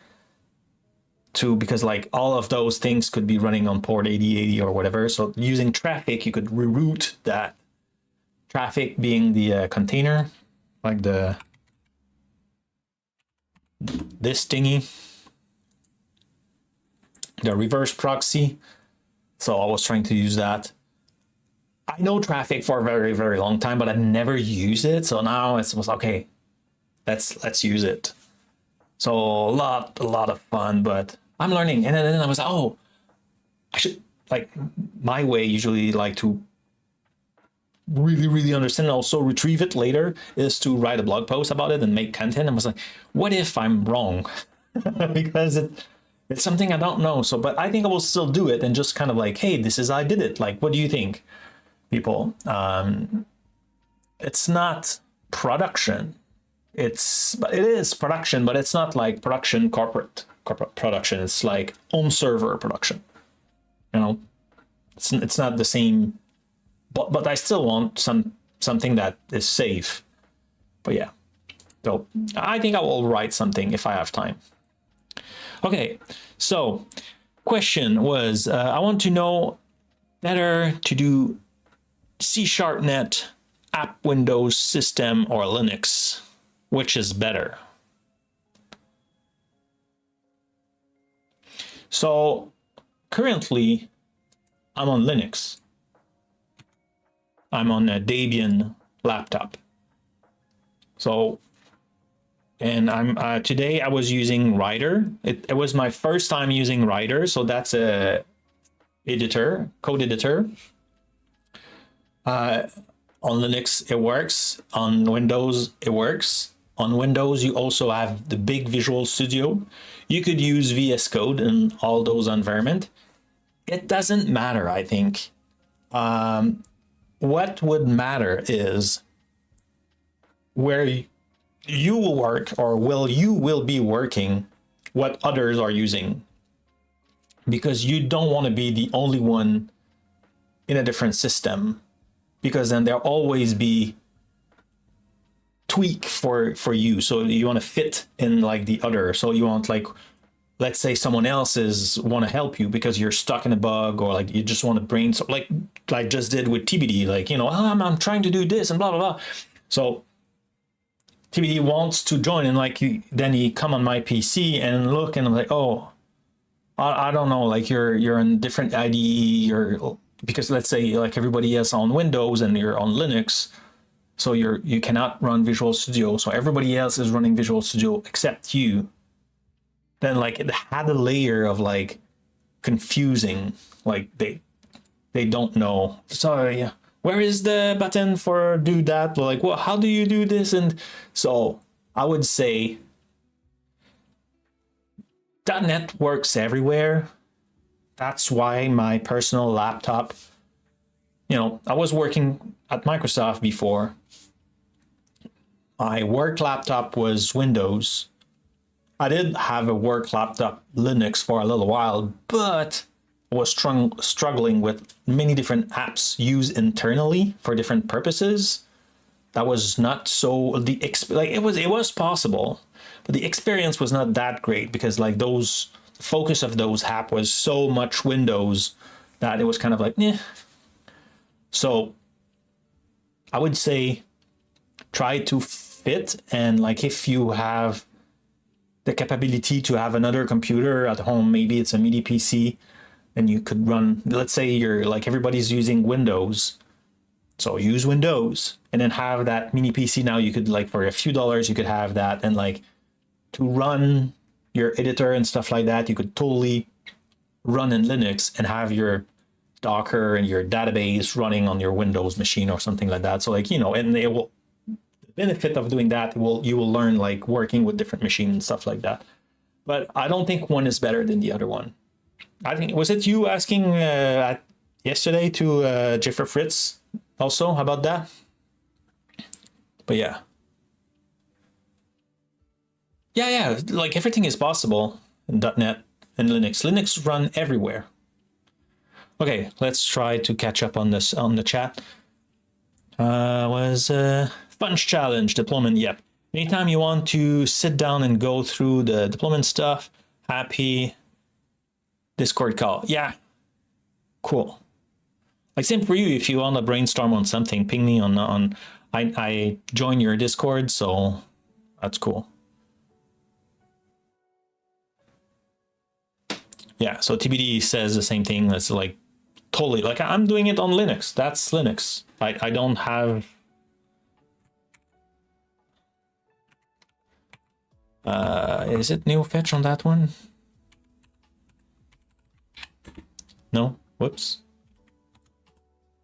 because like all of those things could be running on port 8080 or whatever. So using traffic, you could reroute that. Traffic being the container, like this thingy, the reverse proxy. So I was trying to use that. I know traffic for a very, very long time, but I never use it. So now it's okay, let's use it. So a lot of fun, but I'm learning. And then I was, oh, I should, like, my way usually like to really understand and also retrieve it later is to write a blog post about it and make content. And I was like, what if I'm wrong? Because it's something I don't know. So, but I think I will still do it and just kind of like, hey, this is how I did it. Like, what do you think, people? It's not production. It is production, but it's not like production, corporate production. It's like on server production. You know, it's not the same. But I still want something that is safe. But yeah, so I think I will write something if I have time. Okay, so question was, I want to know better to do C#net, app, Windows, system, or Linux. Which is better? So currently I'm on Linux. I'm on a Debian laptop. So, and I'm today I was using Rider. It was my first time using Rider. So that's a code editor. On Linux, it works. On Windows, it works. On Windows, you also have the big Visual Studio. You could use VS Code in all those environments. It doesn't matter, I think. What would matter is where you will work, or you will be working, what others are using. Because you don't want to be the only one in a different system, because then there'll always be tweak for you. So you want to fit in like the other. So you want, like, let's say someone else want to help you because you're stuck in a bug, or like you just want to brainstorm, like I just did with TBD, like, you know, I'm trying to do this and blah, blah, blah. So TBD wants to join, and like then he come on my PC and look, and I'm like, oh, I don't know, like you're in different IDE, because let's say like everybody else on Windows and you're on Linux, so you cannot run Visual Studio. So everybody else is running Visual Studio except you. Then like it had a layer of like confusing, like they don't know. So yeah, where is the button for do that? Like, well, how do you do this? And so I would say .NET works everywhere. That's why my personal laptop, you know, I was working at Microsoft before. My work laptop was Windows. I did have a work laptop Linux for a little while, but I was struggling with many different apps used internally for different purposes. That was not so like it was possible, but the experience was not that great, because like the focus of those apps was so much Windows that it was kind of like, eh. So I would say try to fit, and like if you have the capability to have another computer at home, maybe it's a mini PC, and you could run, let's say you're like everybody's using Windows, so use Windows and then have that mini PC. Now you could, like, for a few dollars you could have that, and like to run your editor and stuff like that, you could totally run in Linux and have your Docker and your database running on your Windows machine or something like that. So like, you know, and it will, the benefit of doing that, you will learn like working with different machines and stuff like that. But I don't think one is better than the other one. I think, was it you asking yesterday to Jeffrey Fritz also about that? But yeah, like everything is possible in .NET and Linux. Linux run everywhere. Okay, let's try to catch up on this on the chat. Was Funch challenge deployment? Yep. Anytime you want to sit down and go through the deployment stuff, happy Discord call. Yeah, cool. Like same for you. If you want to brainstorm on something, ping me on. I join your Discord, so that's cool. Yeah. So TBD says the same thing. That's like totally like I'm doing it on Linux. That's Linux. I don't have. Is it NeoFetch on that one? No. Whoops.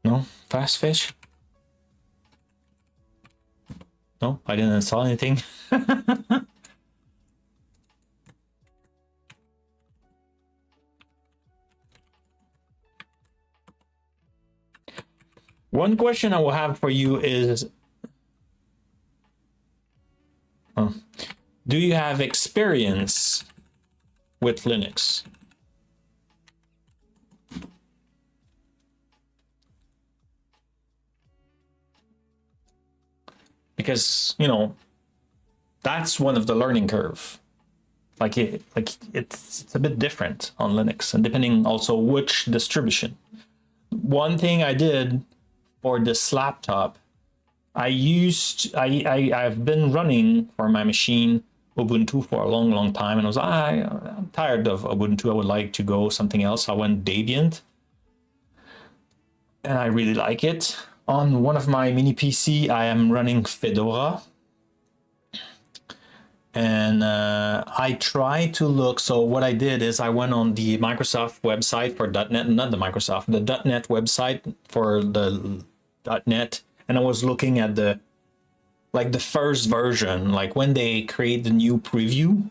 No. Fastfish. No, I didn't install anything. One question I will have for you is, do you have experience with Linux? Because, you know, that's one of the learning curve. It's a bit different on Linux, and depending also which distribution. One thing I did for this laptop, I've been running for my machine Ubuntu for a long time, and I'm tired of Ubuntu. I would like to go something else. I went Debian, and I really like it. On one of my mini PC, I am running Fedora, and I try to look. So what I did is I went on the Microsoft website for .NET, not the Microsoft, the .NET website for the .NET, and I was looking at the first version, like when they create the new preview,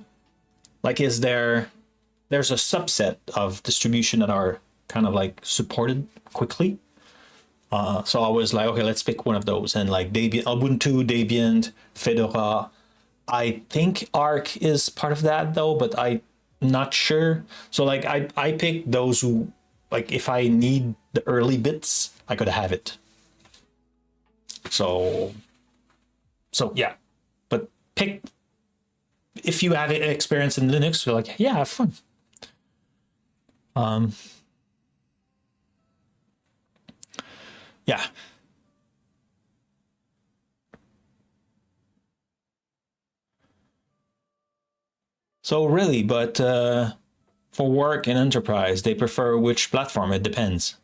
like there's a subset of distribution that are kind of like supported quickly. So I was like, okay, let's pick one of those, and like Debian, Ubuntu, Debian, Fedora. I think Arc is part of that though, but I'm not sure. So like I picked those who, like, if I need the early bits, I could have it. So yeah, but pick, if you have experience in Linux, you're like, yeah, have fun. Yeah. So really, but for work and enterprise, they prefer which platform? It depends.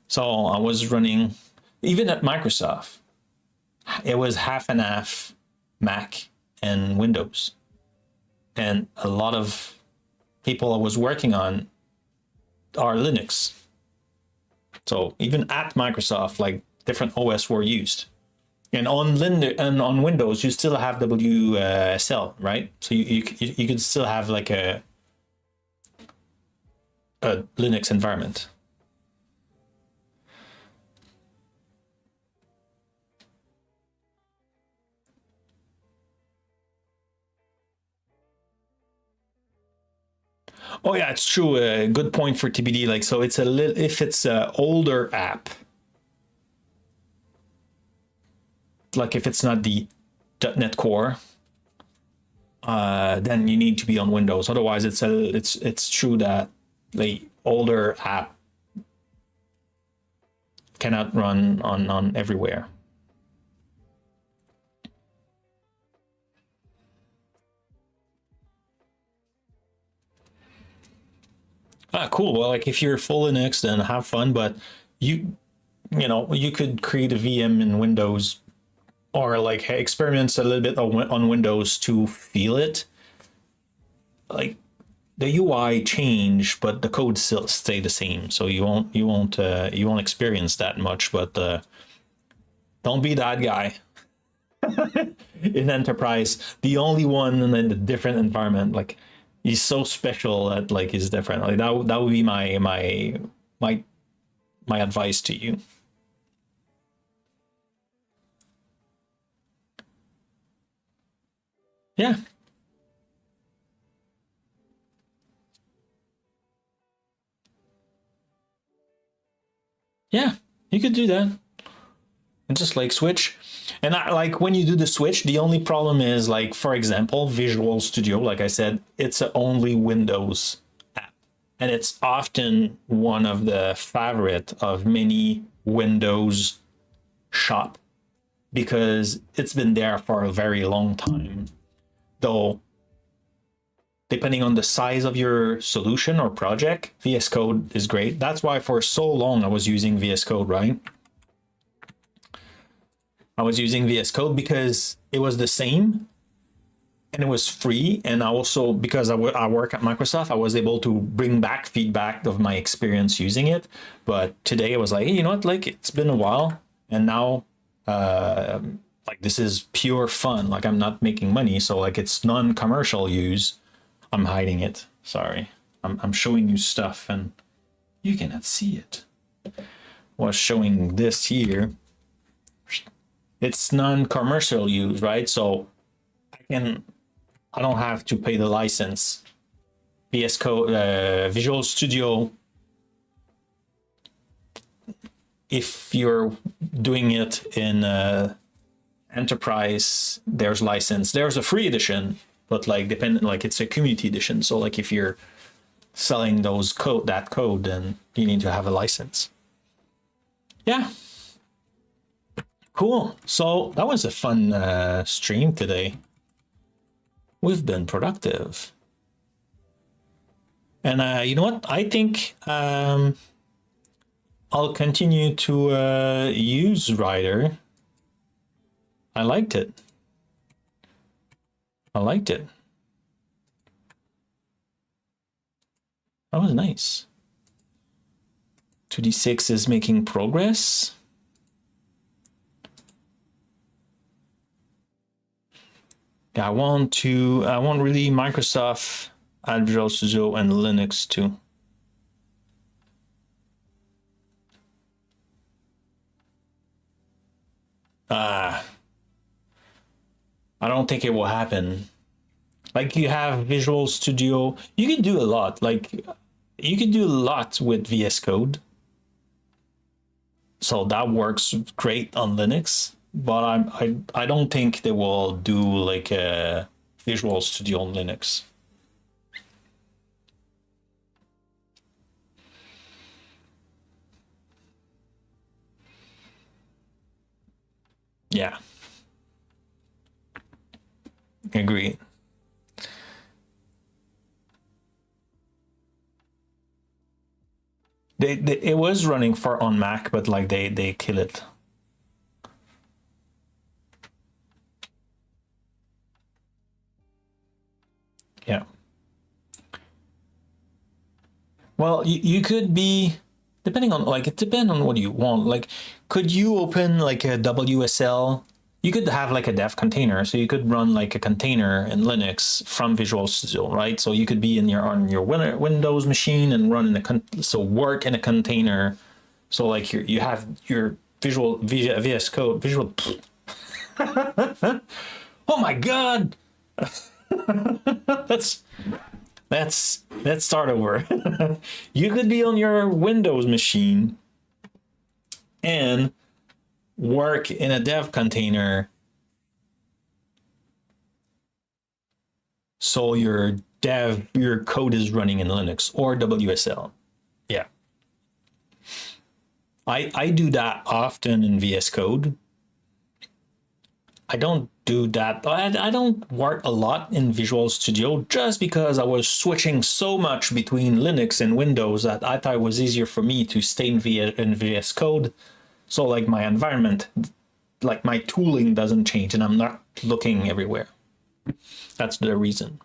So I was running, even at Microsoft, it was half and half Mac and Windows. And a lot of people I was working on are Linux. So even at Microsoft, like different OS were used. And on Linux and on Windows, you still have WSL, right? So you could still have like a Linux environment. Oh yeah, it's true. Good point for TBD. Like, so it's if it's an older app, like if it's not the .NET Core, then you need to be on Windows. Otherwise, it's true that the older app cannot run on everywhere. Cool. Well, like if you're full Linux, then have fun. But you know, you could create a VM in Windows, or like experiments a little bit on Windows to feel it. Like the UI change, but the code still stay the same. So you won't experience that much. But don't be that guy in enterprise. The only one in a different environment, like. He's so special that like he's different. Like that would be my advice to you. Yeah. Yeah, you could do that. And just like switch. And like when you do the switch, the only problem is like, for example, Visual Studio, like I said, it's a only Windows app. and it's often one of the favorite of many Windows shop because it's been there for a very long time. Though, depending on the size of your solution or project, VS Code is great. That's why for so long I was using VS Code, right? I was using VS Code because it was the same and it was free. And I also, because I work at Microsoft, I was able to bring back feedback of my experience using it. But today I was like, hey, you know what, like it's been a while and now like this is pure fun. Like I'm not making money. So like it's non-commercial use. I'm hiding it. Sorry. I'm showing you stuff and you cannot see it. I was showing this here. It's non-commercial use, right? So I don't have to pay the license. VS Code, Visual Studio, if you're doing it in enterprise, there's license. There's a free edition, but like dependent, like it's a community edition. So like if you're selling those that code, then you need to have a license. Yeah. Cool. So that was a fun stream today. We've been productive. And you know what? I think I'll continue to use Rider. I liked it. I liked it. That was nice. 2D6 is making progress. Yeah, I want really Microsoft add Visual Studio and Linux too. I don't think it will happen. Like you have Visual Studio, you can do a lot. Like you can do a lot with VS Code. So that works great on Linux. But I don't think they will do like a Visual Studio on Linux. Yeah. Agree. It was running for on Mac, but like they kill it. Yeah. Well, you could be, depending on, like, it depends on what you want. Like, could you open like a WSL? You could have like a dev container. So you could run like a container in Linux from Visual Studio, right? So you could be on your Windows machine and run in so work in a container. So like you have your VS Code, Visual. Oh my God. Let's start over. You could be on your Windows machine and work in a dev container. So your code is running in Linux or WSL. Yeah. I do that often in VS Code. I don't do that. I don't work a lot in Visual Studio just because I was switching so much between Linux and Windows that I thought it was easier for me to stay in VS Code. So like my environment, like my tooling doesn't change and I'm not looking everywhere. That's the reason.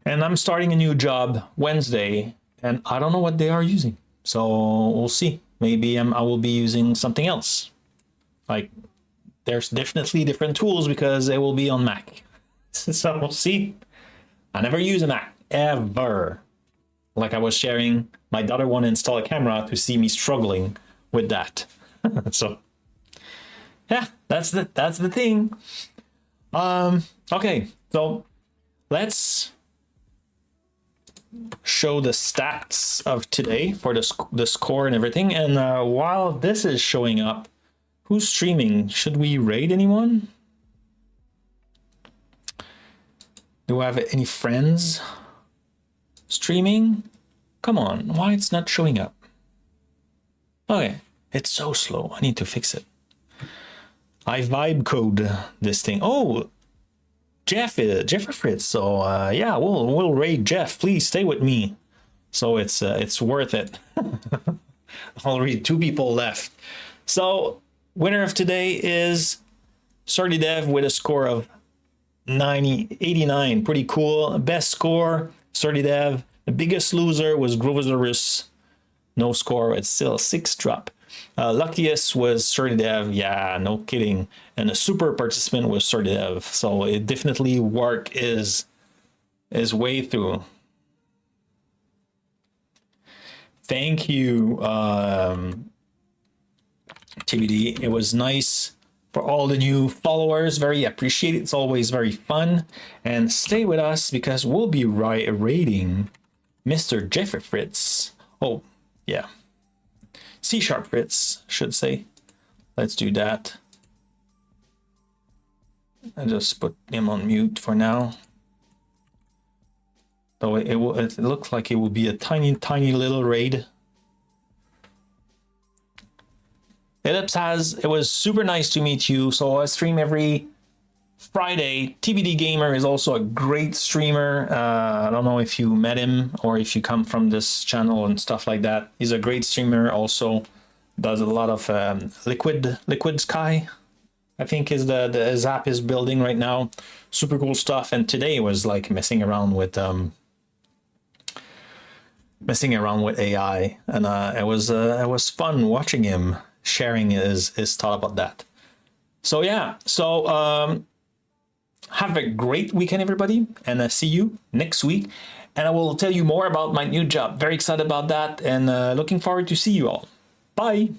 And I'm starting a new job Wednesday and I don't know what they are using. So we'll see. Maybe I will be using something else. Like, there's definitely different tools because they will be on Mac. So we'll see. I never use a Mac, ever. Like I was sharing, my daughter wanted to install a camera to see me struggling with that. So yeah, that's the thing. Okay, so let's show the stats of today for the score and everything. And while this is showing up, who's streaming? Should we raid anyone? Do I have any friends? Streaming? Come on, why it's not showing up? Okay, it's so slow. I need to fix it. I vibe code this thing. Oh, Jeff Fritz. So yeah, we'll raid Jeff. Please stay with me. So it's worth it. Already 2 people left. So winner of today is SortyDev with a score of 89. Pretty cool. Best score, SortyDev. The biggest loser was Groversaurus. No score. It's still 6 drop. Luckiest was SortyDev. Yeah, no kidding. And a super participant was SortyDev. So it definitely work is way through. Thank you, TBD. It was nice for all the new followers. Very appreciated. It's always very fun. And stay with us because we'll be rating Mr. Jeffrey Fritz. Oh, yeah. C# Fritz, should say. Let's do that. I just put him on mute for now. So it looks like it will be a tiny little raid. Ellipse has, it was super nice to meet you. So I stream every Friday. TBD Gamer is also a great streamer. I don't know if you met him or if you come from this channel and stuff like that. He's a great streamer. Also does a lot of liquid sky, I think is his app is building right now. Super cool stuff. And today was like messing around with AI, and it was fun watching him sharing his thought about that. So yeah, so have a great weekend, everybody, and I see you next week. And I will tell you more about my new job. Very excited about that, and looking forward to see you all. Bye.